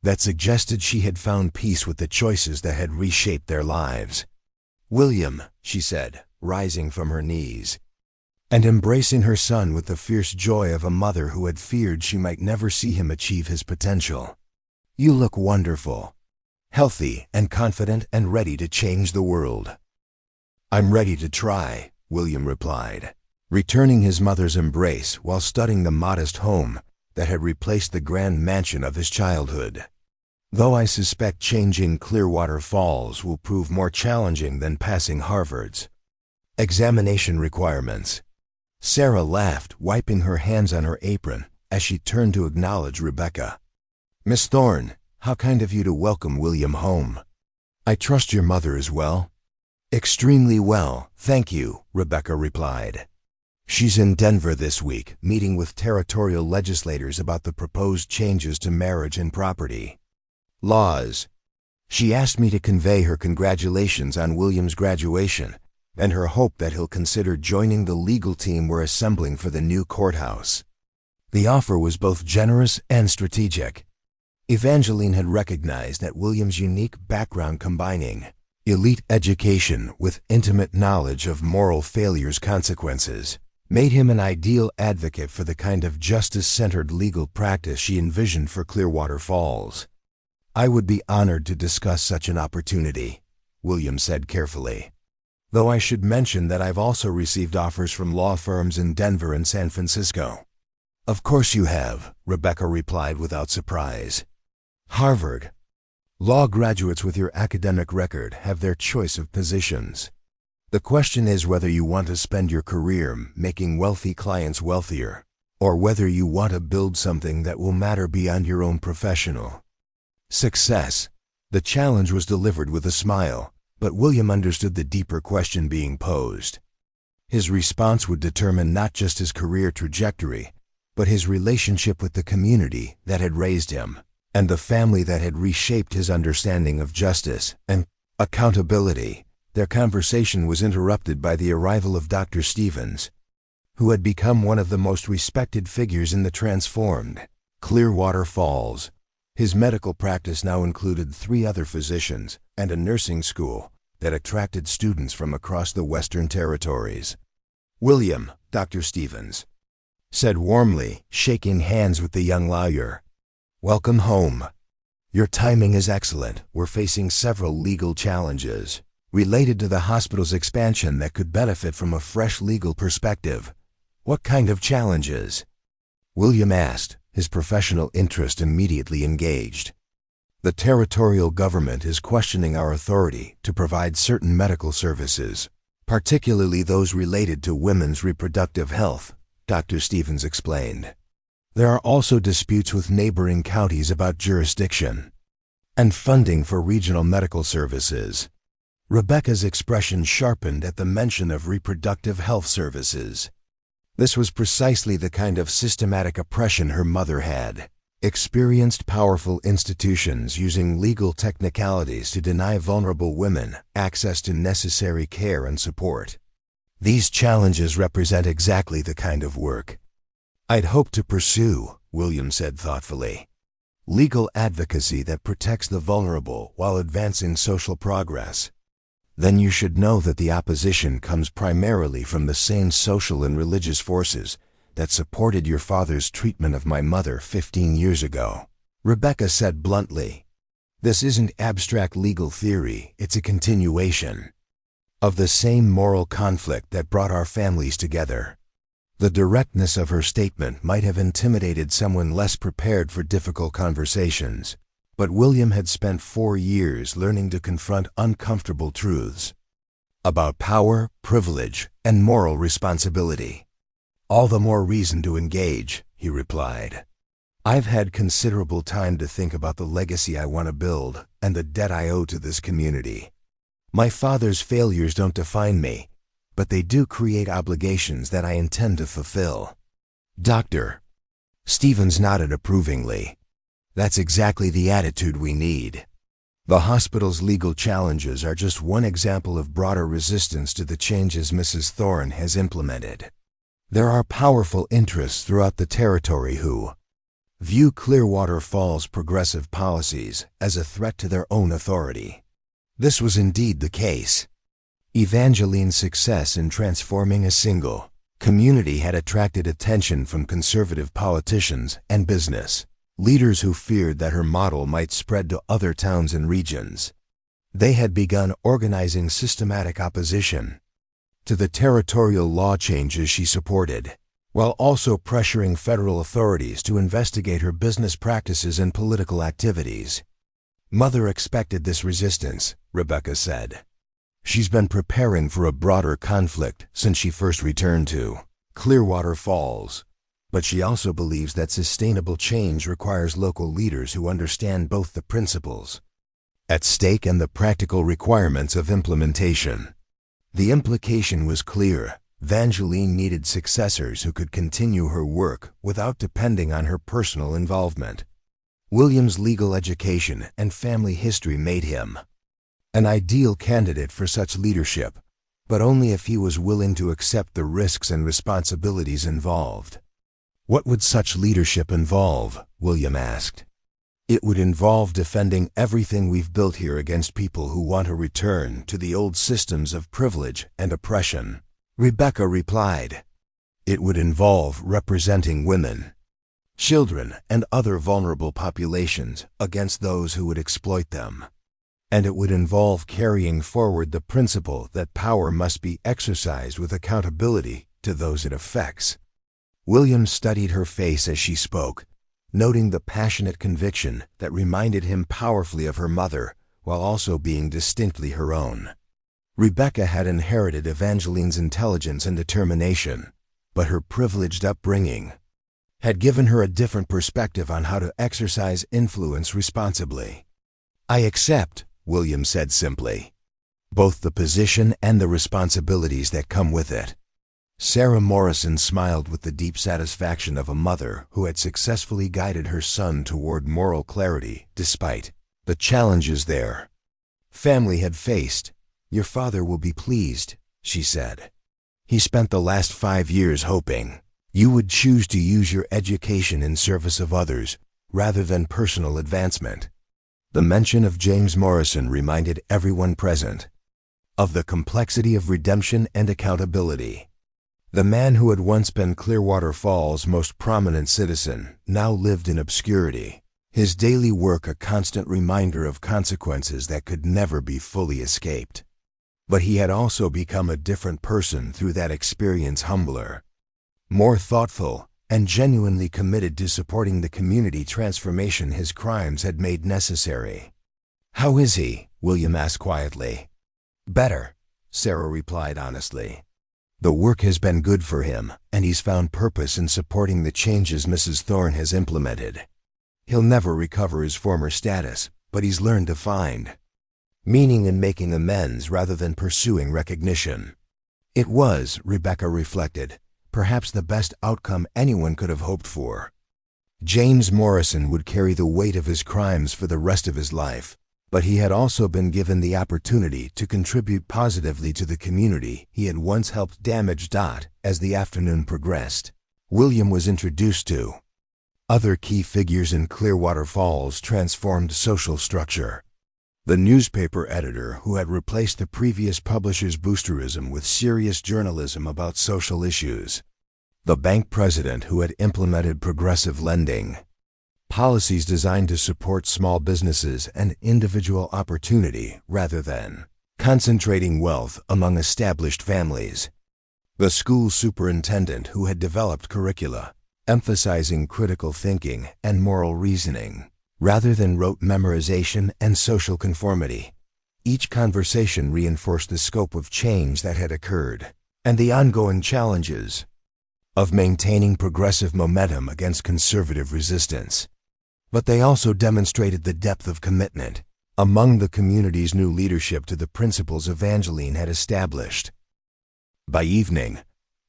Speaker 1: that suggested she had found peace with the choices that had reshaped their lives. "William," she said, rising from her knees, and embracing her son with the fierce joy of a mother who had feared she might never see him achieve his potential. "You look wonderful, healthy and confident and ready to change the world." "I'm ready to try," William replied, returning his mother's embrace while studying the modest home that had replaced the grand mansion of his childhood. "Though I suspect changing Clearwater Falls will prove more challenging than passing Harvard's examination requirements." Sarah laughed, wiping her hands on her apron as she turned to acknowledge Rebecca. "Miss Thorne, how kind of you to welcome William home. I trust your mother is well?" "Extremely well, thank you," Rebecca replied. "She's in Denver this week, meeting with territorial legislators about the proposed changes to marriage and property laws. She asked me to convey her congratulations on William's graduation and her hope that he'll consider joining the legal team we're assembling for the new courthouse." The offer was both generous and strategic. Evangeline had recognized that William's unique background, combining elite education with intimate knowledge of moral failure's consequences, made him an ideal advocate for the kind of justice-centered legal practice she envisioned for Clearwater Falls. "I would be honored to discuss such an opportunity," William said carefully. "Though I should mention that I've also received offers from law firms in Denver and San Francisco." "Of course you have," Rebecca replied without surprise. "Harvard law graduates with your academic record have their choice of positions. The question is whether you want to spend your career making wealthy clients wealthier, or whether you want to build something that will matter beyond your own professional success." The challenge was delivered with a smile, but William understood the deeper question being posed. His response would determine not just his career trajectory, but his relationship with the community that had raised him, and the family that had reshaped his understanding of justice and accountability. Their conversation was interrupted by the arrival of Dr. Stevens, who had become one of the most respected figures in the transformed Clearwater Falls. His medical practice now included 3 other physicians and a nursing school that attracted students from across the Western Territories. "William," Dr. Stevens said warmly, shaking hands with the young lawyer, "welcome home. Your timing is excellent. We're facing several legal challenges related to the hospital's expansion that could benefit from a fresh legal perspective." "What kind of challenges?" William asked, his professional interest immediately engaged. "The territorial government is questioning our authority to provide certain medical services, particularly those related to women's reproductive health," Dr. Stevens explained. "There are also disputes with neighboring counties about jurisdiction and funding for regional medical services." Rebecca's expression sharpened at the mention of reproductive health services. This was precisely the kind of systematic oppression her mother had experienced. Powerful institutions using legal technicalities to deny vulnerable women access to necessary care and support. "These challenges represent exactly the kind of work I'd hoped to pursue," William said thoughtfully. "Legal advocacy that protects the vulnerable while advancing social progress." "Then you should know that the opposition comes primarily from the same social and religious forces that supported your father's treatment of my mother 15 years ago," Rebecca said bluntly. "This isn't abstract legal theory, it's a continuation of the same moral conflict that brought our families together." The directness of her statement might have intimidated someone less prepared for difficult conversations, but William had spent 4 years learning to confront uncomfortable truths about power, privilege, and moral responsibility. "All the more reason to engage," he replied. "I've had considerable time to think about the legacy I want to build and the debt I owe to this community. My father's failures don't define me, but they do create obligations that I intend to fulfill." Dr. Stevens nodded approvingly. "That's exactly the attitude we need." The hospital's legal challenges are just one example of broader resistance to the changes Mrs. Thorne has implemented. There are powerful interests throughout the territory who view Clearwater Falls' progressive policies as a threat to their own authority. This was indeed the case. Evangeline's success in transforming a single community had attracted attention from conservative politicians and business leaders who feared that her model might spread to other towns and regions. They had begun organizing systematic opposition to the territorial law changes she supported, while also pressuring federal authorities to investigate her business practices and political activities. "Mother expected this resistance," Rebecca said. "She's been preparing for a broader conflict since she first returned to Clearwater Falls. But she also believes that sustainable change requires local leaders who understand both the principles at stake and the practical requirements of implementation." The implication was clear. Evangeline needed successors who could continue her work without depending on her personal involvement. William's legal education and family history made him an ideal candidate for such leadership, but only if he was willing to accept the risks and responsibilities involved. "What would such leadership involve?" William asked. "It would involve defending everything we've built here against people who want to return to the old systems of privilege and oppression," Rebecca replied. "It would involve representing women, children, and other vulnerable populations against those who would exploit them. And it would involve carrying forward the principle that power must be exercised with accountability to those it affects." William studied her face as she spoke, noting the passionate conviction that reminded him powerfully of her mother while also being distinctly her own. Rebecca had inherited Evangeline's intelligence and determination, but her privileged upbringing had given her a different perspective on how to exercise influence responsibly. "I accept," William said simply, "both the position and the responsibilities that come with it." Sarah Morrison smiled with the deep satisfaction of a mother who had successfully guided her son toward moral clarity despite the challenges their family had faced. "Your father will be pleased," she said. "He spent the last 5 years hoping you would choose to use your education in service of others rather than personal advancement." The mention of James Morrison reminded everyone present of the complexity of redemption and accountability. The man who had once been Clearwater Falls' most prominent citizen now lived in obscurity, his daily work a constant reminder of consequences that could never be fully escaped. But he had also become a different person through that experience, humbler, more thoughtful, and genuinely committed to supporting the community transformation his crimes had made necessary. "How is he?" William asked quietly. "Better," Sarah replied honestly. "The work has been good for him, and he's found purpose in supporting the changes Mrs. Thorne has implemented. He'll never recover his former status, but he's learned to find meaning in making amends rather than pursuing recognition." It was, Rebecca reflected, perhaps the best outcome anyone could have hoped for. James Morrison would carry the weight of his crimes for the rest of his life, but he had also been given the opportunity to contribute positively to the community he had once helped damage. As the afternoon progressed, William was introduced to other key figures in Clearwater Falls' transformed social structure. The newspaper editor who had replaced the previous publisher's boosterism with serious journalism about social issues. The bank president who had implemented progressive lending policies designed to support small businesses and individual opportunity rather than concentrating wealth among established families. The school superintendent who had developed curricula emphasizing critical thinking and moral reasoning rather than rote memorization and social conformity. Each conversation reinforced the scope of change that had occurred and the ongoing challenges of maintaining progressive momentum against conservative resistance. But they also demonstrated the depth of commitment among the community's new leadership to the principles Evangeline had established. By evening,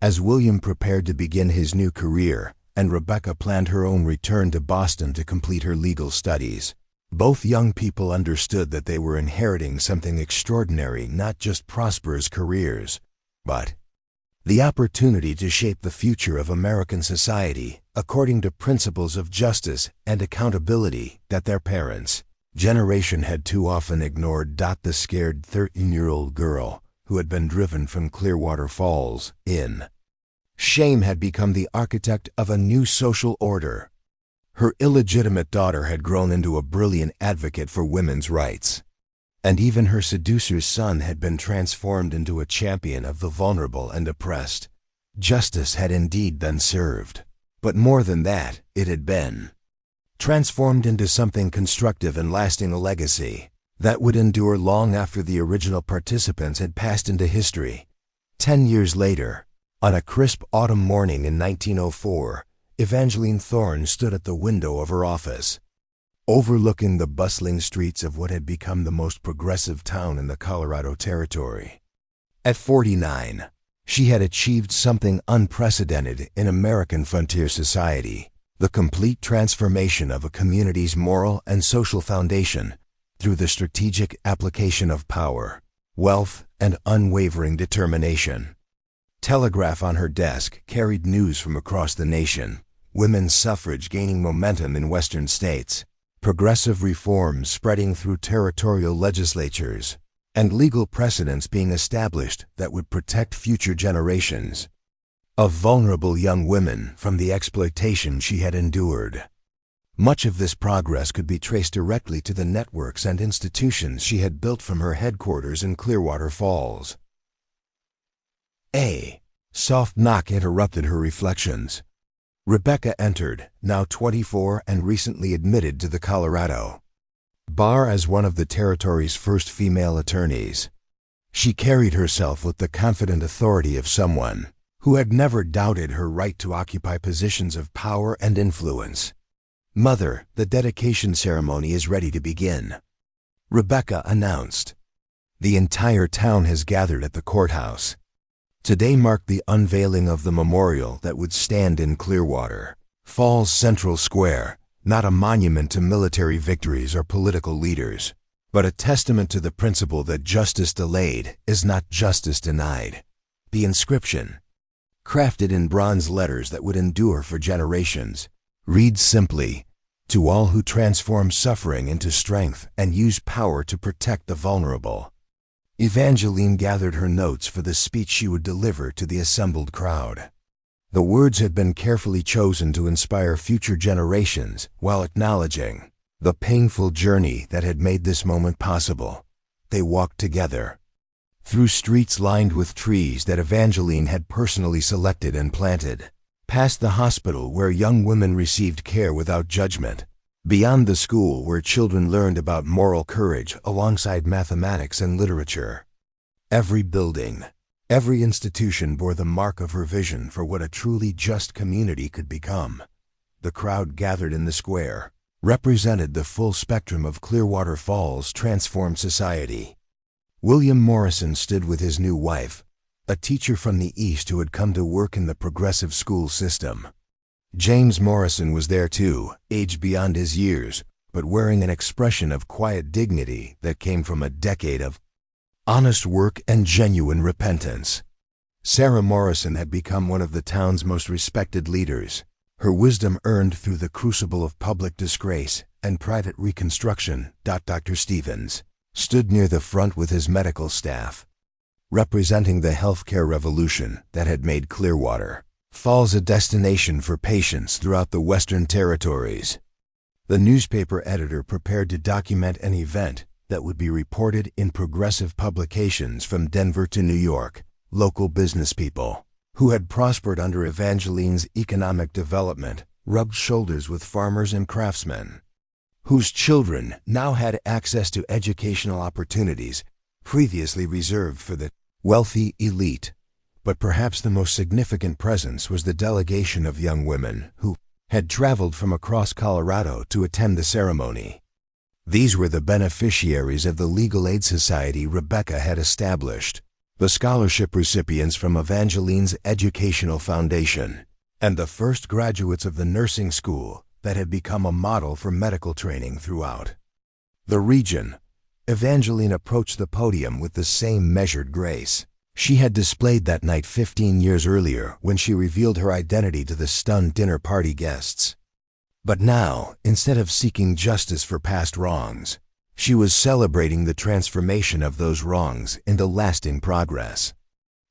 Speaker 1: as William prepared to begin his new career, and Rebecca planned her own return to Boston to complete her legal studies, both young people understood that they were inheriting something extraordinary, not just prosperous careers, but the opportunity to shape the future of American society according to principles of justice and accountability that their parents' generation had too often ignored. The scared 13-year-old girl who had been driven from Clearwater Falls in shame had become the architect of a new social order. Her illegitimate daughter had grown into a brilliant advocate for women's rights, and even her seducer's son had been transformed into a champion of the vulnerable and oppressed. Justice had indeed been served, but more than that, it had been transformed into something constructive and lasting, a legacy that would endure long after the original participants had passed into history. 10 years later, on a crisp autumn morning in 1904, Evangeline Thorne stood at the window of her office, overlooking the bustling streets of what had become the most progressive town in the Colorado Territory. At 49, she had achieved something unprecedented in American frontier society: the complete transformation of a community's moral and social foundation through the strategic application of power, wealth, and unwavering determination. Telegraph on her desk carried news from across the nation: women's suffrage gaining momentum in western states, progressive reforms spreading through territorial legislatures, and legal precedents being established that would protect future generations of vulnerable young women from the exploitation she had endured. Much of this progress could be traced directly to the networks and institutions she had built from her headquarters in Clearwater Falls. A soft knock interrupted her reflections. Rebecca entered, now 24 and recently admitted to the Colorado bar as one of the territory's first female attorneys. She carried herself with the confident authority of someone who had never doubted her right to occupy positions of power and influence. "Mother, the dedication ceremony is ready to begin," Rebecca announced. "The entire town has gathered at the courthouse. Today marked the unveiling of the memorial that would stand in Clearwater Falls Central Square, not a monument to military victories or political leaders, but a testament to the principle that justice delayed is not justice denied." The inscription, crafted in bronze letters that would endure for generations, reads simply, "To all who transform suffering into strength and use power to protect the vulnerable." Evangeline gathered her notes for the speech she would deliver to the assembled crowd. The words had been carefully chosen to inspire future generations while acknowledging the painful journey that had made this moment possible. They walked together through streets lined with trees that Evangeline had personally selected and planted, past the hospital where young women received care without judgment, beyond the school where children learned about moral courage alongside mathematics and literature. Every building, every institution bore the mark of her vision for what a truly just community could become. The crowd gathered in the square represented the full spectrum of Clearwater Falls' transformed society. William Morrison stood with his new wife, a teacher from the East who had come to work in the progressive school system. James Morrison was there too, aged beyond his years, but wearing an expression of quiet dignity that came from a decade of honest work and genuine repentance. Sarah Morrison had become one of the town's most respected leaders, her wisdom earned through the crucible of public disgrace and private reconstruction. Dr. Stevens stood near the front with his medical staff, representing the healthcare revolution that had made Clearwater Falls a destination for patients throughout the Western Territories. The newspaper editor prepared to document an event that would be reported in progressive publications from Denver to New York. Local business people who had prospered under Evangeline's economic development rubbed shoulders with farmers and craftsmen whose children now had access to educational opportunities previously reserved for the wealthy elite. But perhaps the most significant presence was the delegation of young women who had traveled from across Colorado to attend the ceremony. These were the beneficiaries of the legal aid society Rebecca had established, the scholarship recipients from Evangeline's educational foundation, and the first graduates of the nursing school that had become a model for medical training throughout the region. Evangeline approached the podium with the same measured grace, she had displayed that night 15 years earlier when she revealed her identity to the stunned dinner party guests. But now, instead of seeking justice for past wrongs, she was celebrating the transformation of those wrongs into lasting progress.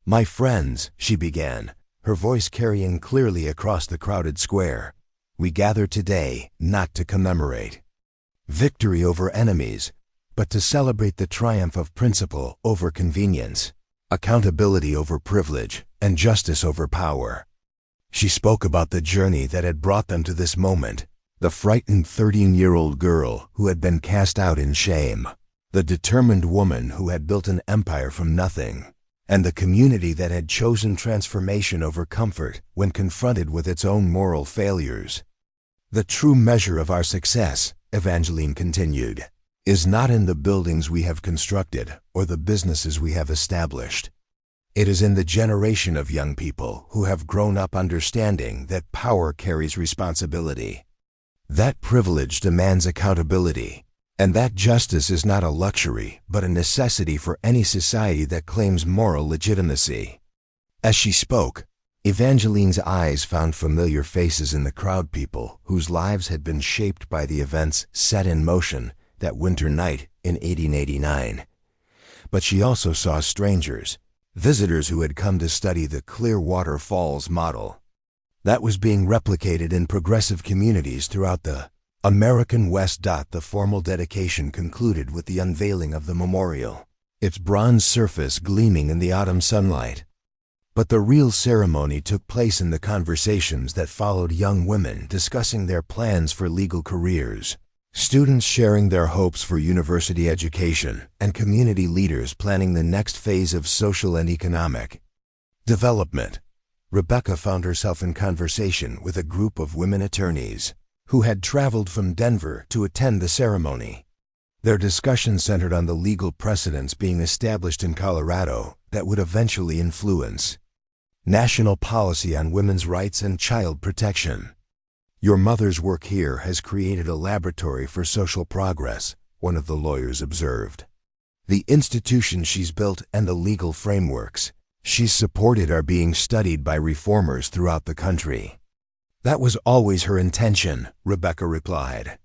Speaker 1: "My friends," she began, her voice carrying clearly across the crowded square, "we gather today not to commemorate victory over enemies, but to celebrate the triumph of principle over convenience, accountability over privilege, and justice over power." She spoke about the journey that had brought them to this moment, the frightened 13-year-old girl who had been cast out in shame, the determined woman who had built an empire from nothing, and the community that had chosen transformation over comfort when confronted with its own moral failures. "The true measure of our success," Evangeline continued, "is not in the buildings we have constructed or the businesses we have established. It is in the generation of young people who have grown up understanding that power carries responsibility, that privilege demands accountability, and that justice is not a luxury but a necessity for any society that claims moral legitimacy." As she spoke, Evangeline's eyes found familiar faces in the crowd, people whose lives had been shaped by the events set in motion that winter night in 1889. But she also saw strangers, visitors who had come to study the Clearwater Falls model that was being replicated in progressive communities throughout the American West. The formal dedication concluded with the unveiling of the memorial, its bronze surface gleaming in the autumn sunlight. But the real ceremony took place in the conversations that followed, young women discussing their plans for legal careers, students sharing their hopes for university education, and community leaders planning the next phase of social and economic development. Rebecca found herself in conversation with a group of women attorneys who had traveled from Denver to attend the ceremony. Their discussion centered on the legal precedents being established in Colorado that would eventually influence national policy on women's rights and child protection. "Your mother's work here has created a laboratory for social progress," one of the lawyers observed. "The institutions she's built and the legal frameworks she's supported are being studied by reformers throughout the country." "That was always her intention," Rebecca replied.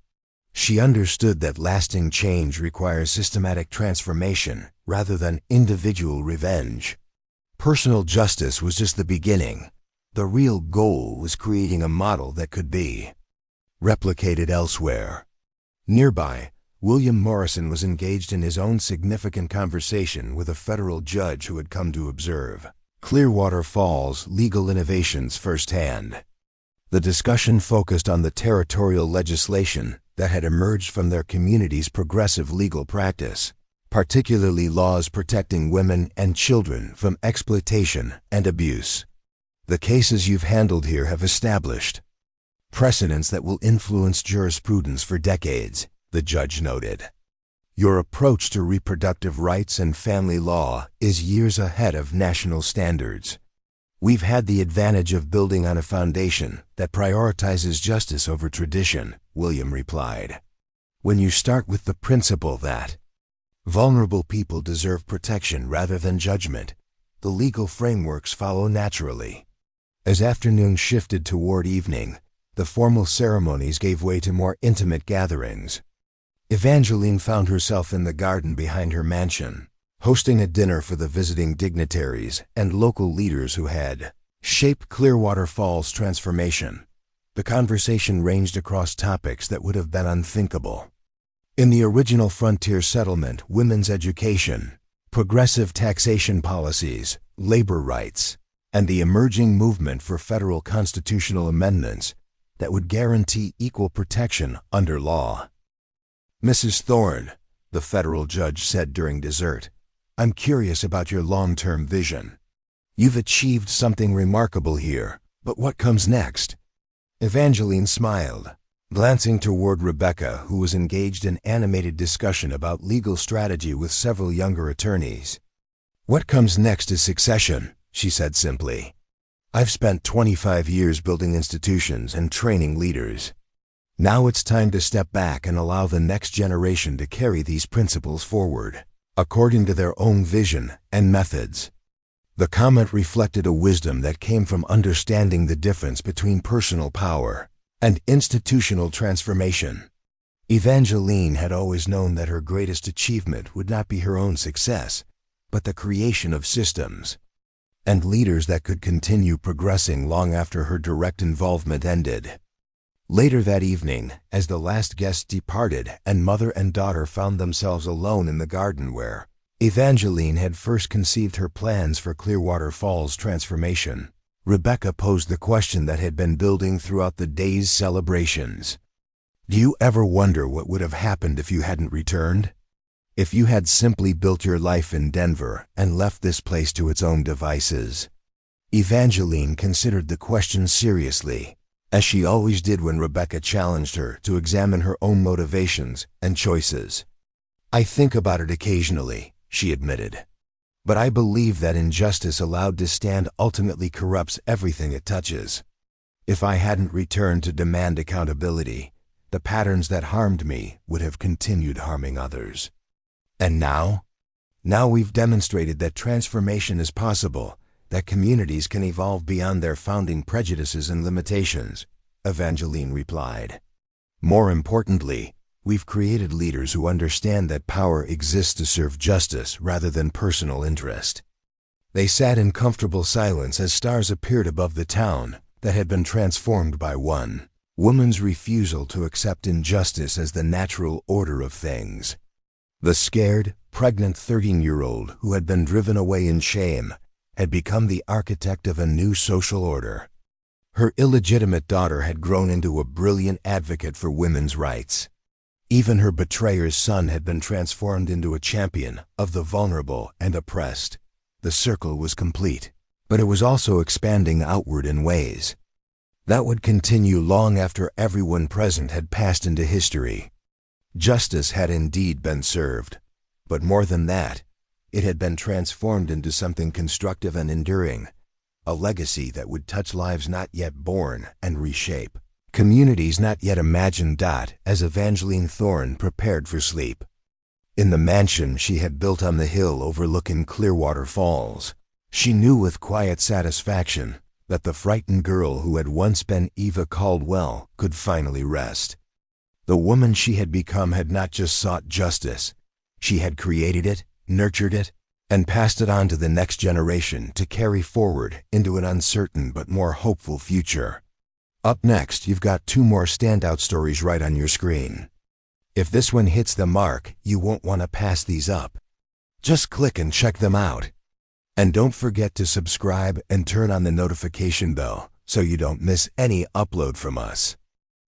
Speaker 1: She understood that lasting change requires systematic transformation rather than individual revenge. Personal justice was just the beginning. The real goal was creating a model that could be replicated elsewhere. Nearby, William Morrison was engaged in his own significant conversation with a federal judge who had come to observe Clearwater Falls legal innovations firsthand. The discussion focused on the territorial legislation that had emerged from their community's progressive legal practice, particularly laws protecting women and children from exploitation and abuse. "The cases you've handled here have established precedents that will influence jurisprudence for decades," the judge noted. "Your approach to reproductive rights and family law is years ahead of national standards. We've had the advantage of building on a foundation that prioritizes justice over tradition," William replied. "When you start with the principle that vulnerable people deserve protection rather than judgment, the legal frameworks follow naturally." As afternoon shifted toward evening, the formal ceremonies gave way to more intimate gatherings. Evangeline found herself in the garden behind her mansion, hosting a dinner for the visiting dignitaries and local leaders who had shaped Clearwater Falls' transformation. The conversation ranged across topics that would have been unthinkable in the original frontier settlement: women's education, progressive taxation policies, labor rights, and the emerging movement for federal constitutional amendments that would guarantee equal protection under law. "Mrs. Thorne," the federal judge said during dessert, "I'm curious about your long-term vision. You've achieved something remarkable here, but what comes next?" Evangeline smiled, glancing toward Rebecca, who was engaged in animated discussion about legal strategy with several younger attorneys. "What comes next is succession," she said simply. "I've spent 25 years building institutions and training leaders. Now it's time to step back and allow the next generation to carry these principles forward, according to their own vision and methods." The comment reflected a wisdom that came from understanding the difference between personal power and institutional transformation. Evangeline had always known that her greatest achievement would not be her own success, but the creation of systems and leaders that could continue progressing long after her direct involvement ended. Later that evening, as the last guest departed and mother and daughter found themselves alone in the garden where Evangeline had first conceived her plans for Clearwater Falls transformation, Rebecca posed the question that had been building throughout the day's celebrations. Do you ever wonder what would have happened if you hadn't returned? If you had simply built your life in Denver and left this place to its own devices? Evangeline considered the question seriously, as she always did when Rebecca challenged her to examine her own motivations and choices. I think about it occasionally, she admitted. But I believe that injustice allowed to stand ultimately corrupts everything it touches. If I hadn't returned to demand accountability, the patterns that harmed me would have continued harming others. And now? Now we've demonstrated that transformation is possible, that communities can evolve beyond their founding prejudices and limitations, Evangeline replied. More importantly, we've created leaders who understand that power exists to serve justice rather than personal interest. They sat in comfortable silence as stars appeared above the town that had been transformed by one woman's refusal to accept injustice as the natural order of things. The scared, pregnant 13-year-old who had been driven away in shame had become the architect of a new social order. Her illegitimate daughter had grown into a brilliant advocate for women's rights. Even her betrayer's son had been transformed into a champion of the vulnerable and oppressed. The circle was complete, but it was also expanding outward in ways that would continue long after everyone present had passed into history. Justice had indeed been served, but more than that, it had been transformed into something constructive and enduring, a legacy that would touch lives not yet born and reshape communities not yet imagined. As Evangeline Thorne prepared for sleep in the mansion she had built on the hill overlooking Clearwater Falls, she knew with quiet satisfaction that the frightened girl who had once been Eva Caldwell could finally rest. The woman she had become had not just sought justice, she had created it, nurtured it, and passed it on to the next generation to carry forward into an uncertain but more hopeful future. Up next, you've got 2 more standout stories right on your screen. If this one hits the mark, you won't want to pass these up. Just click and check them out. And don't forget to subscribe and turn on the notification bell so you don't miss any upload from us.